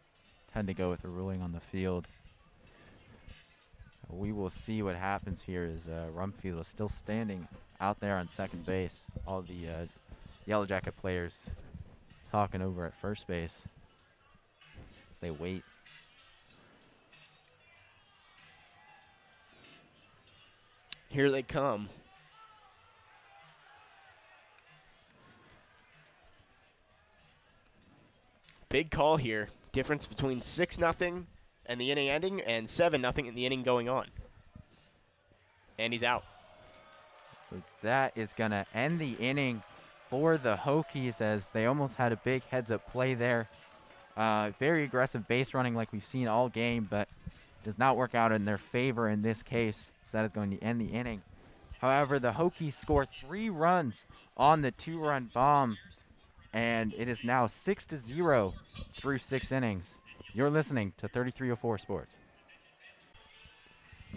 tend to go with the ruling on the field. We will see what happens here as Rumfield is still standing out there on second base. All the Yellow Jacket players talking over at first base as they wait. Here they come. Big call here. Difference between 6-0 and the inning ending and 7-0 in the inning going on. And he's out. So that is going to end the inning for the Hokies as they almost had a big heads-up play there. Very aggressive base running like we've seen all game, but does not work out in their favor in this case. So that is going to end the inning. However, the Hokies score 3 runs on the 2-run bomb, and it is now 6-0 through 6 innings. You're listening to 3304 Sports.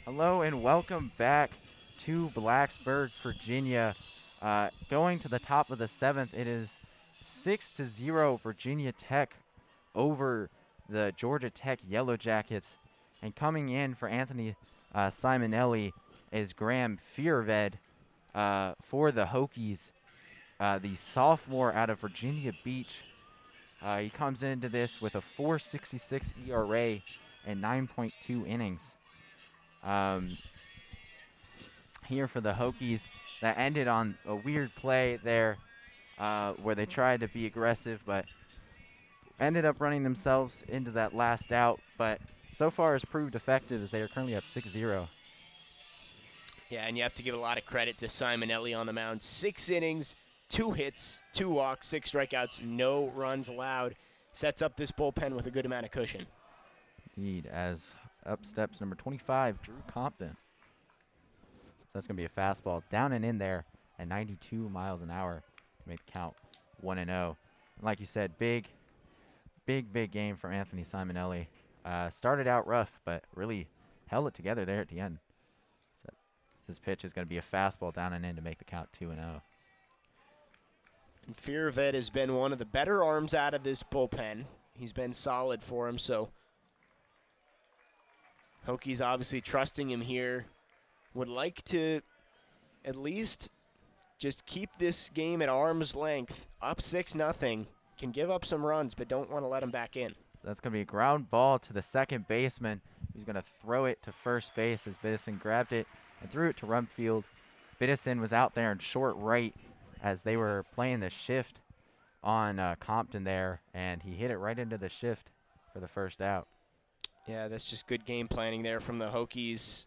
Hello and welcome back to Blacksburg, Virginia. Going to the top of the 7th, it is 6-0 Virginia Tech over the Georgia Tech Yellow Jackets. And coming in for Anthony Simonelli is Graham Fearved for the Hokies, the sophomore out of Virginia Beach. He comes into this with a 4.66 ERA and 9.2 innings. Here for the Hokies, that ended on a weird play there where they tried to be aggressive, but ended up running themselves into that last out. But so far has proved effective as they are currently up 6-0. Yeah, and you have to give a lot of credit to Simonelli on the mound. 6 innings, 2 hits, 2 walks, 6 strikeouts, no runs allowed. Sets up this bullpen with a good amount of cushion. Indeed, as up steps number 25, Drew Compton. So that's going to be a fastball down and in there at 92 miles an hour to make the count 1-0. And like you said, big game for Anthony Simonelli. Started out rough, but really held it together there at the end. So this pitch is going to be a fastball down and in to make the count 2-0. And Fearved has been one of the better arms out of this bullpen. He's been solid for him, so Hokies obviously trusting him here. Would like to at least just keep this game at arm's length. Up 6-0. Can give up some runs, but don't want to let him back in. So that's going to be a ground ball to the second baseman. He's going to throw it to first base as Biddison grabbed it and threw it to Rumfield. Biddison was out there in short right as they were playing the shift on Compton there, and he hit it right into the shift for the first out. Yeah, that's just good game planning there from the Hokies.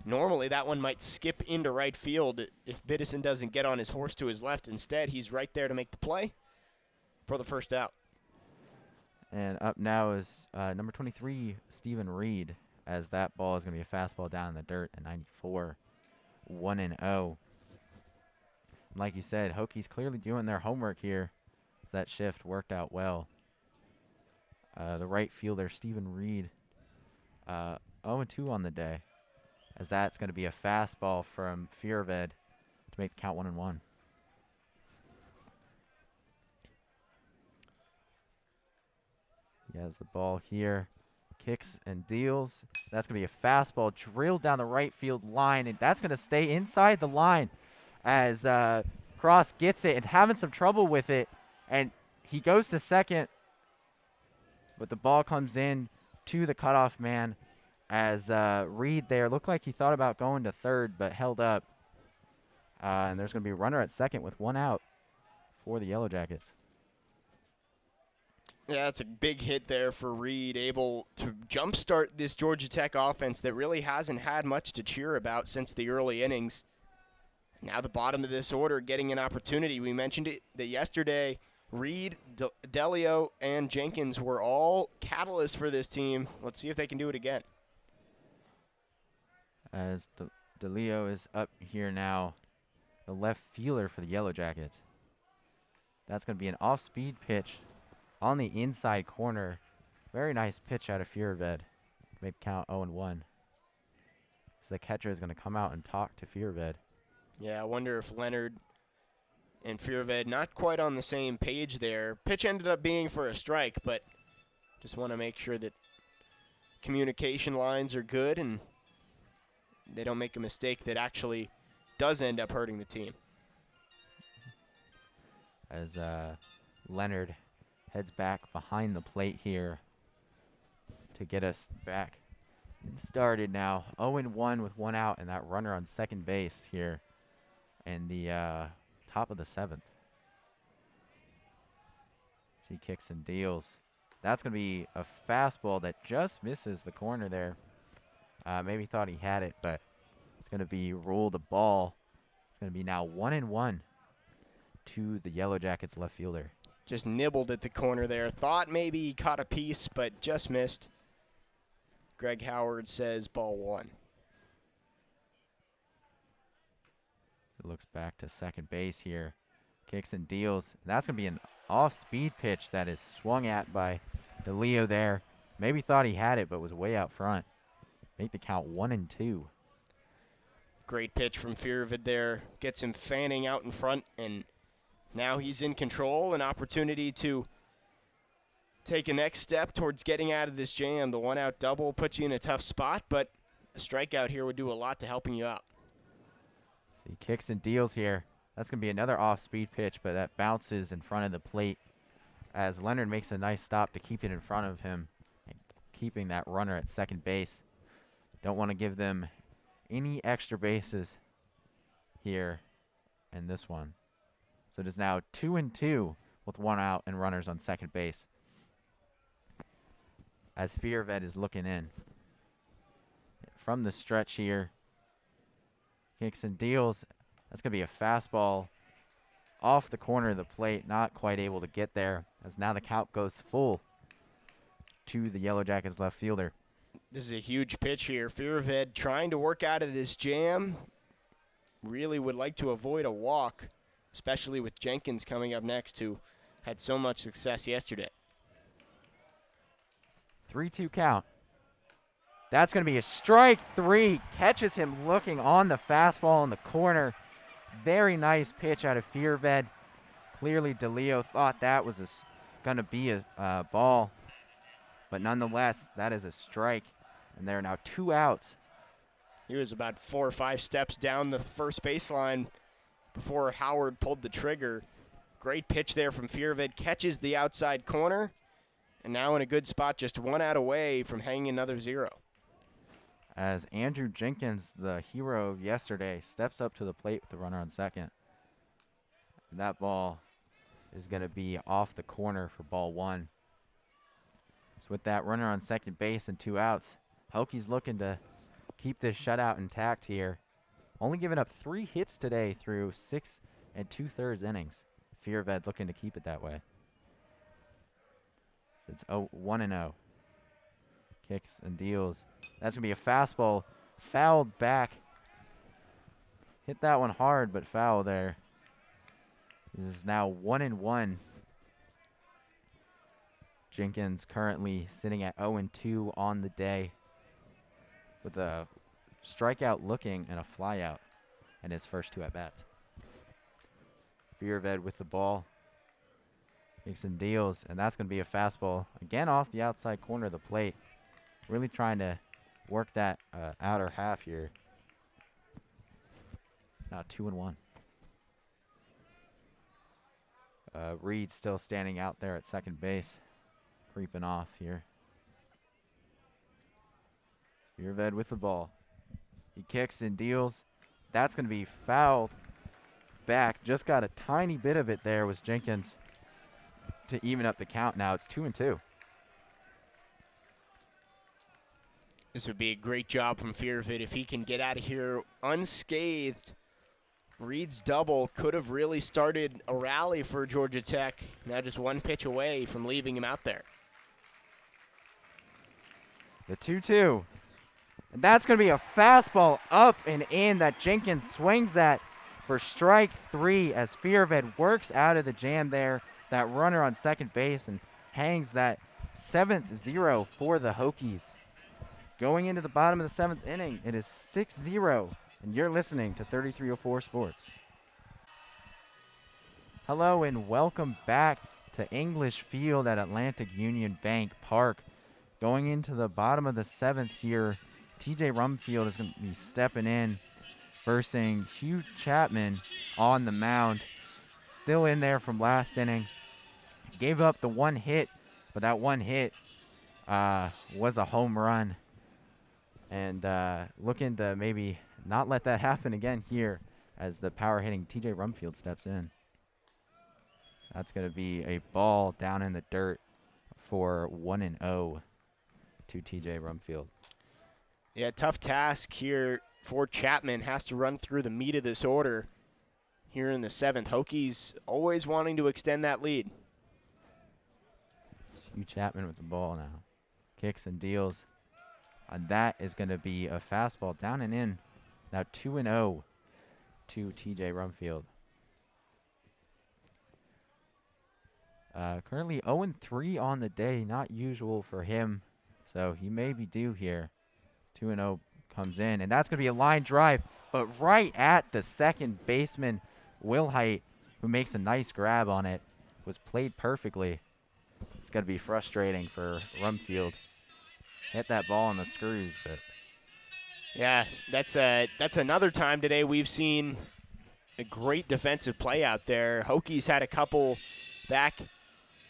Normally, that one might skip into right field if Biddison doesn't get on his horse to his left. Instead, he's right there to make the play for the first out. And up now is number 23, Stephen Reed, as that ball is going to be a fastball down in the dirt at 94, 1-0. Like you said, Hokies clearly doing their homework here. That shift worked out well. The right fielder, Stephen Reed, 0-2 on the day, as that's going to be a fastball from Fearved to make the count 1-1. He has the ball here, kicks and deals. That's going to be a fastball drilled down the right field line, and that's going to stay inside the line as Cross gets it and having some trouble with it, and he goes to second, but the ball comes in to the cutoff man as Reed there looked like he thought about going to third but held up. And there's going to be a runner at second with 1 out for the Yellow Jackets. Yeah, that's a big hit there for Reed, able to jumpstart this Georgia Tech offense that really hasn't had much to cheer about since the early innings. Now the bottom of this order getting an opportunity. We mentioned it that yesterday Reed, Delio, and Jenkins were all catalysts for this team. Let's see if they can do it again. As DeLeo is up here now, the left fielder for the Yellow Jackets. That's going to be an off-speed pitch on the inside corner. Very nice pitch out of Fierved. Made count 0-1. So the catcher is going to come out and talk to Fierved. Yeah, I wonder if Leonard and Fierved not quite on the same page there. Pitch ended up being for a strike, but just want to make sure that communication lines are good and they don't make a mistake that actually does end up hurting the team. As Leonard heads back behind the plate here to get us back started now. 0-1 with 1 out and that runner on second base here in the top of the 7th. So he kicks and deals. That's going to be a fastball that just misses the corner there. Maybe thought he had it, but it's going to be ruled a ball. It's going to be now 1-1 to the Yellow Jackets left fielder. Just nibbled at the corner there. Thought maybe he caught a piece, but just missed. Greg Howard says ball 1. It looks back to second base here. Kicks and deals. That's going to be an off-speed pitch that is swung at by DeLeo there. Maybe thought he had it, but was way out front. Make the count 1-2. Great pitch from Fiervid there. Gets him fanning out in front, and now he's in control. An opportunity to take a next step towards getting out of this jam. The 1-out double puts you in a tough spot, but a strikeout here would do a lot to helping you out. So he kicks and deals here. That's going to be another off-speed pitch, but that bounces in front of the plate as Leonard makes a nice stop to keep it in front of him, and keeping that runner at second base. Don't want to give them any extra bases here in this one. So it is now 2-2 with 1 out and runners on second base. As Fierved is looking in. From the stretch here. Kicks and deals. That's going to be a fastball off the corner of the plate. Not quite able to get there. As now the count goes full to the Yellow Jackets left fielder. This is a huge pitch here. Fierved trying to work out of this jam. Really would like to avoid a walk, especially with Jenkins coming up next, who had so much success yesterday. 3-2 count. That's going to be a strike 3. Catches him looking on the fastball in the corner. Very nice pitch out of Fierved. Clearly DeLeo thought that was going to be a ball. But nonetheless, that is a strike. And there are now 2 outs. He was about 4 or 5 steps down the first baseline before Howard pulled the trigger. Great pitch there from Fierved. Catches the outside corner. And now in a good spot, just 1 out away from hanging another 0. As Andrew Jenkins, the hero of yesterday, steps up to the plate with the runner on second. And that ball is going to be off the corner for ball 1. So with that runner on second base and 2 outs, Hokies looking to keep this shutout intact here. Only giving up 3 hits today through 6 2/3 innings. Fierved looking to keep it that way. So it's 1-0. Kicks and deals. That's going to be a fastball. Fouled back. Hit that one hard, but foul there. This is now 1-1. Jenkins currently sitting at 0-2 on the day with a strikeout looking and a flyout in his first 2 at-bats. Fierved with the ball. Kicks and deals, and that's going to be a fastball. Again off the outside corner of the plate. Really trying to work that outer half here. Now 2-1. Reed still standing out there at second base. Creeping off here. Fierved with the ball. He kicks and deals. That's going to be fouled back. Just got a tiny bit of it there was Jenkins to even up the count. Now it's 2-2. This would be a great job from Fearfit if he can get out of here unscathed. Reed's double could have really started a rally for Georgia Tech. Now just one pitch away from leaving him out there. The 2-2. And that's going to be a fastball up and in that Jenkins swings at for strike 3 as Fearfit works out of the jam there. That runner on second base and hangs that 7th-0 for the Hokies. Going into the bottom of the 7th inning, it is 6-0. And you're listening to 3304 Sports. Hello and welcome back to English Field at Atlantic Union Bank Park. Going into the bottom of the 7th here, TJ Rumfield is going to be stepping in, versing Hugh Chapman on the mound. Still in there from last inning. Gave up the one hit, but that one hit was a home run. And looking to maybe not let that happen again here as the power hitting TJ Rumfield steps in. That's going to be a ball down in the dirt for 1-0 to TJ Rumfield. Yeah, tough task here for Chapman. Has to run through the meat of this order here in the 7th. Hokies always wanting to extend that lead. Hugh Chapman with the ball now. Kicks and deals. And that is going to be a fastball down and in. Now 2-0 to TJ Rumfield. Currently 0-3 on the day, not usual for him. So he may be due here. 2-0 comes in, and that's going to be a line drive. But right at the second baseman, Will Height, who makes a nice grab on it, was played perfectly. It's going to be frustrating for Rumfield. Hit that ball on the screws, but... Yeah, that's another time today we've seen a great defensive play out there. Hokies had a couple back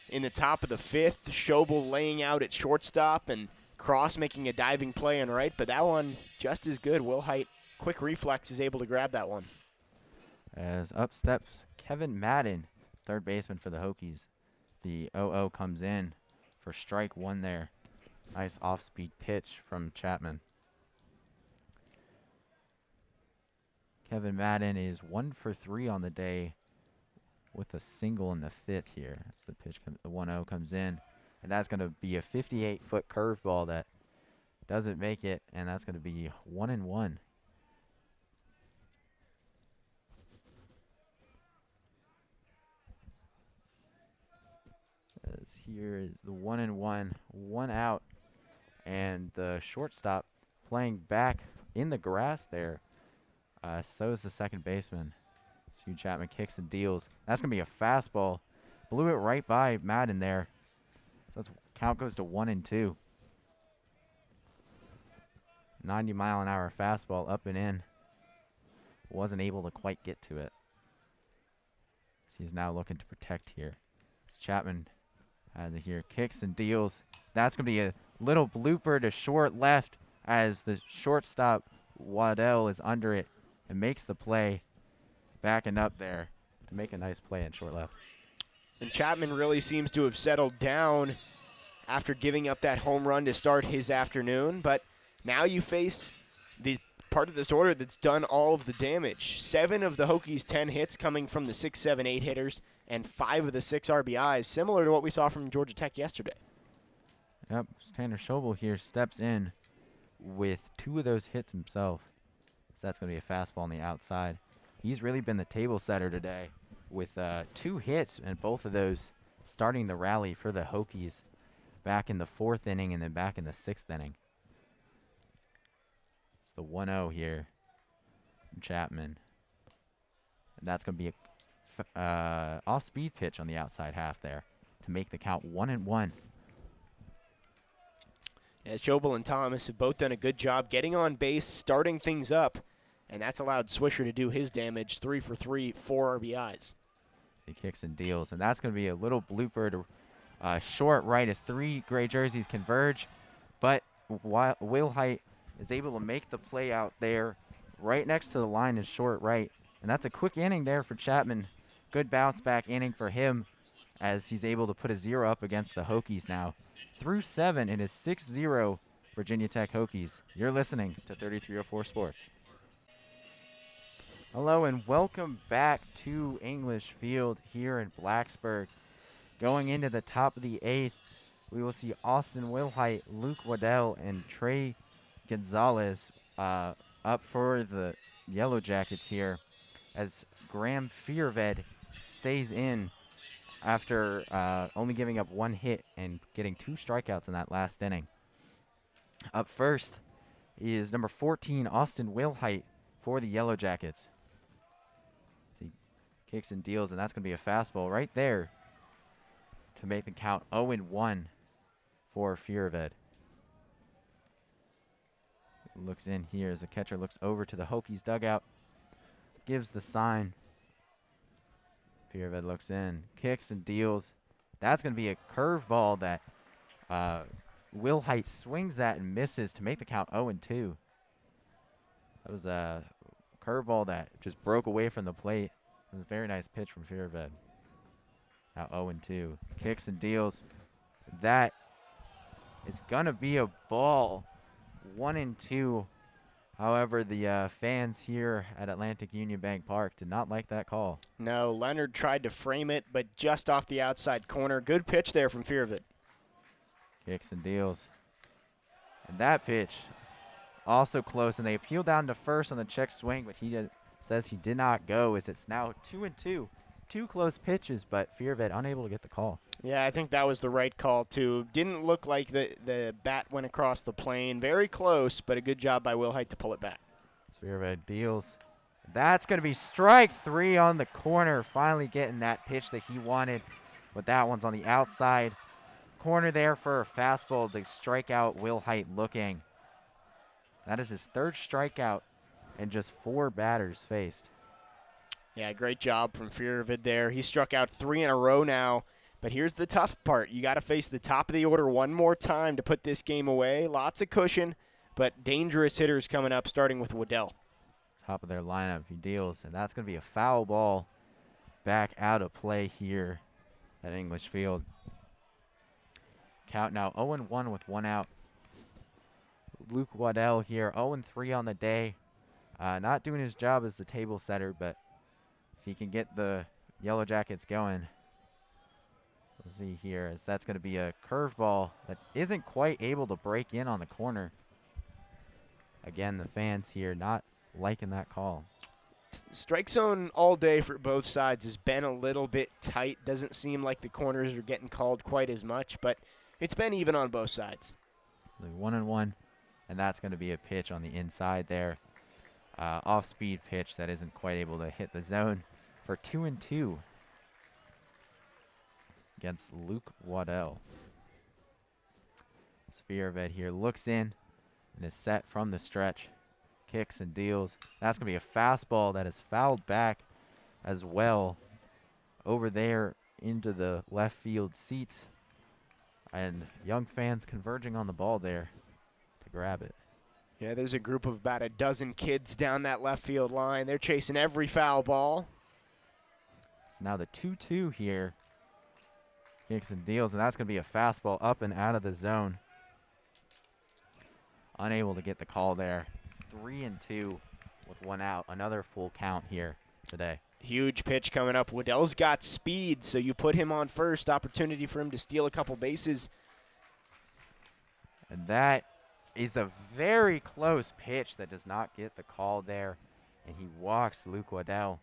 in the top of the 5th. Shobel laying out at shortstop and Cross making a diving play on right, but that one just as good. Will Height, quick reflex, is able to grab that one. As up steps Kevin Madden, third baseman for the Hokies. The 0-0 comes in for strike 1 there. Nice off-speed pitch from Chapman. Kevin Madden is 1 for 3 on the day with a single in the 5th here. That's the pitch. The 1-0 comes in, and that's going to be a 58-foot curveball that doesn't make it, and that's going to be 1-1. As here is the 1-1, 1 out, and the shortstop playing back in the grass there. So is the second baseman. Hugh Chapman kicks and deals. That's going to be a fastball. Blew it right by Madden there. So count goes to 1-2. 90-mile-an-hour fastball up and in. Wasn't able to quite get to it. He's now looking to protect here. As Chapman has it here. Kicks and deals. That's going to be a little blooper to short left as the shortstop Waddell is under it and makes the play, backing up there to make a nice play in short left. And Chapman really seems to have settled down after giving up that home run to start his afternoon, but now you face the part of this order that's done all of the damage. 7 of the Hokies' 10 hits coming from the 6, 7, 8 hitters, and 5 of the 6 RBIs, similar to what we saw from Georgia Tech yesterday. Yep, Tanner Shobel here steps in with 2 of those hits himself. So that's going to be a fastball on the outside. He's really been the table setter today with 2 hits, and both of those starting the rally for the Hokies back in the 4th inning and then back in the 6th inning. It's the 1-0 here from Chapman. And that's going to be a off-speed pitch on the outside half there to make the count 1-1. As Shobel and Thomas have both done a good job getting on base, starting things up, and that's allowed Swisher to do his damage. 3 for 3, 4 RBIs. He kicks and deals, and that's going to be a little blooper to short right as 3 gray jerseys converge, but Will Height is able to make the play out there right next to the line in short right, And that's a quick inning there for Chapman. Good bounce back inning for him as he's able to put a 0 up against the Hokies now. Through 7, it is 6-0 Virginia Tech Hokies. You're listening to 3304 Sports. Hello and welcome back to English Field here in Blacksburg. Going into the top of the 8th, we will see Austin Wilhite, Luke Waddell, and Trey Gonzalez up for the Yellow Jackets here as Graham Fearved stays in after only giving up 1 hit and getting 2 strikeouts in that last inning. Up first is number 14, Austin Wilhite for the Yellow Jackets. He kicks and deals, and that's going to be a fastball right there to make the count 0-1 for Fearved. Looks in here as the catcher looks over to the Hokies dugout, gives the sign. Fearved looks in, kicks and deals. That's going to be a curveball that Wilhite swings at and misses to make the count 0-2. That was a curveball that just broke away from the plate. It was a very nice pitch from Fearved. Now 0-2. Kicks and deals. That is going to be a ball. 1-2. However, the fans here at Atlantic Union Bank Park did not like that call. No, Leonard tried to frame it, but just off the outside corner. Good pitch there from Fearved. Kicks and deals. And that pitch also close, and they appeal down to first on the check swing, but he says he did not go, as it's now 2-2. 2 close pitches, but Fearved unable to get the call. Yeah, I think that was the right call, too. Didn't look like the bat went across the plane. Very close, but a good job by Wilhite to pull it back. Fearved deals. That's going to be strike 3 on the corner, finally getting that pitch that he wanted, but that one's on the outside corner there for a fastball to strike out Wilhite looking. That is his 3rd strikeout and just 4 batters faced. Yeah, great job from Fearved there. He struck out 3 in a row now. But here's the tough part. You got to face the top of the order one more time to put this game away. Lots of cushion, but dangerous hitters coming up, starting with Waddell. Top of their lineup, he deals, and that's going to be a foul ball back out of play here at English Field. Count now 0-1 with 1 out. Luke Waddell here, 0-3 on the day. Not doing his job as the table setter, but if he can get the Yellow Jackets going, we'll see here, as that's going to be a curveball that isn't quite able to break in on the corner. Again, the fans here not liking that call. Strike zone all day for both sides has been a little bit tight. Doesn't seem like the corners are getting called quite as much, but it's been even on both sides. 1-1, and that's going to be a pitch on the inside there. Off-speed pitch that isn't quite able to hit the zone for 2-2 against Luke Waddell. Fearved here looks in and is set from the stretch. Kicks and deals. That's going to be a fastball that is fouled back as well over there into the left field seats. And young fans converging on the ball there to grab it. Yeah, there's a group of about a dozen kids down that left field line. They're chasing every foul ball. It's now the 2-2 here. Kicks and deals, and that's going to be a fastball up and out of the zone. Unable to get the call there. 3-2 with 1 out. Another full count here today. Huge pitch coming up. Waddell's got speed, so you put him on first. Opportunity for him to steal a couple bases. And that is a very close pitch that does not get the call there. And he walks Luke Waddell.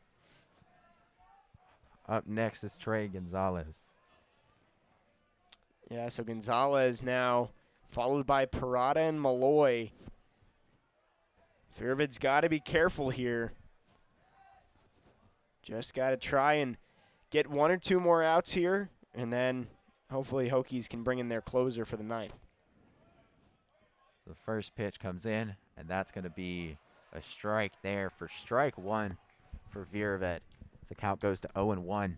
Up next is Trey Gonzalez. Yeah, so Gonzalez now followed by Parada and Malloy. Fearved's got to be careful here. Just got to try and get 1 or 2 more outs here, and then hopefully Hokies can bring in their closer for the 9th. The first pitch comes in, and that's going to be a strike there for strike 1 for Fearved. The count goes to 0-1.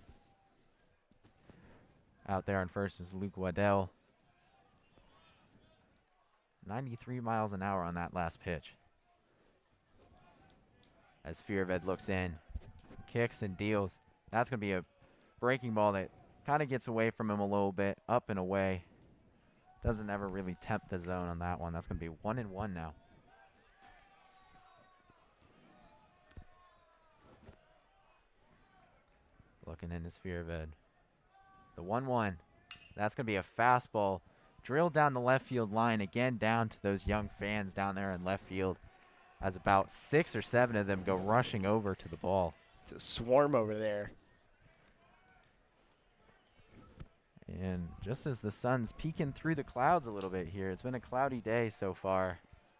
Out there on first is Luke Waddell. 93 miles an hour on that last pitch. As Fearved looks in, kicks and deals. That's going to be a breaking ball that kind of gets away from him a little bit, up and away. Doesn't ever really tempt the zone on that one. That's going to be 1-1 now. Looking in his fear bed. The 1-1. That's going to be a fastball drilled down the left field line, again down to those young fans down there in left field, as about 6 or 7 of them go rushing over to the ball. It's a swarm over there. And just as the sun's peeking through the clouds a little bit here, it's been a cloudy day so far,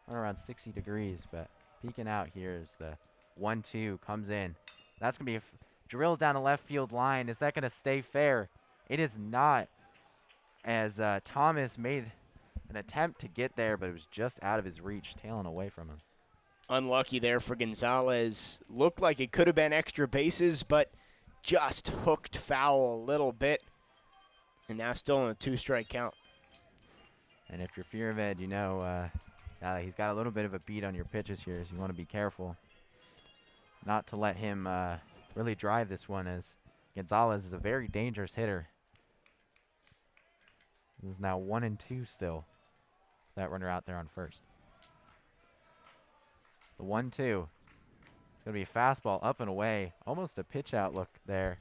around 60 degrees, but peeking out here as the 1-2 comes in. That's going to be a drilled down the left field line. Is that going to stay fair? It is not, as Thomas made an attempt to get there, but it was just out of his reach, tailing away from him. Unlucky there for Gonzalez. Looked like it could have been extra bases, but just hooked foul a little bit. And now still on a 2-strike count. And if you're Fear of Ed, you know now that he's got a little bit of a beat on your pitches here, so you want to be careful not to let him really drive this one, as Gonzalez is a very dangerous hitter. This is now 1-2 still. That runner out there on first. The 1-2. It's going to be a fastball up and away. Almost a pitch out look there.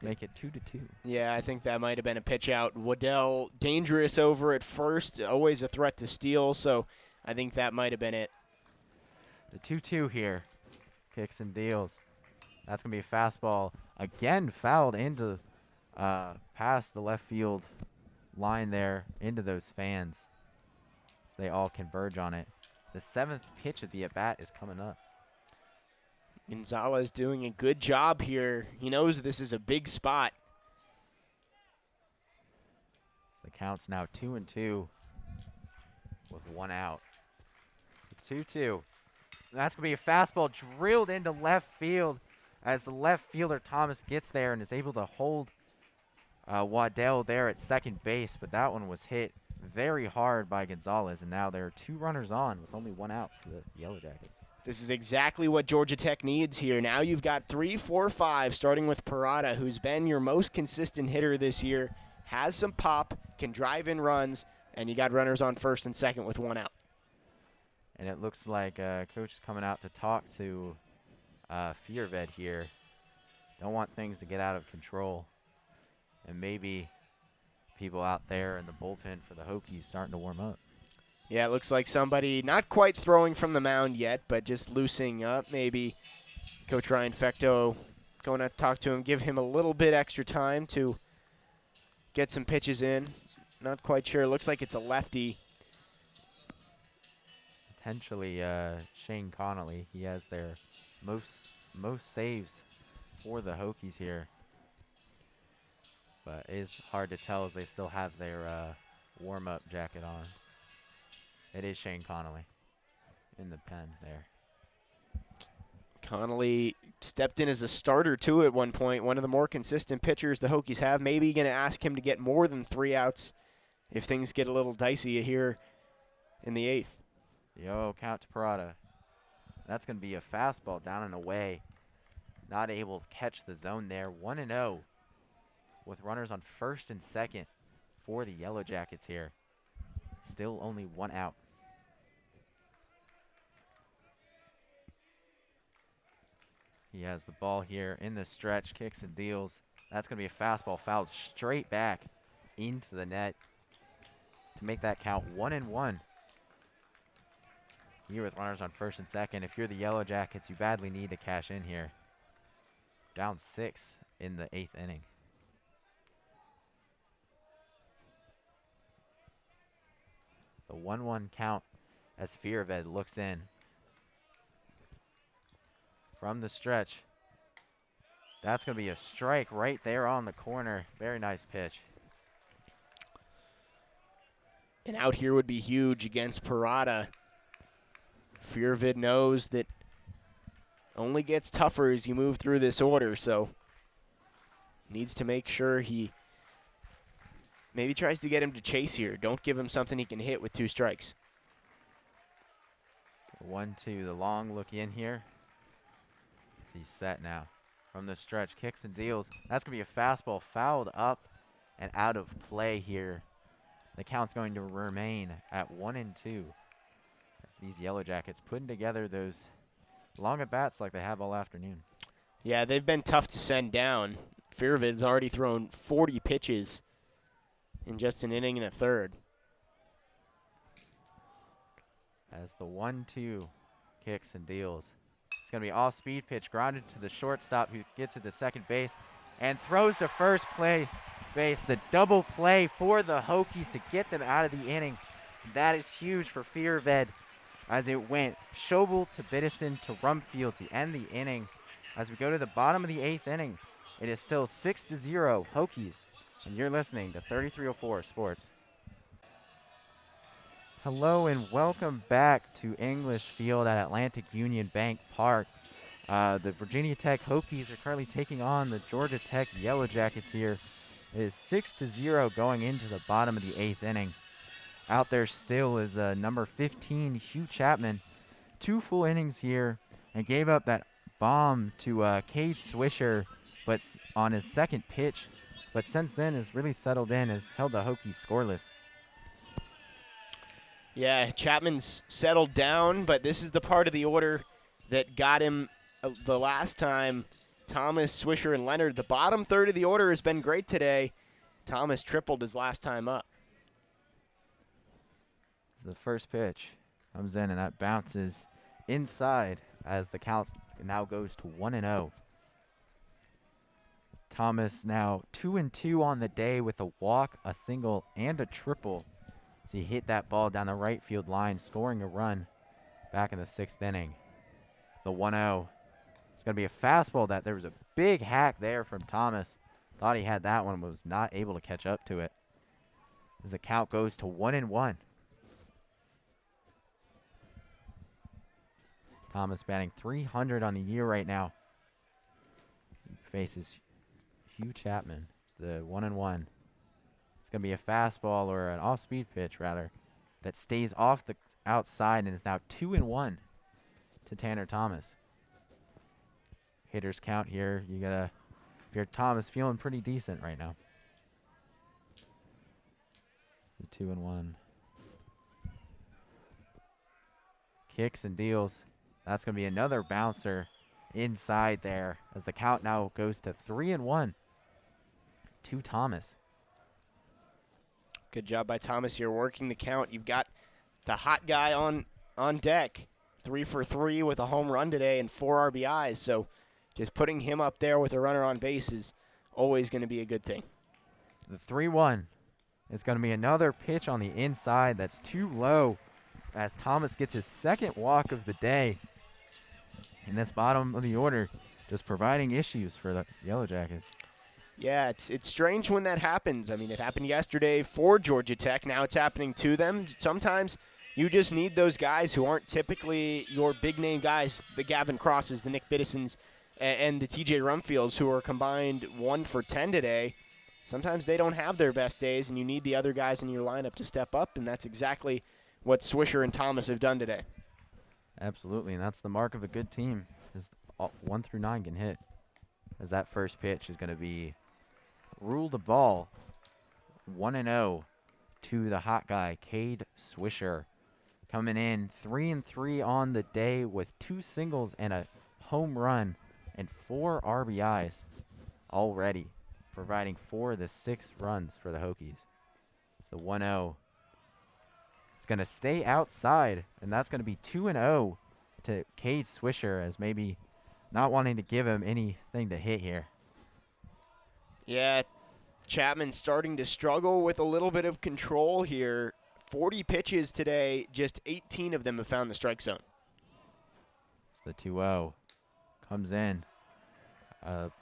Make it 2-2. Yeah, I think that might have been a pitch out. Waddell dangerous over at first, always a threat to steal, so I think that might have been it. The 2-2 here. Kicks and deals. That's going to be a fastball. Again, fouled into past the left field line there into those fans. So they all converge on it. The 7th pitch of the at-bat is coming up. Gonzalez doing a good job here. He knows this is a big spot. The count's now 2-2 with 1 out. 2-2. That's going to be a fastball drilled into left field as the left fielder Thomas gets there and is able to hold Waddell there at second base, but that one was hit very hard by Gonzalez, and now there are 2 runners on with only 1 out for the Yellow Jackets. This is exactly what Georgia Tech needs here. Now you've got 3, 4, 5, starting with Parada, who's been your most consistent hitter this year, has some pop, can drive in runs, and you got runners on first and second with 1 out. And it looks like Coach is coming out to talk to Fearved here. Don't want things to get out of control. And maybe people out there in the bullpen for the Hokies starting to warm up. Yeah, it looks like somebody not quite throwing from the mound yet, but just loosening up. Maybe Coach Ryan Fecto going to talk to him, give him a little bit extra time to get some pitches in. Not quite sure. Looks like it's a lefty. Potentially Shane Connolly. He has their most saves for the Hokies here. But it is hard to tell as they still have their warm-up jacket on. It is Shane Connolly in the pen there. Connolly stepped in as a starter, too, at one point. One of the more consistent pitchers the Hokies have. Maybe going to ask him to get more than 3 outs if things get a little dicey here in the 8th. Yo, count to Parada. That's going to be a fastball down and away. Not able to catch the zone there. 1-0 with runners on first and second for the Yellow Jackets here. Still only 1 out. He has the ball here in the stretch, kicks and deals. That's going to be a fastball fouled straight back into the net to make that count 1-1. Here with runners on first and second. If you're the Yellow Jackets, you badly need to cash in here. Down 6 in the 8th inning. The 1-1 count as Fearved looks in. From the stretch. That's going to be a strike right there on the corner. Very nice pitch. And out here would be huge against Parada. Fearvid knows that only gets tougher as you move through this order, so needs to make sure he maybe tries to get him to chase here. Don't give him something he can hit with 2 strikes. 1-2, the long look in here. He's set now. From the stretch, kicks and deals. That's going to be a fastball fouled up and out of play here. The count's going to remain at 1-2. As these Yellow Jackets putting together those long at bats like they have all afternoon. Yeah, they've been tough to send down. Fearvid's already thrown 40 pitches in just an inning and a third. As the 1-2 kicks and deals. It's going to be off-speed pitch, grounded to the shortstop who gets it to second base and throws to first base. The double play for the Hokies to get them out of the inning. That is huge for Fearvid as it went Shobel to Biddison to Rumfield to end the inning. As we go to the bottom of the 8th inning, it is still 6-0 Hokies. And you're listening to 3304 Sports. Hello and welcome back to English Field at Atlantic Union Bank Park. The Virginia Tech Hokies are currently taking on the Georgia Tech Yellow Jackets here. It is 6-0 going into the bottom of the 8th inning. Out there still is number 15, Hugh Chapman. 2 full innings here and gave up that bomb to Cade Swisher but on his second pitch. But since then has really settled in, has held the Hokies scoreless. Yeah, Chapman's settled down, but this is the part of the order that got him the last time. Thomas, Swisher, and Leonard. The bottom third of the order has been great today. Thomas tripled his last time up. The first pitch comes in, and that bounces inside as the count now goes to 1-0. Thomas now 2-2 on the day with a walk, a single, and a triple. So he hit that ball down the right field line, scoring a run back in the 6th inning. The 1-0. It's going to be a fastball that there was a big hack there from Thomas. Thought he had that one, but was not able to catch up to it. As the count goes to 1-1. Thomas batting .300 on the year right now. He faces Hugh Chapman. It's the 1-1. It's going to be a fastball or an off-speed pitch, rather, that stays off the outside and is now 2-1 to Tanner Thomas. Hitters count here. You gotta, if you're Thomas, feeling pretty decent right now. The 2-1. Kicks and deals. That's going to be another bouncer inside there as the count now goes to 3-1 to Thomas. Good job by Thomas here working the count. You've got the hot guy on deck. 3 for 3 with a home run today and 4 RBIs. So just putting him up there with a runner on base is always going to be a good thing. The 3-1 is going to be another pitch on the inside that's too low as Thomas gets his second walk of the day. In this bottom of the order, just providing issues for the Yellow Jackets. Yeah, it's strange when that happens. I mean, it happened yesterday for Georgia Tech. Now it's happening to them. Sometimes you just need those guys who aren't typically your big-name guys, the Gavin Crosses, the Nick Biddisons, and the TJ Rumfields, who are combined 1 for 10 today. Sometimes they don't have their best days, and you need the other guys in your lineup to step up, and that's exactly what Swisher and Thomas have done today. Absolutely, and that's the mark of a good team, is 1 through 9 can hit. As that first pitch is going to be ruled a ball, 1-0 to the hot guy, Cade Swisher. Coming in 3-3 on the day with 2 singles and a home run and 4 RBIs already, providing 4 of the 6 runs for the Hokies. It's the 1-0. It's going to stay outside, and that's going to be 2-0 to Cade Swisher, as maybe not wanting to give him anything to hit here. Yeah, Chapman starting to struggle with a little bit of control here. 40 pitches today, just 18 of them have found the strike zone. It's the 2-0. Comes in.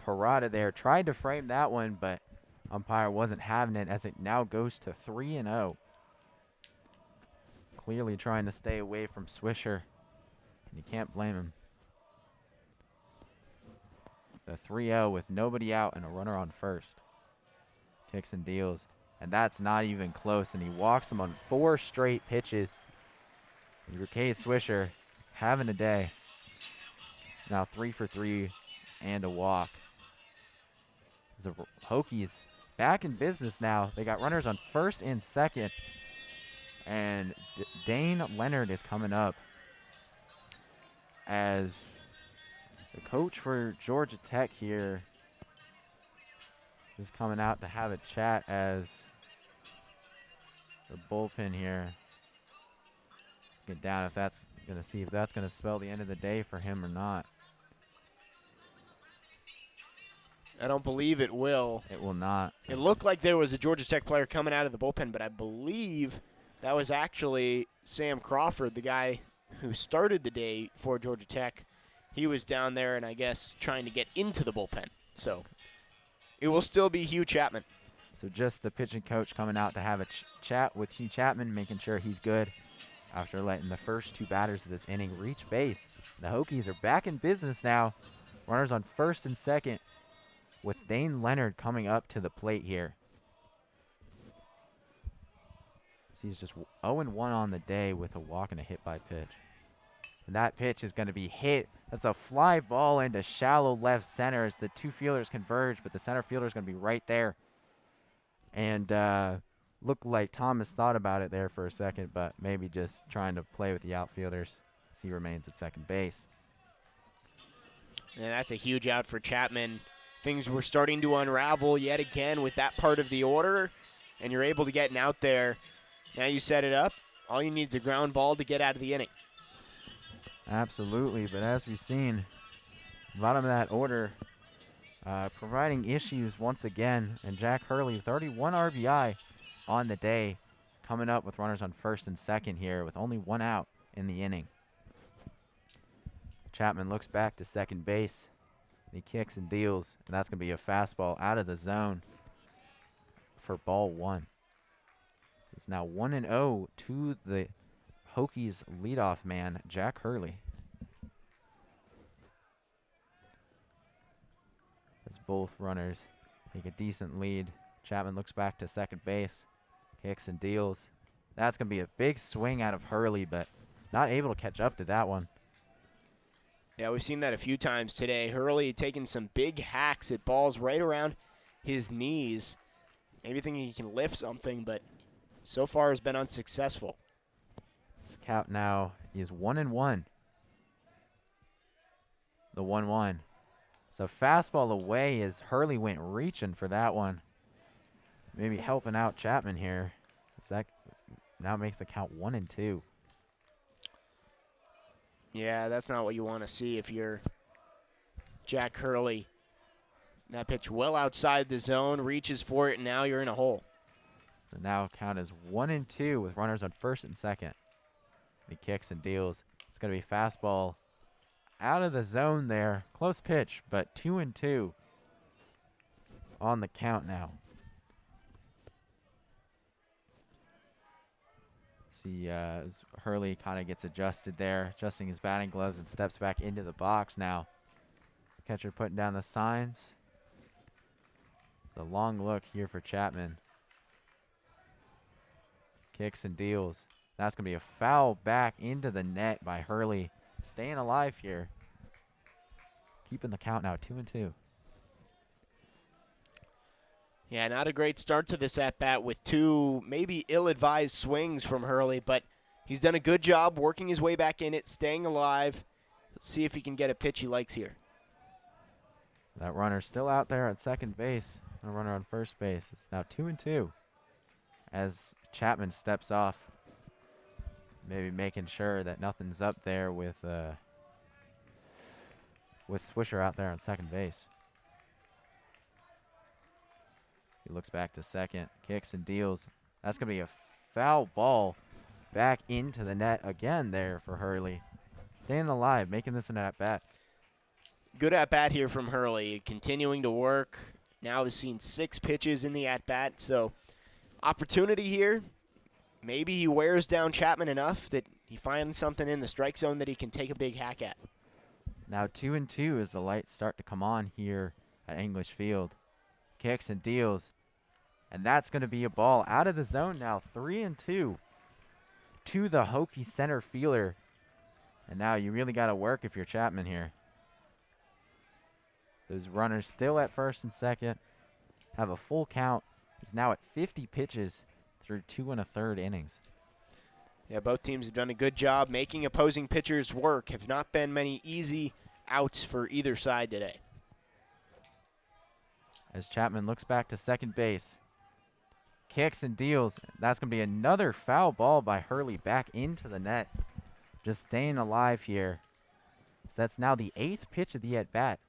Parada there tried to frame that one, but umpire wasn't having it as it now goes to 3-0. Clearly trying to stay away from Swisher. You can't blame him. The 3-0 with nobody out and a runner on first. Kicks and deals. And that's not even close. And he walks him on 4 straight pitches. Cade Swisher having a day. Now 3 for 3 and a walk. The Hokies back in business now. They got runners on first and second. And Dane Leonard is coming up as the coach for Georgia Tech here is coming out to have a chat as the bullpen here. Get down if that's going to see if that's going to spell the end of the day for him or not. I don't believe it will. It will not. It looked like there was a Georgia Tech player coming out of the bullpen, but I believe that was actually Sam Crawford, the guy who started the day for Georgia Tech. He was down there and I guess trying to get into the bullpen. So it will still be Hugh Chapman. So just the pitching coach coming out to have a chat with Hugh Chapman, making sure he's good after letting the first 2 batters of this inning reach base. The Hokies are back in business now. Runners on first and second with Dane Leonard coming up to the plate here. So he's just 0-1 on the day with a walk and a hit by pitch. And that pitch is going to be hit. That's a fly ball into shallow left center as the 2 fielders converge, but the center fielder is going to be right there. And looked like Thomas thought about it there for a second, but maybe just trying to play with the outfielders as he remains at second base. And that's a huge out for Chapman. Things were starting to unravel yet again with that part of the order, and you're able to get an out there. Now you set it up. All you need is a ground ball to get out of the inning. Absolutely, but as we've seen, bottom of that order providing issues once again, and Jack Hurley with already 1 RBI on the day, coming up with runners on first and second here with only 1 out in the inning. Chapman looks back to second base. He kicks and deals, and that's going to be a fastball out of the zone for ball 1. It's now 1-0 to the Hokies leadoff man, Jack Hurley. As both runners take a decent lead, Chapman looks back to second base, kicks and deals. That's going to be a big swing out of Hurley, but not able to catch up to that one. Yeah, we've seen that a few times today. Hurley taking some big hacks at balls right around his knees. Maybe thinking he can lift something, but so far has been unsuccessful. His count now is 1-1. The 1-1. So fastball away as Hurley went reaching for that one. Maybe helping out Chapman here. As that now makes the count 1-2. Yeah, that's not what you want to see if you're Jack Hurley. That pitch well outside the zone, reaches for it, and now you're in a hole. So now count is 1-2 with runners on first and second. He kicks and deals. It's going to be fastball out of the zone there. Close pitch, but 2-2 on the count now. See, as Hurley kind of gets adjusted there, adjusting his batting gloves and steps back into the box now. Catcher putting down the signs. The long look here for Chapman. Kicks and deals. That's going to be a foul back into the net by Hurley. Staying alive here. Keeping the count now 2-2. Yeah, not a great start to this at-bat with 2 maybe ill-advised swings from Hurley, but he's done a good job working his way back in it, staying alive. Let's see if he can get a pitch he likes here. That runner still out there at second base. A runner on first base. It's now 2-2 as Chapman steps off. Maybe making sure that nothing's up there with Swisher out there on second base. He looks back to second, kicks and deals. That's going to be a foul ball back into the net again there for Hurley. Staying alive, making this an at-bat. Good at-bat here from Hurley, continuing to work. Now has seen 6 pitches in the at-bat, so opportunity here. Maybe he wears down Chapman enough that he finds something in the strike zone that he can take a big hack at. Now 2-2 as the lights start to come on here at English Field. Kicks and deals. And that's going to be a ball out of the zone now, 3-2 to the Hokie center fielder. And now you really got to work if you're Chapman here. Those runners still at first and second have a full count. He's now at 50 pitches through 2 1/3 innings. Yeah, both teams have done a good job making opposing pitchers work. Have not been many easy outs for either side today. As Chapman looks back to second base, kicks and deals. That's going to be another foul ball by Hurley back into the net. Just staying alive here. So that's now the 8th pitch of the at-bat.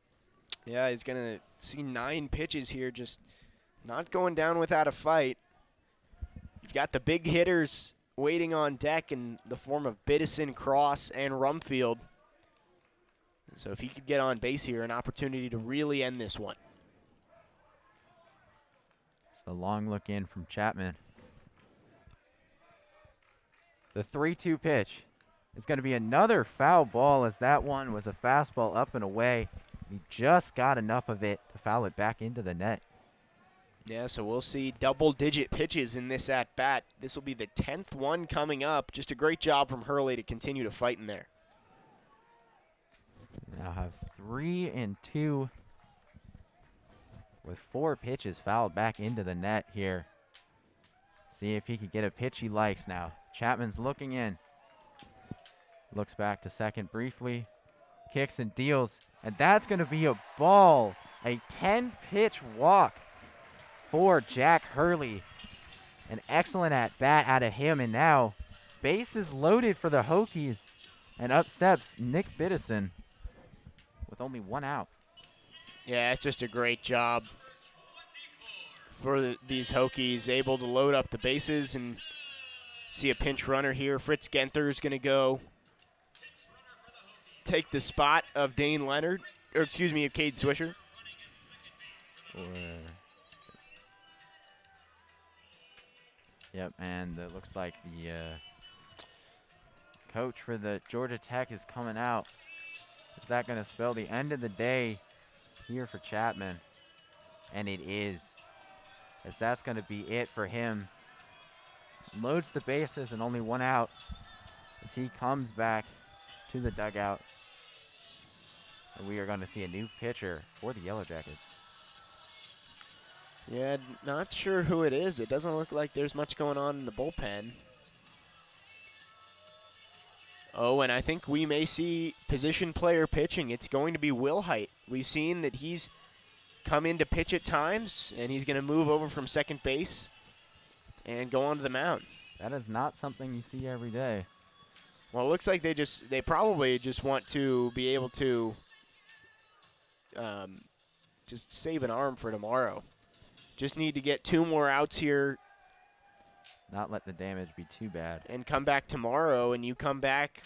Yeah, he's going to see 9 pitches here, just not going down without a fight. You've got the big hitters waiting on deck in the form of Biddison, Cross, and Rumfield. So if he could get on base here, an opportunity to really end this one. It's the long look in from Chapman. The 3-2 pitch is going to be another foul ball, as that one was a fastball up and away. He just got enough of it to foul it back into the net. Yeah, so we'll see double-digit pitches in this at-bat. This will be the 10th one coming up. Just a great job from Hurley to continue to fight in there. Now have 3 and 2 with 4 pitches fouled back into the net here. See if he could get a pitch he likes now. Chapman's looking in. Looks back to second briefly. Kicks and deals. And that's going to be a ball. A 10-pitch walk for Jack Hurley. An excellent at-bat out of him. And now bases loaded for the Hokies. And up steps Nick Biddison with only 1 out. Yeah, it's just a great job for these Hokies, able to load up the bases and see a pinch runner here. Fritz Genther's going to go take the spot of Dane Leonard, or excuse me, of Cade Swisher. Yep, and it looks like the coach for the Georgia Tech is coming out. Is that going to spell the end of the day here for Chapman? And it is, as that's going to be it for him. Loads the bases and only 1 out as he comes back to the dugout. And we are going to see a new pitcher for the Yellow Jackets. Yeah, not sure who it is. It doesn't look like there's much going on in the bullpen. Oh, and I think we may see position player pitching. It's going to be Will Height. We've seen that he's come in to pitch at times, and he's going to move over from second base and go onto the mound. That is not something you see every day. Well, it looks like they probably just want to be able to just save an arm for tomorrow. Just need to get 2 more outs here. Not let the damage be too bad. And come back tomorrow, and you come back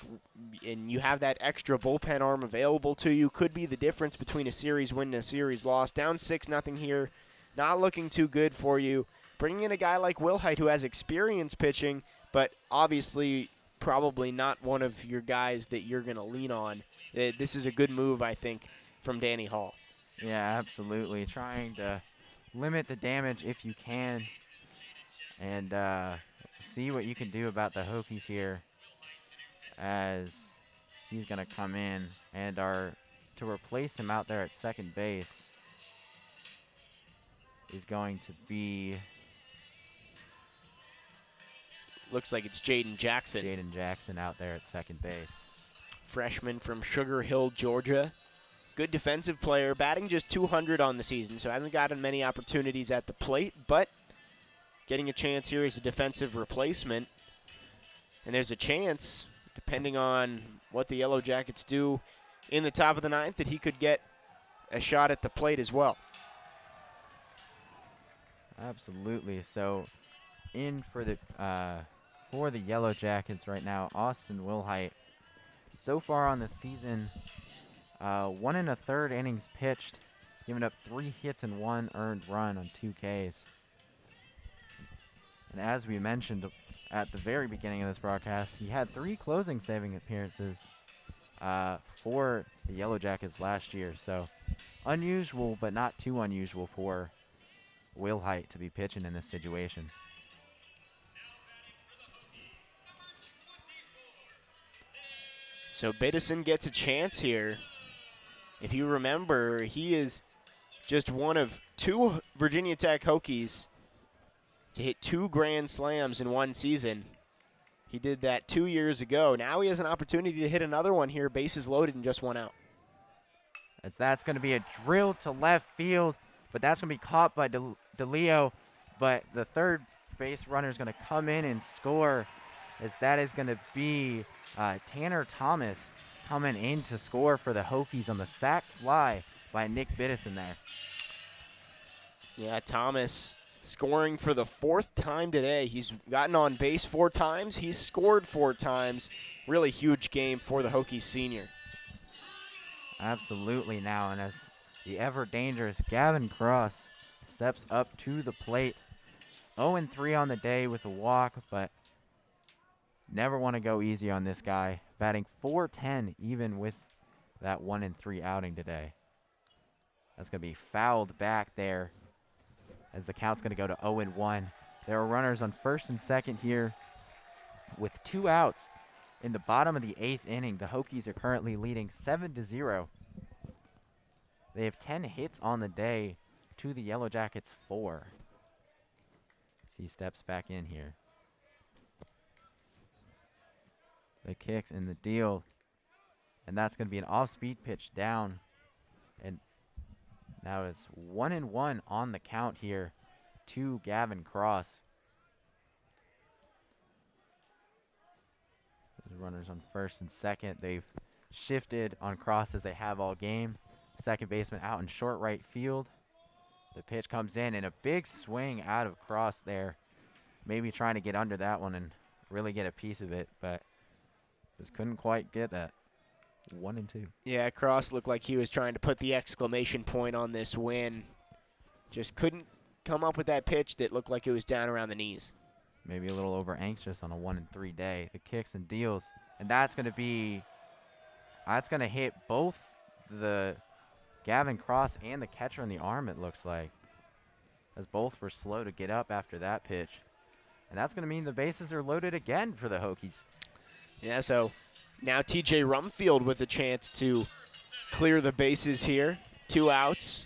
and you have that extra bullpen arm available to you. Could be the difference between a series win and a series loss. Down 6-0 here. Not looking too good for you. Bringing in a guy like Will Height who has experience pitching, but obviously probably not one of your guys that you're going to lean on. This is a good move, I think, from Danny Hall. Yeah, absolutely. Trying to limit the damage if you can. And see what you can do about the Hokies here, as he's going to come in and to replace him out there at second base is going to be, looks like it's Jaden Jackson. Jaden Jackson out there at second base. Freshman from Sugar Hill, Georgia. Good defensive player, batting just .200 on the season, so hasn't gotten many opportunities at the plate, but getting a chance here as a defensive replacement. And there's a chance, depending on what the Yellow Jackets do in the top of the 9th, that he could get a shot at the plate as well. Absolutely. So in for the Yellow Jackets right now, Austin Wilhite. So far on the season, 1 1/3 innings pitched, giving up 3 hits and 1 earned run on 2 Ks. And as we mentioned at the very beginning of this broadcast, he had 3 closing saving appearances for the Yellow Jackets last year. So unusual, but not too unusual for Will Height to be pitching in this situation. So Biddison gets a chance here. If you remember, he is just one of 2 Virginia Tech Hokies to hit 2 grand slams in one season. He did that 2 years ago. Now he has an opportunity to hit another one here, bases loaded and just 1 out. As that's going to be a drill to left field, but that's going to be caught by DeLeo. But the third base runner is going to come in and score, as that is going to be Tanner Thomas coming in to score for the Hokies on the sac fly by Nick Biddison there. Yeah, Thomas scoring for the 4th time today. He's gotten on base 4 times. He's scored 4 times. Really huge game for the Hokies senior. Absolutely now, and as the ever-dangerous Gavin Cross steps up to the plate. 0-3 on the day with a walk, but never want to go easy on this guy. Batting .410 even with that 1-3 outing today. That's going to be fouled back there as the count's going to go to 0-1. There are runners on first and second here with 2 outs in the bottom of the 8th inning. The Hokies are currently leading 7-0. They have 10 hits on the day to the Yellow Jackets 4. He steps back in here. The kick and the deal. And that's going to be an off-speed pitch down. And now it's 1-1 on the count here to Gavin Cross. The runners on first and second. They've shifted on Cross as they have all game. Second baseman out in short right field. The pitch comes in and a big swing out of Cross there. Maybe trying to get under that one and really get a piece of it, but just couldn't quite get that. 1-2. Yeah, Cross looked like he was trying to put the exclamation point on this win. Just couldn't come up with that pitch that looked like it was down around the knees. Maybe a little over anxious on a 1-3 day. The kicks and deals, and that's going to hit both the Gavin Cross and the catcher in the arm, it looks like, as both were slow to get up after that pitch. And that's going to mean the bases are loaded again for the Hokies. Yeah, so now TJ Rumfield with a chance to clear the bases here. 2 outs.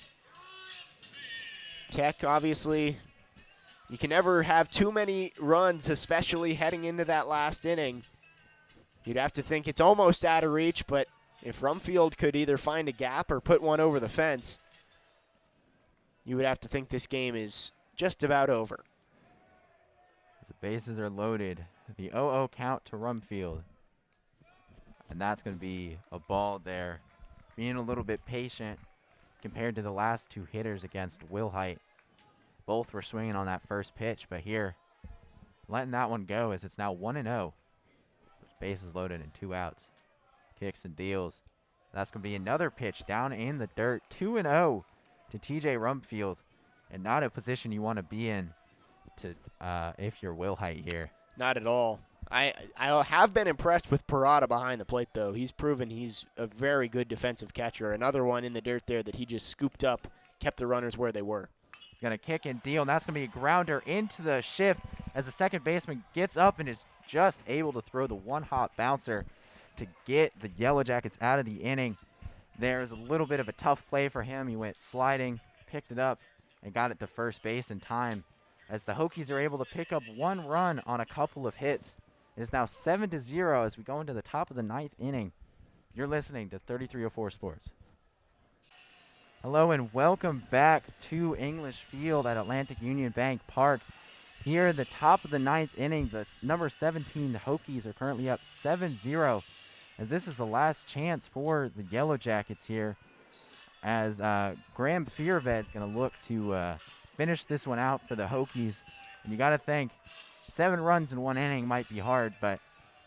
Tech, obviously, you can never have too many runs, especially heading into that last inning. You'd have to think it's almost out of reach, but if Rumfield could either find a gap or put one over the fence, you would have to think this game is just about over. The bases are loaded. The 0-0 count to Rumfield. And that's going to be a ball there. Being a little bit patient compared to the last 2 hitters against Wilhite. Both were swinging on that first pitch, but here, letting that one go as it's now 1-0. Bases loaded and 2 outs. Kicks and deals. That's going to be another pitch down in the dirt. 2-0 to TJ Rumfield. And not a position you want to be in to if you're Wilhite here. Not at all. I have been impressed with Parada behind the plate, though. He's proven he's a very good defensive catcher. Another one in the dirt there that he just scooped up, kept the runners where they were. He's going to kick and deal, and that's going to be a grounder into the shift as the second baseman gets up and is just able to throw the one-hop bouncer to get the Yellow Jackets out of the inning. There's a little bit of a tough play for him. He went sliding, picked it up, and got it to first base in time as the Hokies are able to pick up 1 run on a couple of hits. It is now 7-0 as we go into the top of the 9th inning. You're listening to 3304 Sports. Hello and welcome back to English Field at Atlantic Union Bank Park. Here at the top of the 9th inning, the number 17 Hokies are currently up 7-0 as this is the last chance for the Yellow Jackets here as Graham Fearved's going to look to finish this one out for the Hokies. And you got to think 7 runs in 1 inning might be hard, but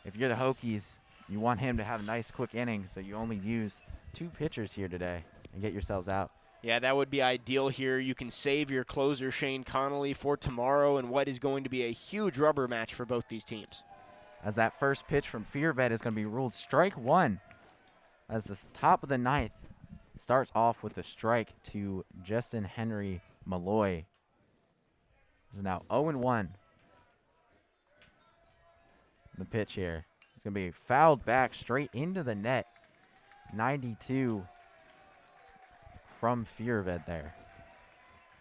if you're the Hokies, you want him to have a nice quick inning, so you only use 2 pitchers here today and get yourselves out. Yeah, that would be ideal here. You can save your closer, Shane Connolly, for tomorrow and what is going to be a huge rubber match for both these teams. As that first pitch from Fearved is going to be ruled strike 1 as the top of the 9th starts off with a strike to Justin Henry Malloy. This is now 0-1. The pitch here. It's going to be fouled back straight into the net. 92. from Fearved there.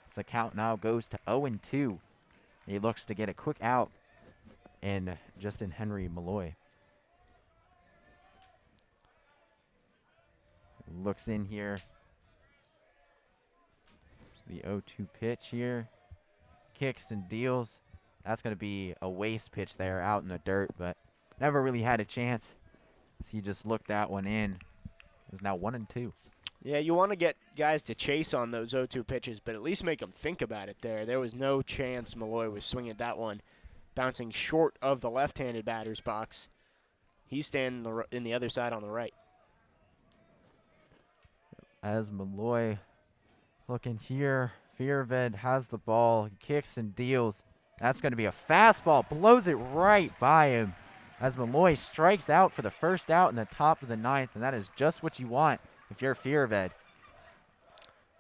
So the count now goes to 0-2. He looks to get a quick out in Justin Henry Malloy. Looks in here. The 0-2 pitch here. Kicks and deals. That's going to be a waste pitch there out in the dirt, but never really had a chance. He just looked that one in. It's now 1-2. Yeah, you want to get guys to chase on those 0-2 pitches, but at least make them think about it there. There was no chance Malloy was swinging that one, bouncing short of the left-handed batter's box. He's standing in the other side on the right. As Malloy looking here, Fearved has the ball, he kicks and deals. That's going to be a fastball, blows it right by him as Malloy strikes out for the first out in the top of the ninth, and that is just what you want if you're Fearved.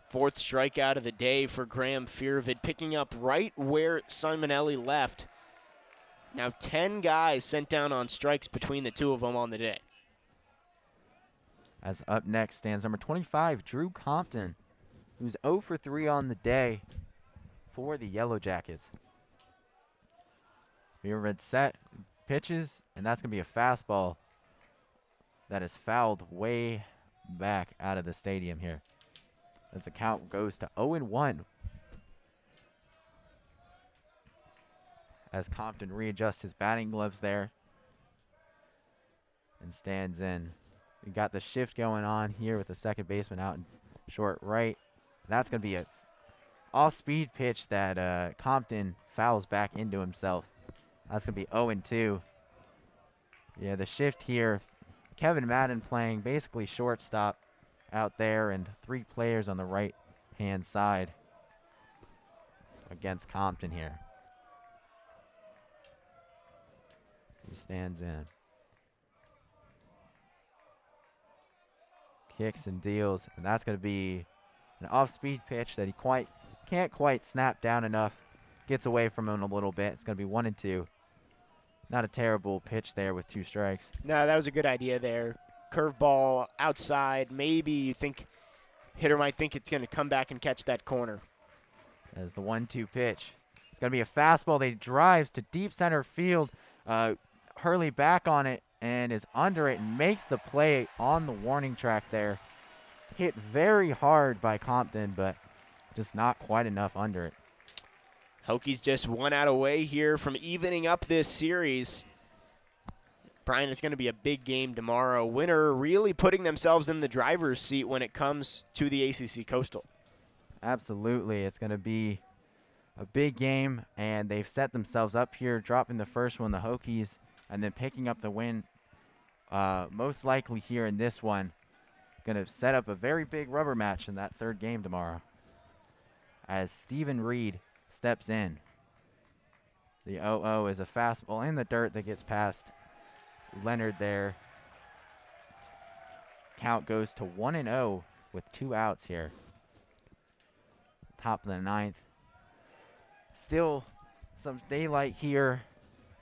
Fourth strikeout of the day for Graham Fearved, picking up right where Simonelli left. Now 10 guys sent down on strikes between the two of them on the day. As up next stands number 25, Drew Compton, who's 0 for 3 on the day for the Yellow Jackets. Fearved set, pitches, and that's going to be a fastball that is fouled way back out of the stadium here. As the count goes to 0-1. As Compton readjusts his batting gloves there and stands in. We got the shift going on here with the second baseman out in short right. That's going to be a off-speed pitch that Compton fouls back into himself. That's going to be 0-2. Yeah, the shift here, Kevin Madden playing basically shortstop out there and 3 players on the right-hand side against Compton here. He stands in. Kicks and deals, and that's going to be an off-speed pitch that he can't quite snap down enough. Gets away from him a little bit. It's going to be 1-2. Not a terrible pitch there with 2 strikes. No, that was a good idea there. Curveball outside. Maybe you think hitter might think it's going to come back and catch that corner. As the 1-2 pitch. It's going to be a fastball that he drives to deep center field. Hurley back on it and is under it and makes the play on the warning track there. Hit very hard by Compton, but just not quite enough under it. Hokies just 1 out away here from evening up this series. Brian, it's going to be a big game tomorrow. Winner really putting themselves in the driver's seat when it comes to the ACC Coastal. Absolutely. It's going to be a big game, and they've set themselves up here, dropping the first one, the Hokies, and then picking up the win most likely here in this one. Going to set up a very big rubber match in that third game tomorrow as Stephen Reed steps in. The 0-0 is a fastball in the dirt that gets past Leonard there. Count goes to 1-0 with 2 outs here. Top of the ninth. Still some daylight here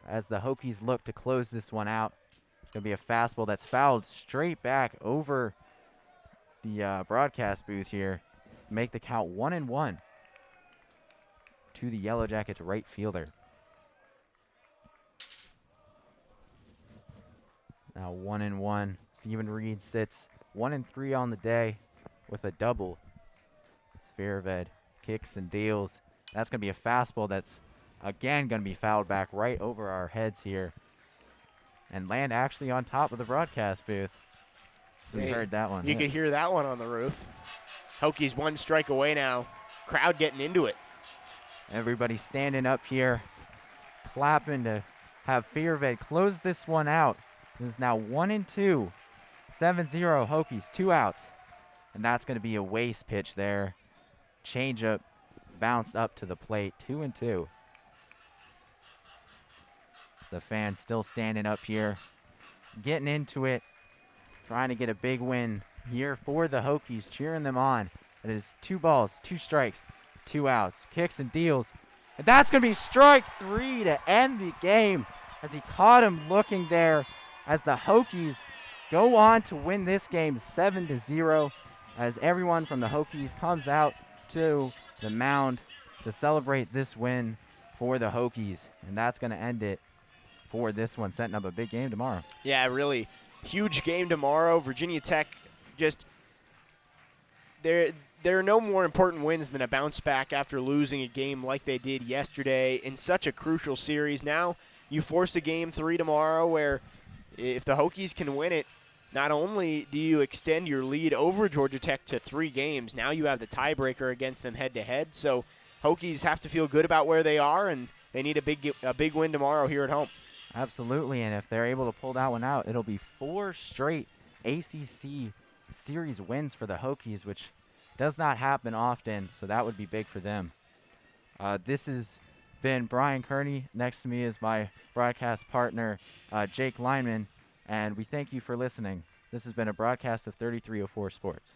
as the Hokies look to close this one out. It's going to be a fastball that's fouled straight back over the broadcast booth here. Make the count 1-1 to the Yellow Jackets right fielder. Now 1-1. Stephen Reed sits 1-3 on the day with a double. Fearved kicks and deals. That's going to be a fastball that's, again, going to be fouled back right over our heads here and land actually on top of the broadcast booth. So we heard that one. You could hear that one on the roof. Hokies 1 strike away now. Crowd getting into it. Everybody standing up here, clapping to have Fearved close this one out. This is now 1-2. 7-0 Hokies, 2 outs. And that's going to be a waste pitch there. Changeup bounced up to the plate, 2-2. The fans still standing up here, getting into it, trying to get a big win here for the Hokies, cheering them on. It is 2 balls, 2 strikes, 2 outs. Kicks and deals. And that's going to be strike 3 to end the game as he caught him looking there as the Hokies go on to win this game 7-0. as everyone from the Hokies comes out to the mound to celebrate this win for the Hokies. And that's going to end it for this one, setting up a big game tomorrow. Yeah, really huge game tomorrow. Virginia Tech just there are no more important wins than a bounce back after losing a game like they did yesterday in such a crucial series. Now you force a game 3 tomorrow where if the Hokies can win it, not only do you extend your lead over Georgia Tech to 3 games, now you have the tiebreaker against them head-to-head. So Hokies have to feel good about where they are, and they need a big win tomorrow here at home. Absolutely, and if they're able to pull that one out, it'll be 4 straight ACC series wins for the Hokies, which does not happen often, so that would be big for them. This has been Brian Kearney. Next to me is my broadcast partner, Jake Lyman, and we thank you for listening. This has been a broadcast of 3304 Sports.